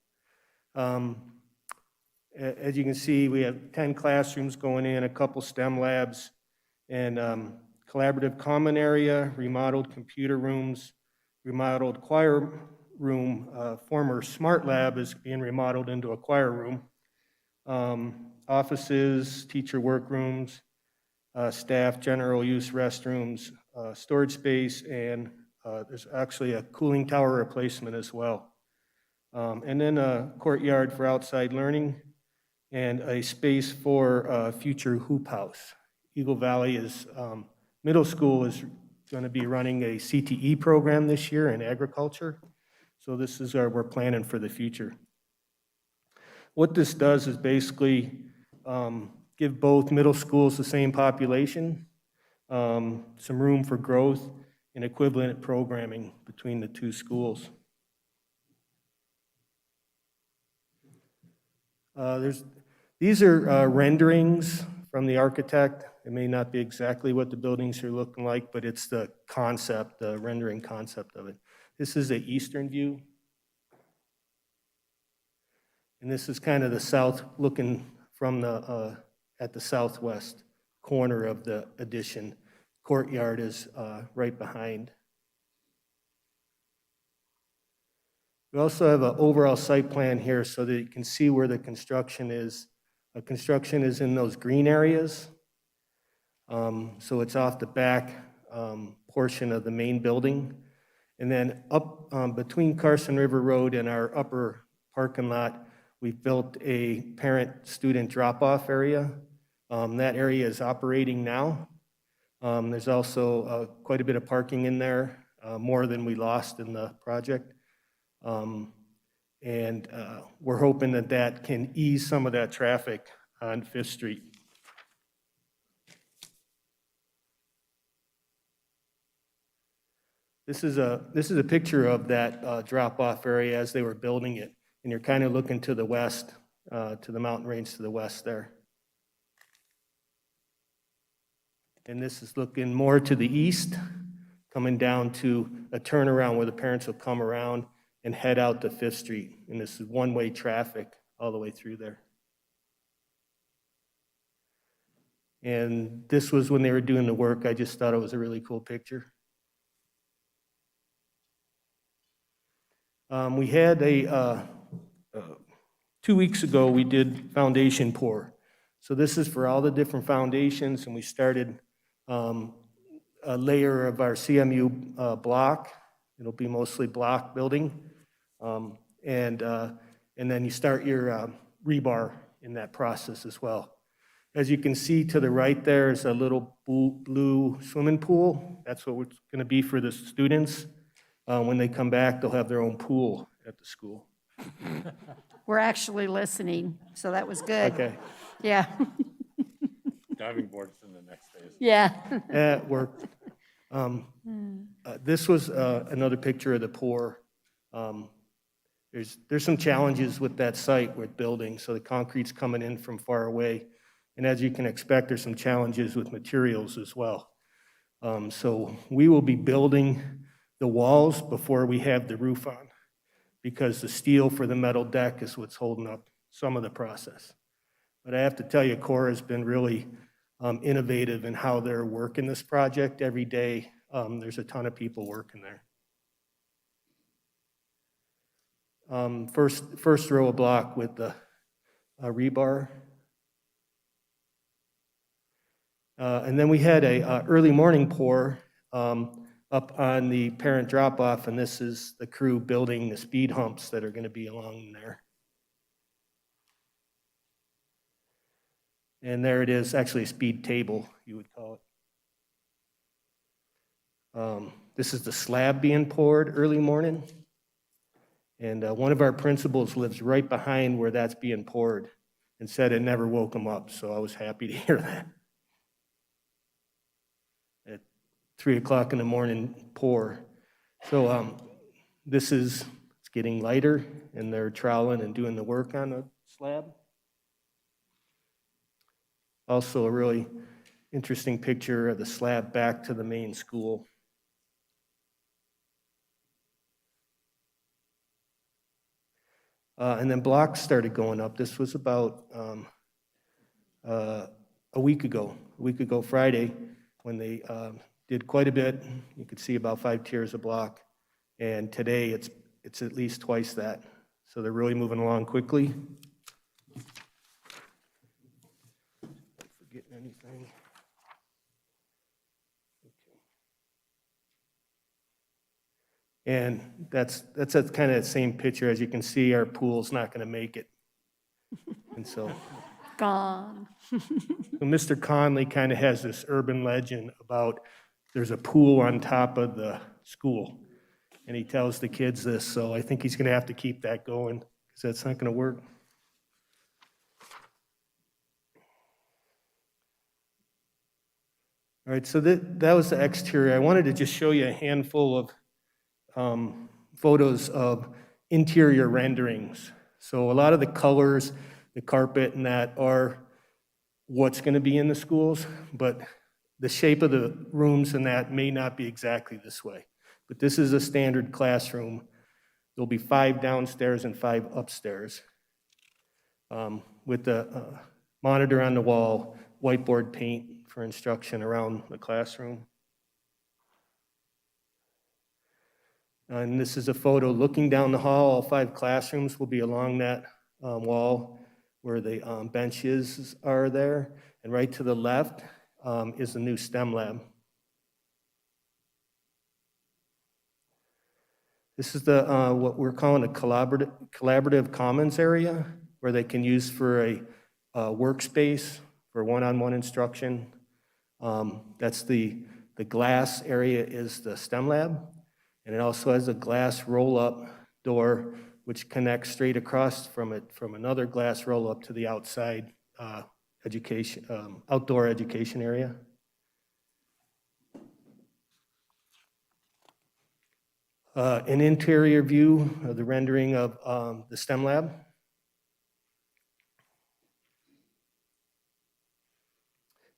As you can see, we have 10 classrooms going in, a couple STEM labs, and collaborative common area, remodeled computer rooms, remodeled choir room. Former smart lab is being remodeled into a choir room. Offices, teacher workrooms, staff general use restrooms, storage space, and there's actually a cooling tower replacement as well. And then a courtyard for outside learning and a space for a future hoop house. Eagle Valley Middle School is going to be running a CTE program this year in agriculture. So this is we're planning for the future. What this does is basically give both middle schools the same population, some room for growth, and equivalent programming between the 2 schools. These are renderings from the architect. It may not be exactly what the buildings are looking like, but it's the concept, the rendering concept of it. This is the eastern view. And this is kind of the south, looking from at the southwest corner of the addition. Courtyard is right behind. We also have an overall site plan here so that you can see where the construction is. The construction is in those green areas. So it's off the back portion of the main building. And then up between Carson River Road and our upper parking lot, we've built a parent-student drop-off area. That area is operating now. There's also quite a bit of parking in there, more than we lost in the project. And we're hoping that that can ease some of that traffic on 5th Street. This is a picture of that drop-off area as they were building it. And you're kind of looking to the west, to the mountain range to the west there. And this is looking more to the east, coming down to a turnaround where the parents will come around and head out to 5th Street. And this is one-way traffic all the way through there. And this was when they were doing the work. I just thought it was a really cool picture. We had 2 weeks ago, we did foundation pour. So this is for all the different foundations, and we started a layer of our CMU block. It'll be mostly block building. And then you start your rebar in that process as well. As you can see to the right there is a little blue swimming pool. That's what it's going to be for the students. When they come back, they'll have their own pool at the school. We're actually listening, so that was good. Okay. Yeah. Diving board's in the next phase. Yeah. It worked. This was another picture of the pour. There's some challenges with that site with building, so the concrete's coming in from far away. And as you can expect, there's some challenges with materials as well. So we will be building the walls before we have the roof on, because the steel for the metal deck is what's holding up some of the process. But I have to tell you, Cora has been really innovative in how they're working this project every day. There's a ton of people working there. First row of block with the rebar. And then we had a early morning pour up on the parent drop-off, and this is the crew building the speed humps that are going to be along there. And there it is, actually a speed table, you would call it. This is the slab being poured early morning. And one of our principals lives right behind where that's being poured and said it never woke him up, so I was happy to hear that. At 3 o'clock in the morning pour. So it's getting lighter, and they're troweling and doing the work on the slab. Also a really interesting picture of the slab back to the main school. And then blocks started going up. This was about a week ago Friday, when they did quite a bit. You could see about 5 tiers of block. And today it's at least twice that. So they're really moving along quickly. Not forgetting anything. And that's kind of the same picture. As you can see, our pool's not going to make it. And so Gone. Mr. Conley kind of has this urban legend about there's a pool on top of the school. And he tells the kids this, so I think he's going to have to keep that going, because that's not going to work. All right, so that was the exterior. I wanted to just show you a handful of photos of interior renderings. So a lot of the colors, the carpet and that are what's going to be in the schools, but the shape of the rooms and that may not be exactly this way. But this is a standard classroom. There'll be 5 downstairs and 5 upstairs, with the monitor on the wall, whiteboard paint for instruction around the classroom. And this is a photo looking down the hall. All 5 classrooms will be along that wall where the benches are there. And right to the left is the new STEM lab. This is the what we're calling a collaborative commons area, where they can use for a workspace for one-on-one instruction. That's the glass area is the STEM lab. And it also has a glass roll-up door, which connects straight across from it from another glass roll-up to the outside outdoor education area. An interior view of the rendering of the STEM lab.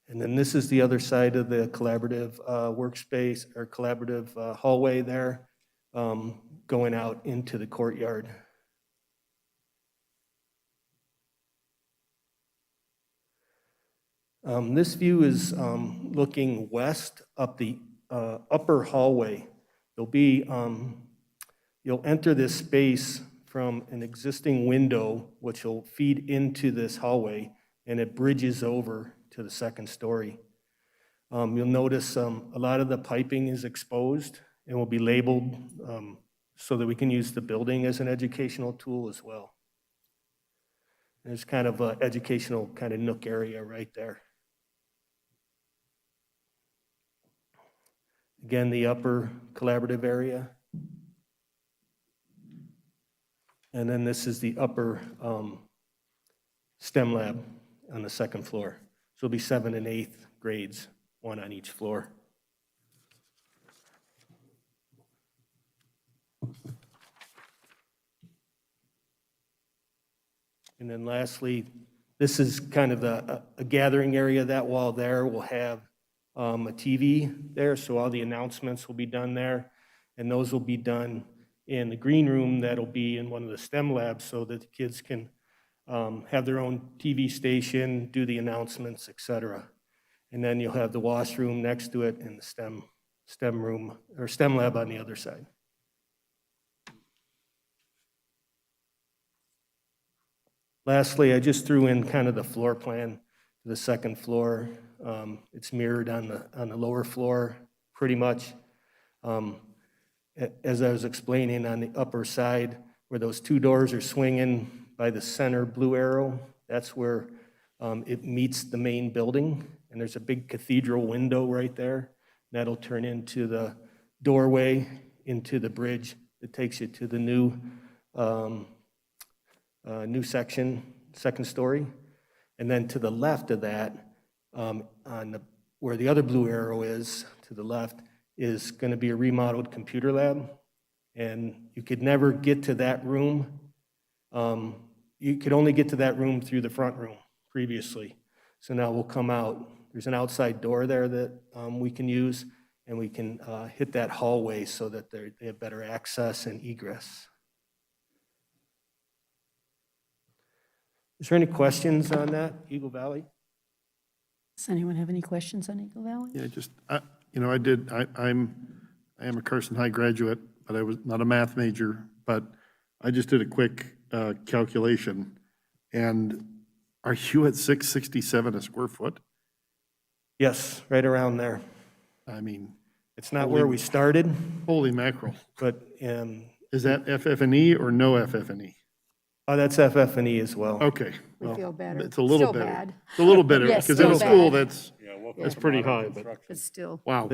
And then this is the other side of the collaborative workspace or collaborative hallway there, going out into the courtyard. This view is looking west up the upper hallway. You'll enter this space from an existing window, which will feed into this hallway, and it bridges over to the second story. You'll notice a lot of the piping is exposed and will be labeled so that we can use the building as an educational tool as well. There's kind of an educational kind of nook area right there. Again, the upper collaborative area. And then this is the upper STEM lab on the second floor. So it'll be 7th and 8th grades, one on each floor. And then lastly, this is kind of a gathering area. That wall there will have a TV there, so all the announcements will be done there. And those will be done in the green room that'll be in one of the STEM labs so that the kids can have their own TV station, do the announcements, etc. And then you'll have the washroom next to it and the STEM room or STEM lab on the other side. Lastly, I just threw in kind of the floor plan for the second floor. It's mirrored on the lower floor pretty much. As I was explaining, on the upper side where those two doors are swinging by the center blue arrow, that's where it meets the main building. And there's a big cathedral window right there. That'll turn into the doorway into the bridge that takes you to the new section, second story. And then to the left of that, where the other blue arrow is, to the left, is going to be a remodeled computer lab. And you could never get to that room. You could only get to that room through the front room previously. So now we'll come out. There's an outside door there that we can use, and we can hit that hallway so that they have better access and egress. Is there any questions on that, Eagle Valley? Does anyone have any questions on Eagle Valley? Yeah, just, I am a Carson High graduate, but I was not a math major, but I just did a quick calculation. And are you at 667 a square foot? Yes, right around there. I mean, it's not where we started. Holy mackerel. But is that FF&E or no FF&E? Oh, that's FF&E as well. Okay. We well, feel better. It's a little Still better. bad. It's a little better, Yes, because in a still school, bad. that's pretty high, but still. wow.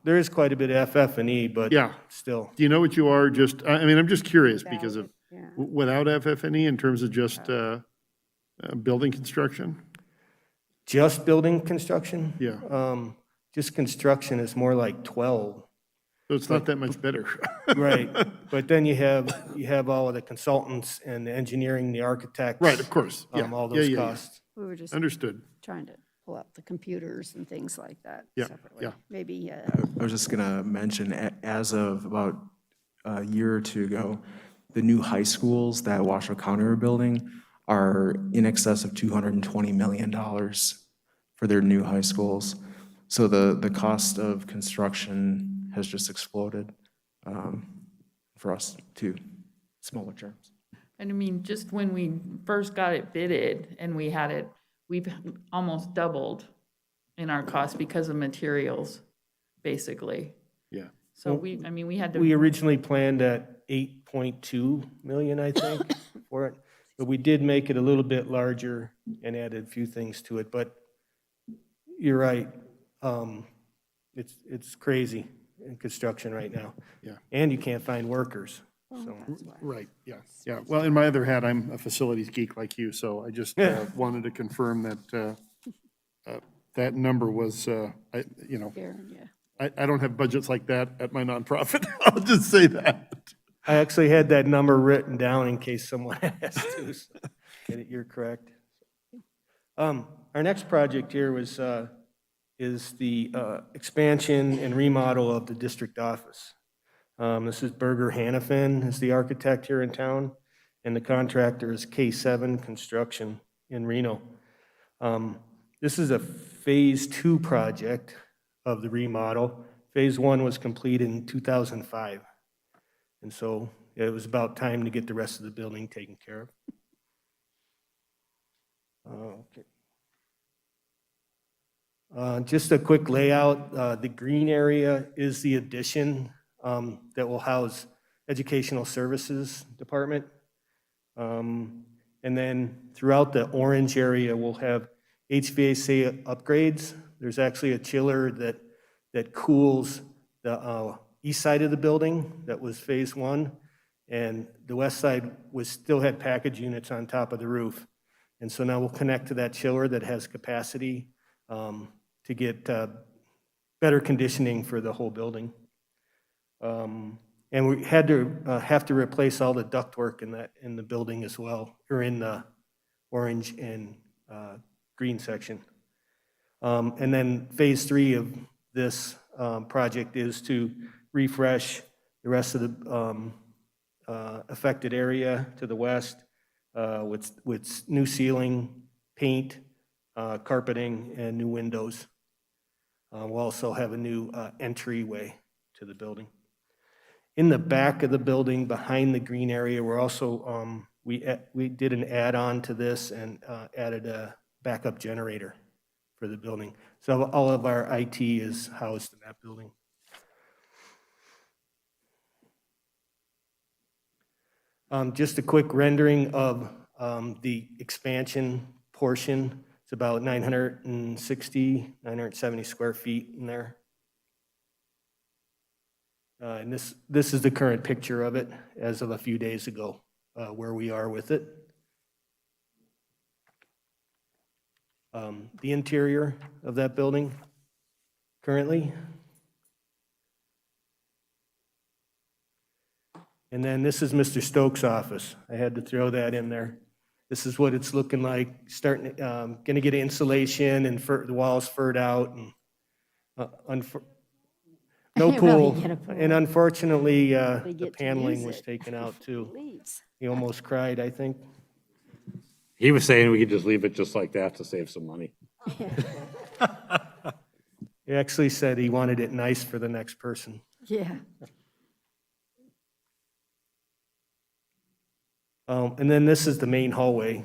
There is quite a bit of FF&E, but Yeah. still. Do you know what you are? Just, I mean, I'm just curious because of, without FF&E in terms of just building construction? Just building construction? Yeah. Just construction is more like 12. So it's not that much better. Right. But then you have all of the consultants and the engineering, the architects. Right, of course. Yeah. All those Yeah. costs. We were just Understood. trying to pull out the computers and things like that Yeah, separately. yeah. Maybe, I was just going to mention, as of about a year or two ago, the new high schools that Washoe County are building are in excess of $220 million for their new high schools. So the cost of construction has just exploded for us too, smaller terms. And I mean, just when we first got it bidded and we had it, we've almost doubled in our cost because of materials, basically. Yeah. So we had to. We originally planned at 8.2 million, I think, for it. But we did make it a little bit larger and added a few things to it. But you're right. It's crazy in construction right now. Yeah. And you can't find workers. So. Right, yeah, yeah. Well, in my other hat, I'm a facilities geek like you, so I just wanted to confirm that that number was, I don't have budgets like that at my nonprofit. I'll just say that. I actually had that number written down in case someone asked to. So you're correct. Our next project here is the expansion and remodel of the district office. This is Berger Hannafin is the architect here in town, and the contractor is K7 Construction in Reno. This is a phase 2 project of the remodel. Phase 1 was completed in 2005. And so it was about time to get the rest of the building taken care of. Okay. Just a quick layout. The green area is the addition that will house Educational Services Department. And then throughout the orange area, we'll have HVAC upgrades. There's actually a chiller that cools the east side of the building. That was phase one. And the west side still had package units on top of the roof. And so now we'll connect to that chiller that has capacity to get better conditioning for the whole building. And we had to have to replace all the ductwork in the building as well, or in the orange and green section. And then phase three of this project is to refresh the rest of the affected area to the west with new ceiling, paint, carpeting, and new windows. We'll also have a new entryway to the building. In the back of the building, behind the green area, we're also, we did an add-on to this and added a backup generator for the building. So all of our IT is housed in that building. Just a quick rendering of the expansion portion. It's about 960, 970 square feet in there. And this is the current picture of it as of a few days ago, where we are with it. The interior of that building currently. And then this is Mr. Stokes' office. I had to throw that in there. This is what it's looking like, starting, gonna get insulation and the walls furred out and no pool. And unfortunately, the paneling was taken out too. He almost cried, I think. He was saying we could just leave it just like that to save some money. He actually said he wanted it nice for the next person. Yeah. And then this is the main hallway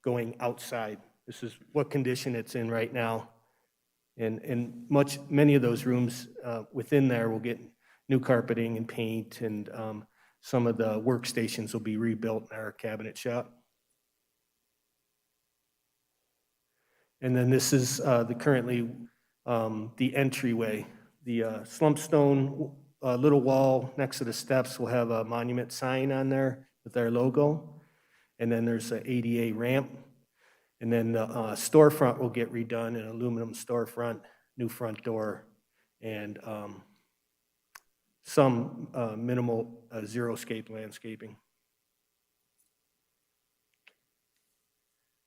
going outside. This is what condition it's in right now. And many of those rooms within there will get new carpeting and paint, and some of the workstations will be rebuilt in our cabinet shop. And then this is currently the entryway. The slump stone little wall next to the steps will have a monument sign on there with our logo. And then there's an ADA ramp. And then the storefront will get redone, an aluminum storefront, new front door, and some minimal zero-scape landscaping.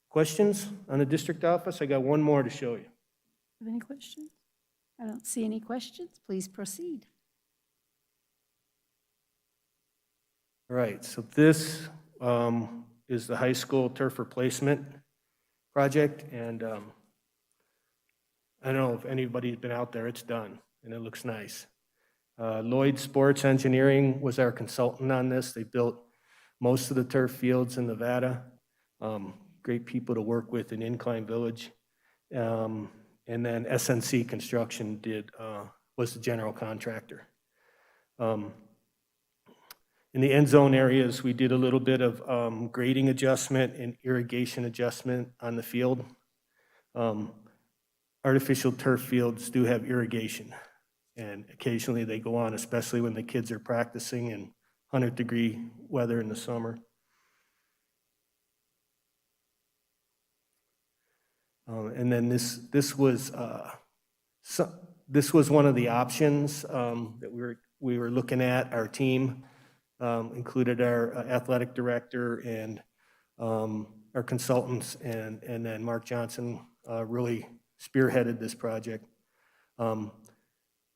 Questions on the district office? I got one more to show you. Have any questions? I don't see any questions. Please proceed. All right, so this is the high school turf replacement project, and I don't know if anybody's been out there. It's done, and it looks nice. Lloyd Sports Engineering was our consultant on this. They built most of the turf fields in Nevada. Great people to work with in Incline Village. And then SNC Construction was the general contractor. In the end zone areas, we did a little bit of grading adjustment and irrigation adjustment on the field. Artificial turf fields do have irrigation, and occasionally they go on, especially when the kids are practicing in 100-degree weather in the summer. And then this was one of the options that we were looking at. Our team included our athletic director and our consultants, and then Mark Johnson really spearheaded this project.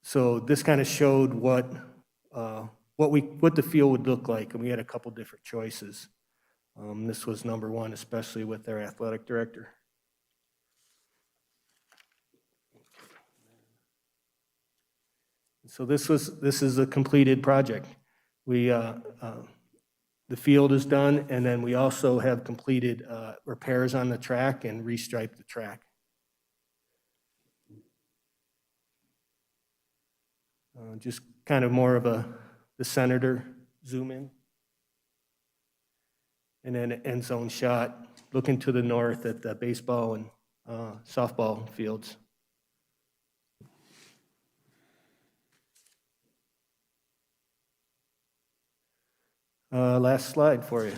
So this kind of showed what the field would look like, and we had a couple different choices. This was number one, especially with our athletic director. So this is a completed project. The field is done, and then we also have completed repairs on the track and restriped the track. Just kind of more of the senator zoom in. and then an end zone shot looking to the north at the baseball and softball fields. Last slide for you.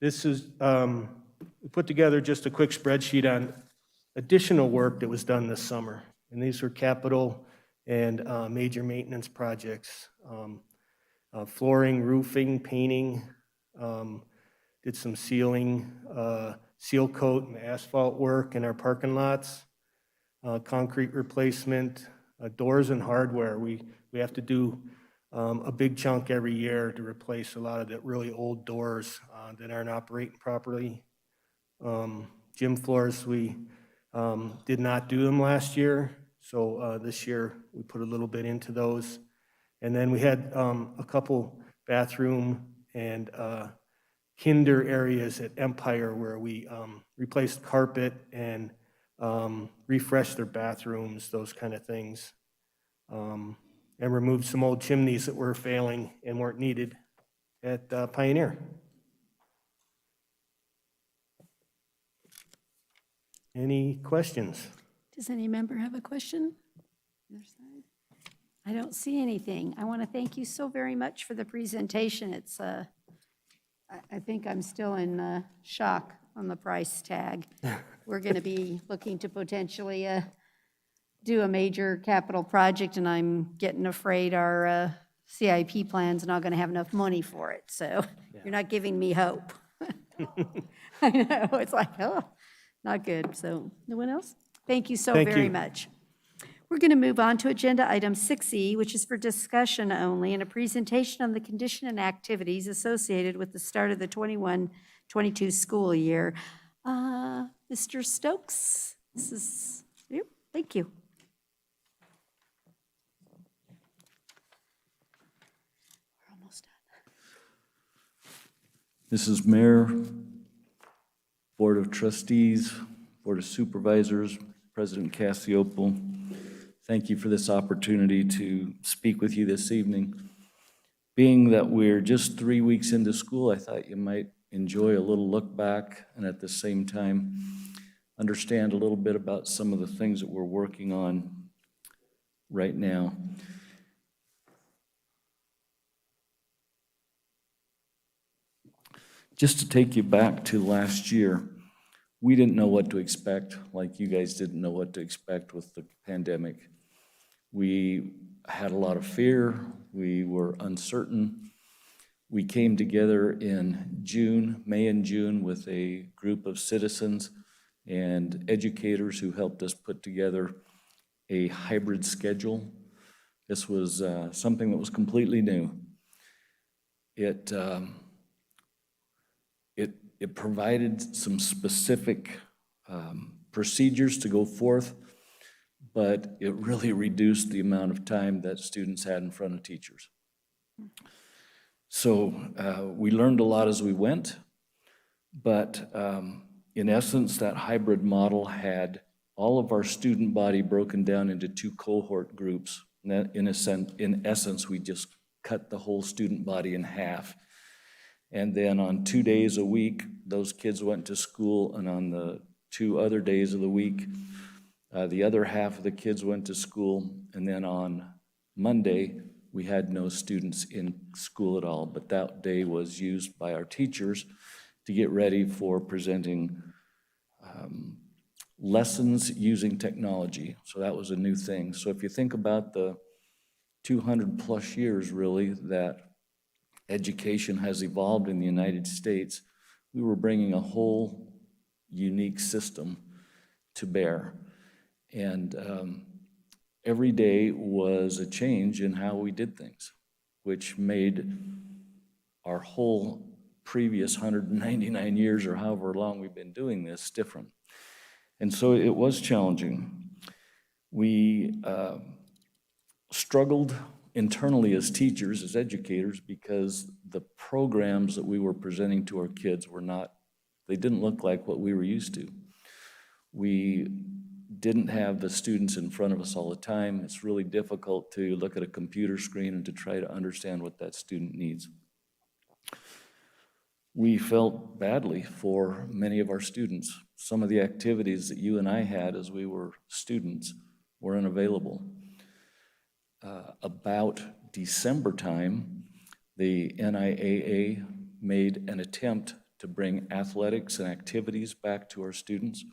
This is, we put together just a quick spreadsheet on additional work that was done this summer. And these were capital and major maintenance projects. Flooring, roofing, painting, did some sealing, seal coat and asphalt work in our parking lots, concrete replacement, doors and hardware. We have to do a big chunk every year to replace a lot of the really old doors that aren't operating properly. Gym floors, we did not do them last year, so this year we put a little bit into those. And then we had a couple bathroom and kinder areas at Empire where we replaced carpet and refreshed their bathrooms, those kind of things. And removed some old chimneys that were failing and weren't needed at Pioneer. Any questions? Does any member have a question? Other side? I don't see anything. I want to thank you so very much for the presentation. It's, I think I'm still in shock on the price tag. We're going to be looking to potentially do a major capital project, and I'm getting afraid our CIP plan's not going to have enough money for it. So you're not giving me hope. I know, it's like, oh, not good. So no one else? Thank you so very much. We're going to move on to agenda item 6E, which is for discussion only, and a presentation on the condition and activities associated with the start of the 21-22 school year. Mr. Stokes, this is you. Thank you. We're almost done. Mrs. Mayor, Board of Trustees, Board of Supervisors, President Cassiopo, thank you for this opportunity to speak with you this evening. Being that we're just 3 weeks into school, I thought you might enjoy a little look back and at the same time understand a little bit about some of the things that we're working on right now. Just to take you back to last year, we didn't know what to expect, like you guys didn't know what to expect with the pandemic. We had a lot of fear, we were uncertain. We came together in June, May and June, with a group of citizens and educators who helped us put together a hybrid schedule. This was something that was completely new. It provided some specific procedures to go forth, but it really reduced the amount of time that students had in front of teachers. So we learned a lot as we went, but in essence, that hybrid model had all of our student body broken down into 2 cohort groups. In essence, we just cut the whole student body in half. And then on 2 days a week, those kids went to school, and on the 2 other days of the week, the other half of the kids went to school, and then on Monday, we had no students in school at all, but that day was used by our teachers to get ready for presenting lessons using technology. So that was a new thing. So if you think about the 200 plus years really that education has evolved in the United States, we were bringing a whole unique system to bear. And every day was a change in how we did things, which made our whole previous 199 years or however long we've been doing this different. And so it was challenging. We struggled internally as teachers, as educators, because the programs that we were presenting to our kids were not, they didn't look like what we were used to. We didn't have the students in front of us all the time. It's really difficult to look at a computer screen and to try to understand what that student needs. we felt badly for many of our students. Some of the activities that you and I had as we were students were unavailable. About December time, the NIAA made an attempt to bring athletics and activities back to our students,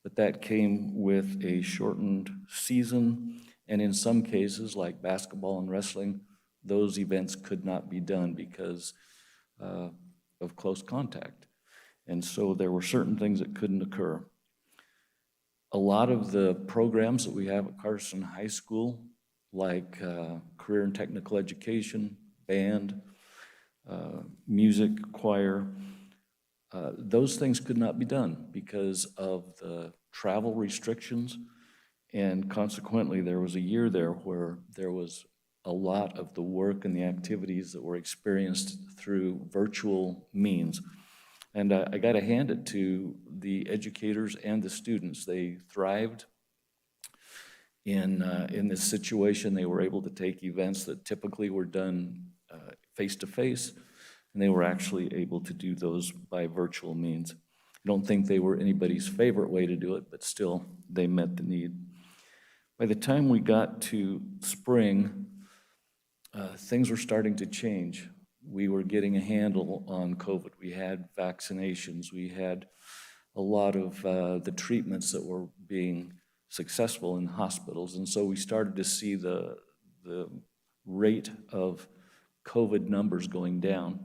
but that came with a shortened season, and in some cases, like basketball and wrestling, those events could not be done because of close contact. And so there were certain things that couldn't occur. A lot of the programs that we have at Carson High School, like career and technical education, band, music, choir, those things could not be done because of the travel restrictions. And consequently, there was a year there where there was a lot of the work and the activities that were experienced through virtual means. And I got to hand it to the educators and the students. They thrived in this situation. They were able to take events that typically were done face-to-face, and they were actually able to do those by virtual means. I don't think they were anybody's favorite way to do it, but still, they met the need. By the time we got to spring, things were starting to change. We were getting a handle on COVID. We had vaccinations. We had a lot of the treatments that were being successful in hospitals. And so we started to see the rate of COVID numbers going down.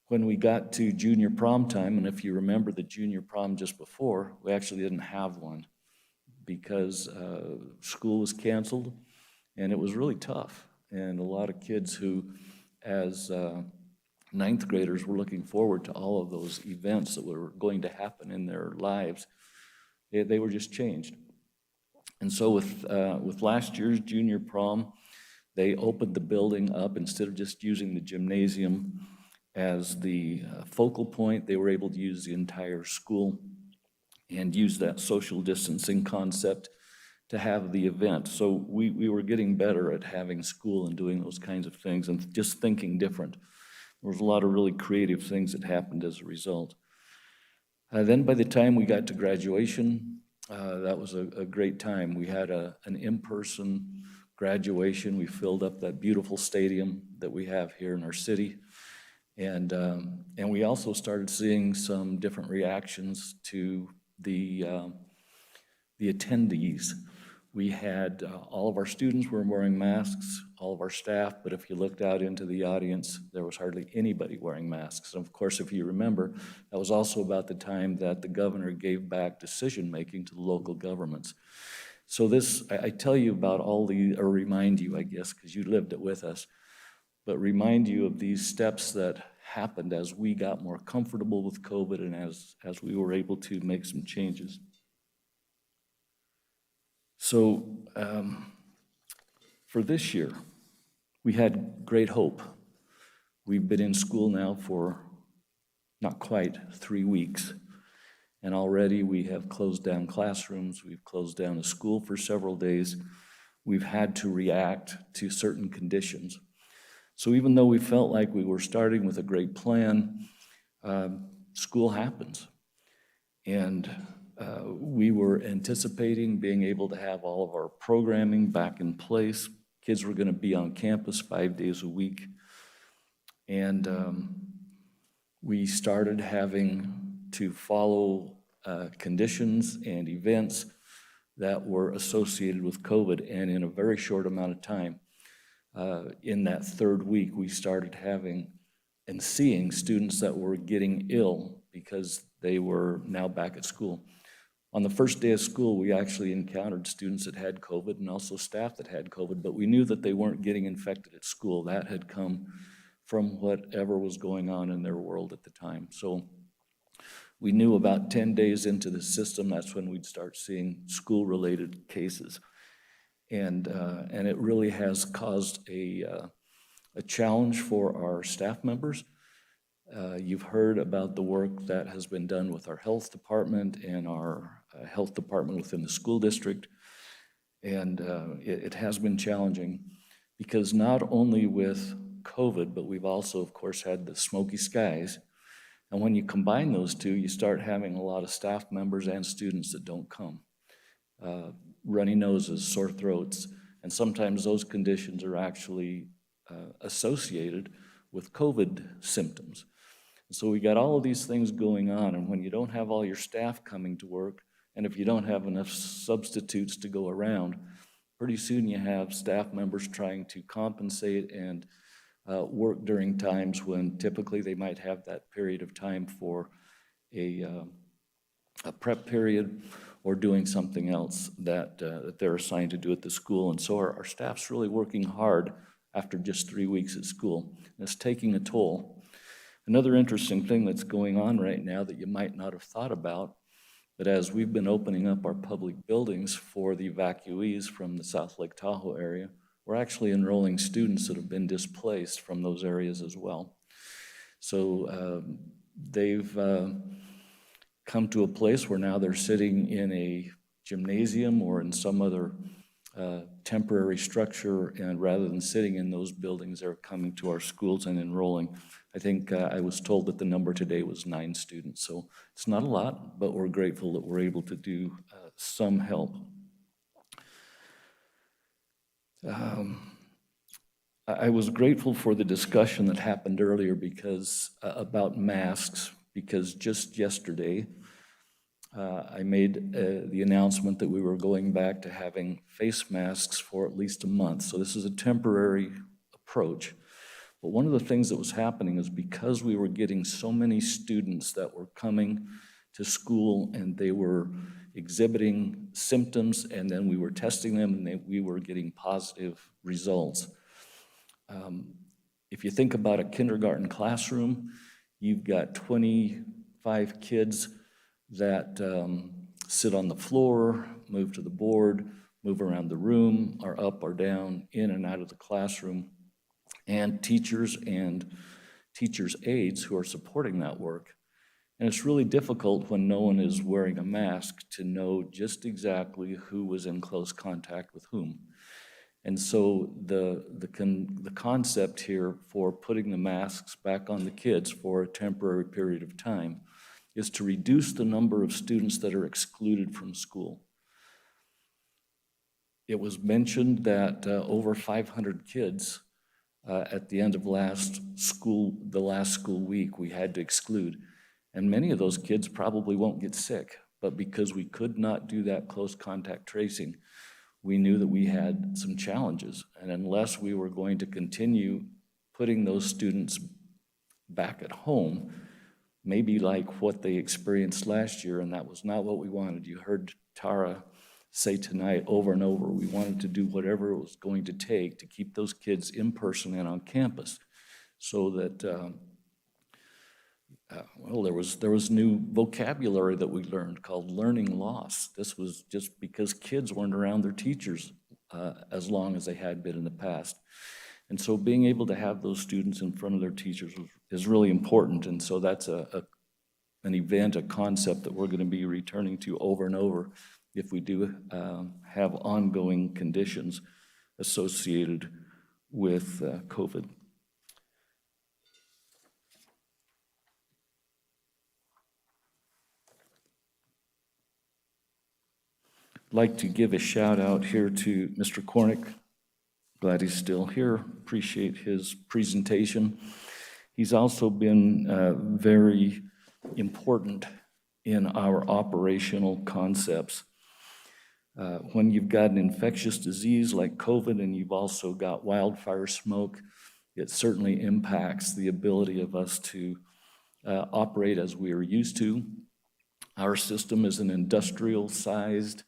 When we got to junior prom time, and if you remember the junior prom just before, we actually didn't have one because school was canceled, and it was really tough. And a lot of kids who, as ninth graders, were looking forward to all of those events that were going to happen in their lives. They were just changed. And so with last year's junior prom, they opened the building up. Instead of just using the gymnasium as the focal point, they were able to use the entire school and use that social distancing concept to have the event. So we were getting better at having school and doing those kinds of things and just thinking different. There was a lot of really creative things that happened as a result. Then by the time we got to graduation, that was a great time. We had an in-person graduation. We filled up that beautiful stadium that we have here in our city. And we also started seeing some different reactions to the attendees. We had all of our students were wearing masks, all of our staff, but if you looked out into the audience, there was hardly anybody wearing masks. And of course, if you remember, that was also about the time that the governor gave back decision-making to the local governments. So this, I tell you about all or remind you, I guess, because you lived it with us, but remind you of these steps that happened as we got more comfortable with COVID and as we were able to make some changes. So for this year, we had great hope. We've been in school now for not quite 3 weeks, and already we have closed down classrooms, we've closed down a school for several days. We've had to react to certain conditions. So even though we felt like we were starting with a great plan, school happens. And we were anticipating being able to have all of our programming back in place. Kids were going to be on campus 5 days a week. And we started having to follow conditions and events that were associated with COVID, and in a very short amount of time. In that third week, we started having and seeing students that were getting ill because they were now back at school. On the first day of school, we actually encountered students that had COVID and also staff that had COVID, but we knew that they weren't getting infected at school. That had come from whatever was going on in their world at the time. So we knew about 10 days into the system, that's when we'd start seeing school-related cases. And it really has caused a challenge for our staff members. You've heard about the work that has been done with our health department and our health department within the school district. And it has been challenging because not only with COVID, but we've also, of course, had the smoky skies. And when you combine those two, you start having a lot of staff members and students that don't come. Runny noses, sore throats, and sometimes those conditions are actually associated with COVID symptoms. So we got all of these things going on, and when you don't have all your staff coming to work, and if you don't have enough substitutes to go around, pretty soon you have staff members trying to compensate and work during times when typically they might have that period of time for a prep period or doing something else that they're assigned to do at the school. And so our staff's really working hard after just 3 weeks at school. And it's taking a toll. Another interesting thing that's going on right now that you might not have thought about, but as we've been opening up our public buildings for the evacuees from the South Lake Tahoe area, we're actually enrolling students that have been displaced from those areas as well. So they've come to a place where now they're sitting in a gymnasium or in some other temporary structure, and rather than sitting in those buildings, they're coming to our schools and enrolling. I think I was told that the number today was 9 students, so it's not a lot, but we're grateful that we're able to do some help. I was grateful for the discussion that happened earlier because about masks, because just yesterday I made the announcement that we were going back to having face masks for at least a month. So this is a temporary approach. But one of the things that was happening is because we were getting so many students that were coming to school and they were exhibiting symptoms, and then we were testing them and we were getting positive results. If you think about a kindergarten classroom, you've got 25 kids that sit on the floor, move to the board, move around the room, are up or down, in and out of the classroom, and teachers aides who are supporting that work. And it's really difficult when no one is wearing a mask to know just exactly who was in close contact with whom. And so the concept here for putting the masks back on the kids for a temporary period of time is to reduce the number of students that are excluded from school. It was mentioned that over 500 kids at the end of the last school week we had to exclude. And many of those kids probably won't get sick, but because we could not do that close contact tracing, we knew that we had some challenges. And unless we were going to continue putting those students back at home, maybe like what they experienced last year, and that was not what we wanted. You heard Tara say tonight over and over, we wanted to do whatever it was going to take to keep those kids in person and on campus so that, there was new vocabulary that we learned called learning loss. This was just because kids weren't around their teachers as long as they had been in the past. And so being able to have those students in front of their teachers is really important. And so that's an event, a concept that we're going to be returning to over and over if we do have ongoing conditions associated with COVID. I'd like to give a shout out here to Mr. Cornick. Glad he's still here. Appreciate his presentation. He's also been very important in our operational concepts. When you've got an infectious disease like COVID and you've also got wildfire smoke, it certainly impacts the ability of us to operate as we are used to. Our system is an industrial-sized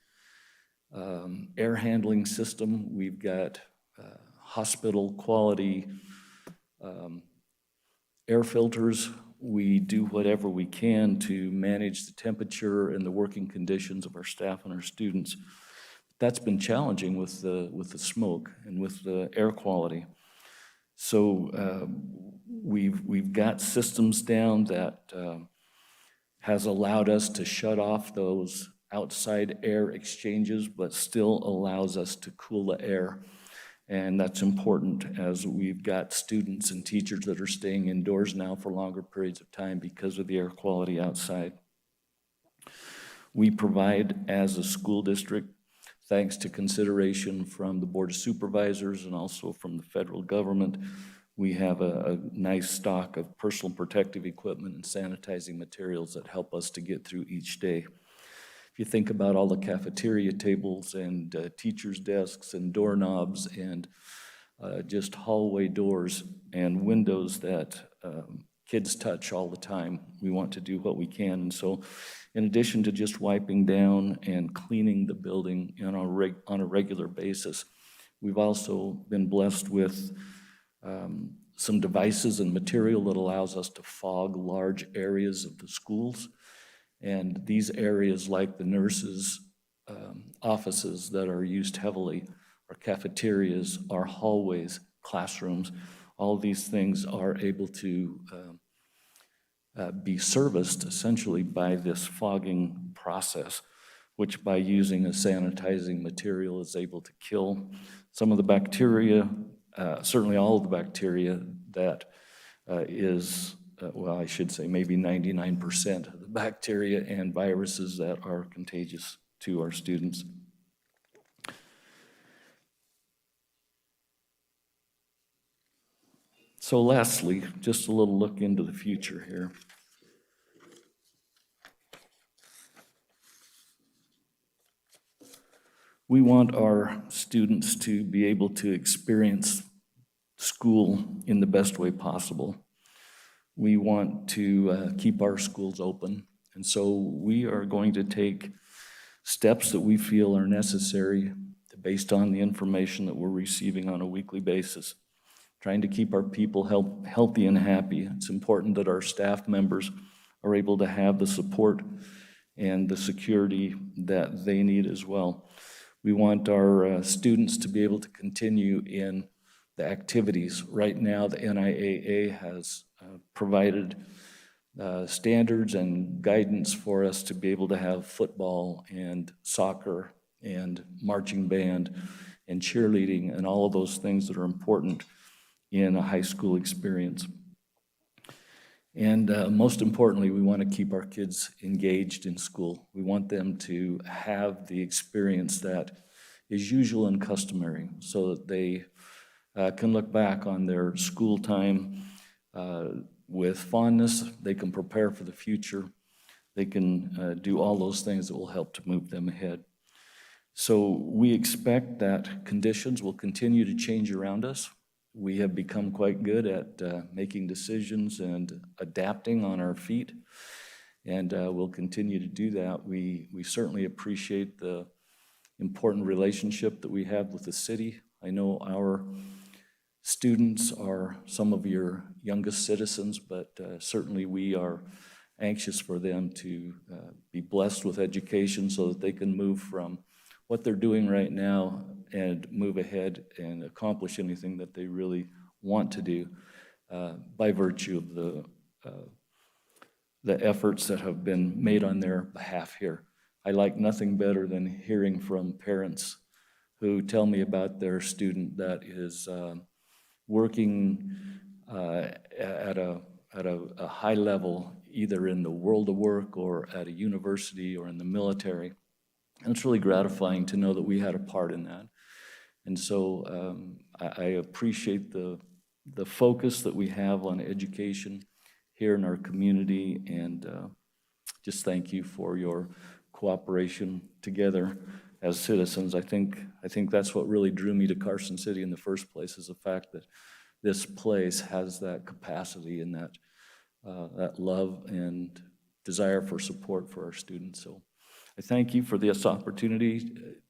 air handling system. We've got hospital quality air filters. We do whatever we can to manage the temperature and the working conditions of our staff and our students. That's been challenging with the smoke and with the air quality. So we've got systems down that has allowed us to shut off those outside air exchanges, but still allows us to cool the air. And that's important as we've got students and teachers that are staying indoors now for longer periods of time because of the air quality outside. We provide, as a school district, thanks to consideration from the Board of Supervisors and also from the federal government, we have a nice stock of personal protective equipment and sanitizing materials that help us to get through each day. If you think about all the cafeteria tables and teachers' desks and doorknobs and just hallway doors and windows that kids touch all the time, we want to do what we can. And so in addition to just wiping down and cleaning the building on a regular basis, we've also been blessed with some devices and material that allows us to fog large areas of the schools. And these areas, like the nurses' offices that are used heavily, our cafeterias, our hallways, classrooms, all of these things are able to be serviced essentially by this fogging process, which by using a sanitizing material is able to kill some of the bacteria, certainly all of the bacteria that well, I should say maybe 99% of the bacteria and viruses that are contagious to our students. So lastly, just a little look into the future here. We want our students to be able to experience school in the best way possible. We want to keep our schools open, and so we are going to take steps that we feel are necessary based on the information that we're receiving on a weekly basis, trying to keep our people healthy and happy. It's important that our staff members are able to have the support and the security that they need as well. We want our students to be able to continue in the activities. Right now, the NIAA has provided standards and guidance for us to be able to have football and soccer and marching band and cheerleading and all of those things that are important in a high school experience. And most importantly, we want to keep our kids engaged in school. We want them to have the experience that is usual and customary so that they can look back on their school time with fondness. They can prepare for the future. They can do all those things that will help to move them ahead. So we expect that conditions will continue to change around us. We have become quite good at making decisions and adapting on our feet, and we'll continue to do that. We certainly appreciate the important relationship that we have with the city. I know our students are some of your youngest citizens, but certainly we are anxious for them to be blessed with education so that they can move from what they're doing right now and move ahead and accomplish anything that they really want to do by virtue of the efforts that have been made on their behalf here. I like nothing better than hearing from parents who tell me about their student that is working at a high level, either in the world of work or at a university or in the military. And it's really gratifying to know that we had a part in that. And so I appreciate the focus that we have on education here in our community, and just thank you for your cooperation together as citizens. I think that's what really drew me to Carson City in the first place, is the fact that this place has that capacity and that love and desire for support for our students. So I thank you for this opportunity.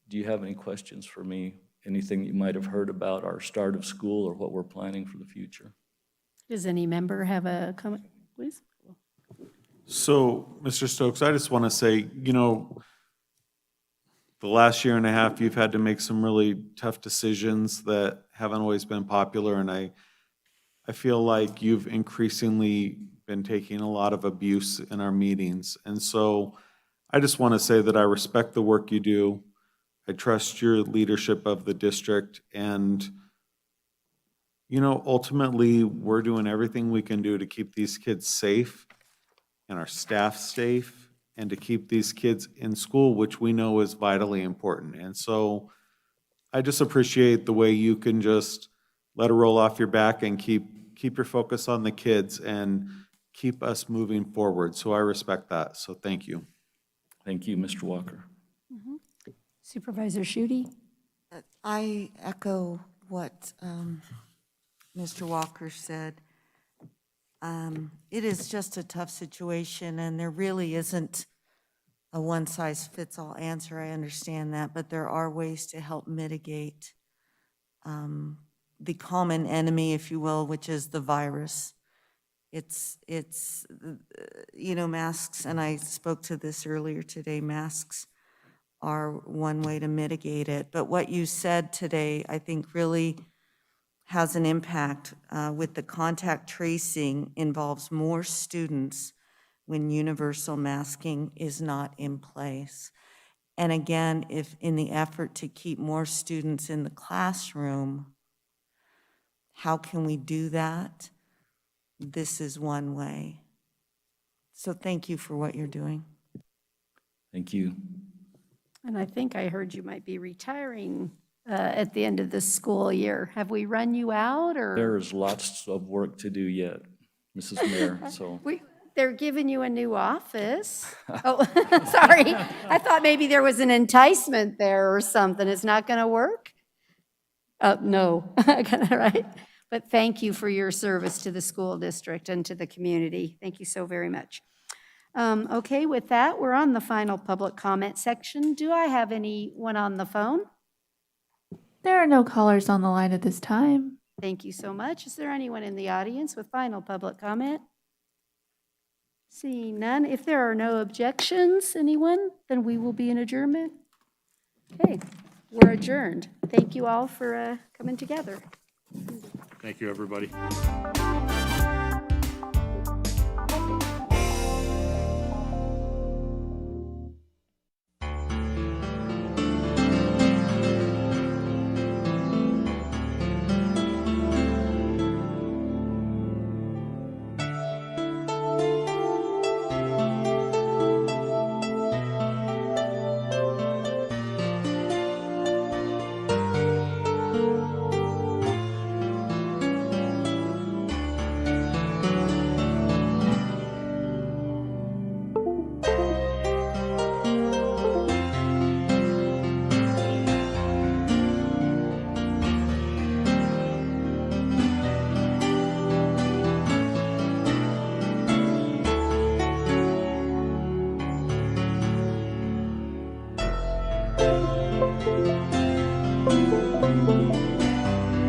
Do you have any questions for me? Anything you might have heard about our start of school or what we're planning for the future? Does any member have a comment, please? So, Mr. Stokes, I just want to say, the last year and a half, you've had to make some really tough decisions that haven't always been popular, and I feel like you've increasingly been taking a lot of abuse in our meetings. And so I just want to say that I respect the work you do. I trust your leadership of the district, and You know, ultimately, we're doing everything we can do to keep these kids safe and our staff safe and to keep these kids in school, which we know is vitally important. And so I just appreciate the way you can just let it roll off your back and keep your focus on the kids and keep us moving forward. So I respect that. So thank you. Thank you, Mr. Walker. Supervisor Schutte? I echo what Mr. Walker said. It is just a tough situation, and there really isn't a one-size-fits-all answer. I understand that, but there are ways to help mitigate the common enemy, if you will, which is the virus. It's you know, masks, and I spoke to this earlier today, masks are one way to mitigate it. But what you said today, I think, really has an impact with the contact tracing involves more students when universal masking is not in place. And again, if in the effort to keep more students in the classroom, how can we do that? This is one way. So thank you for what you're doing. Thank you. And I think I heard you might be retiring at the end of this school year. Have we run you out, or? There's lots of work to do yet, Mrs. Mayor, so. They're giving you a new office. Oh, sorry. I thought maybe there was an enticement there or something. It's not going to work? No, right? But thank you for your service to the school district and to the community. Thank you so very much. Okay, with that, we're on the final public comment section. Do I have anyone on the phone? There are no callers on the line at this time. Thank you so much. Is there anyone in the audience with final public comment? Seeing none, if there are no objections, anyone, then we will be in adjournment. Okay, we're adjourned. Thank you all for coming together. Thank you, everybody.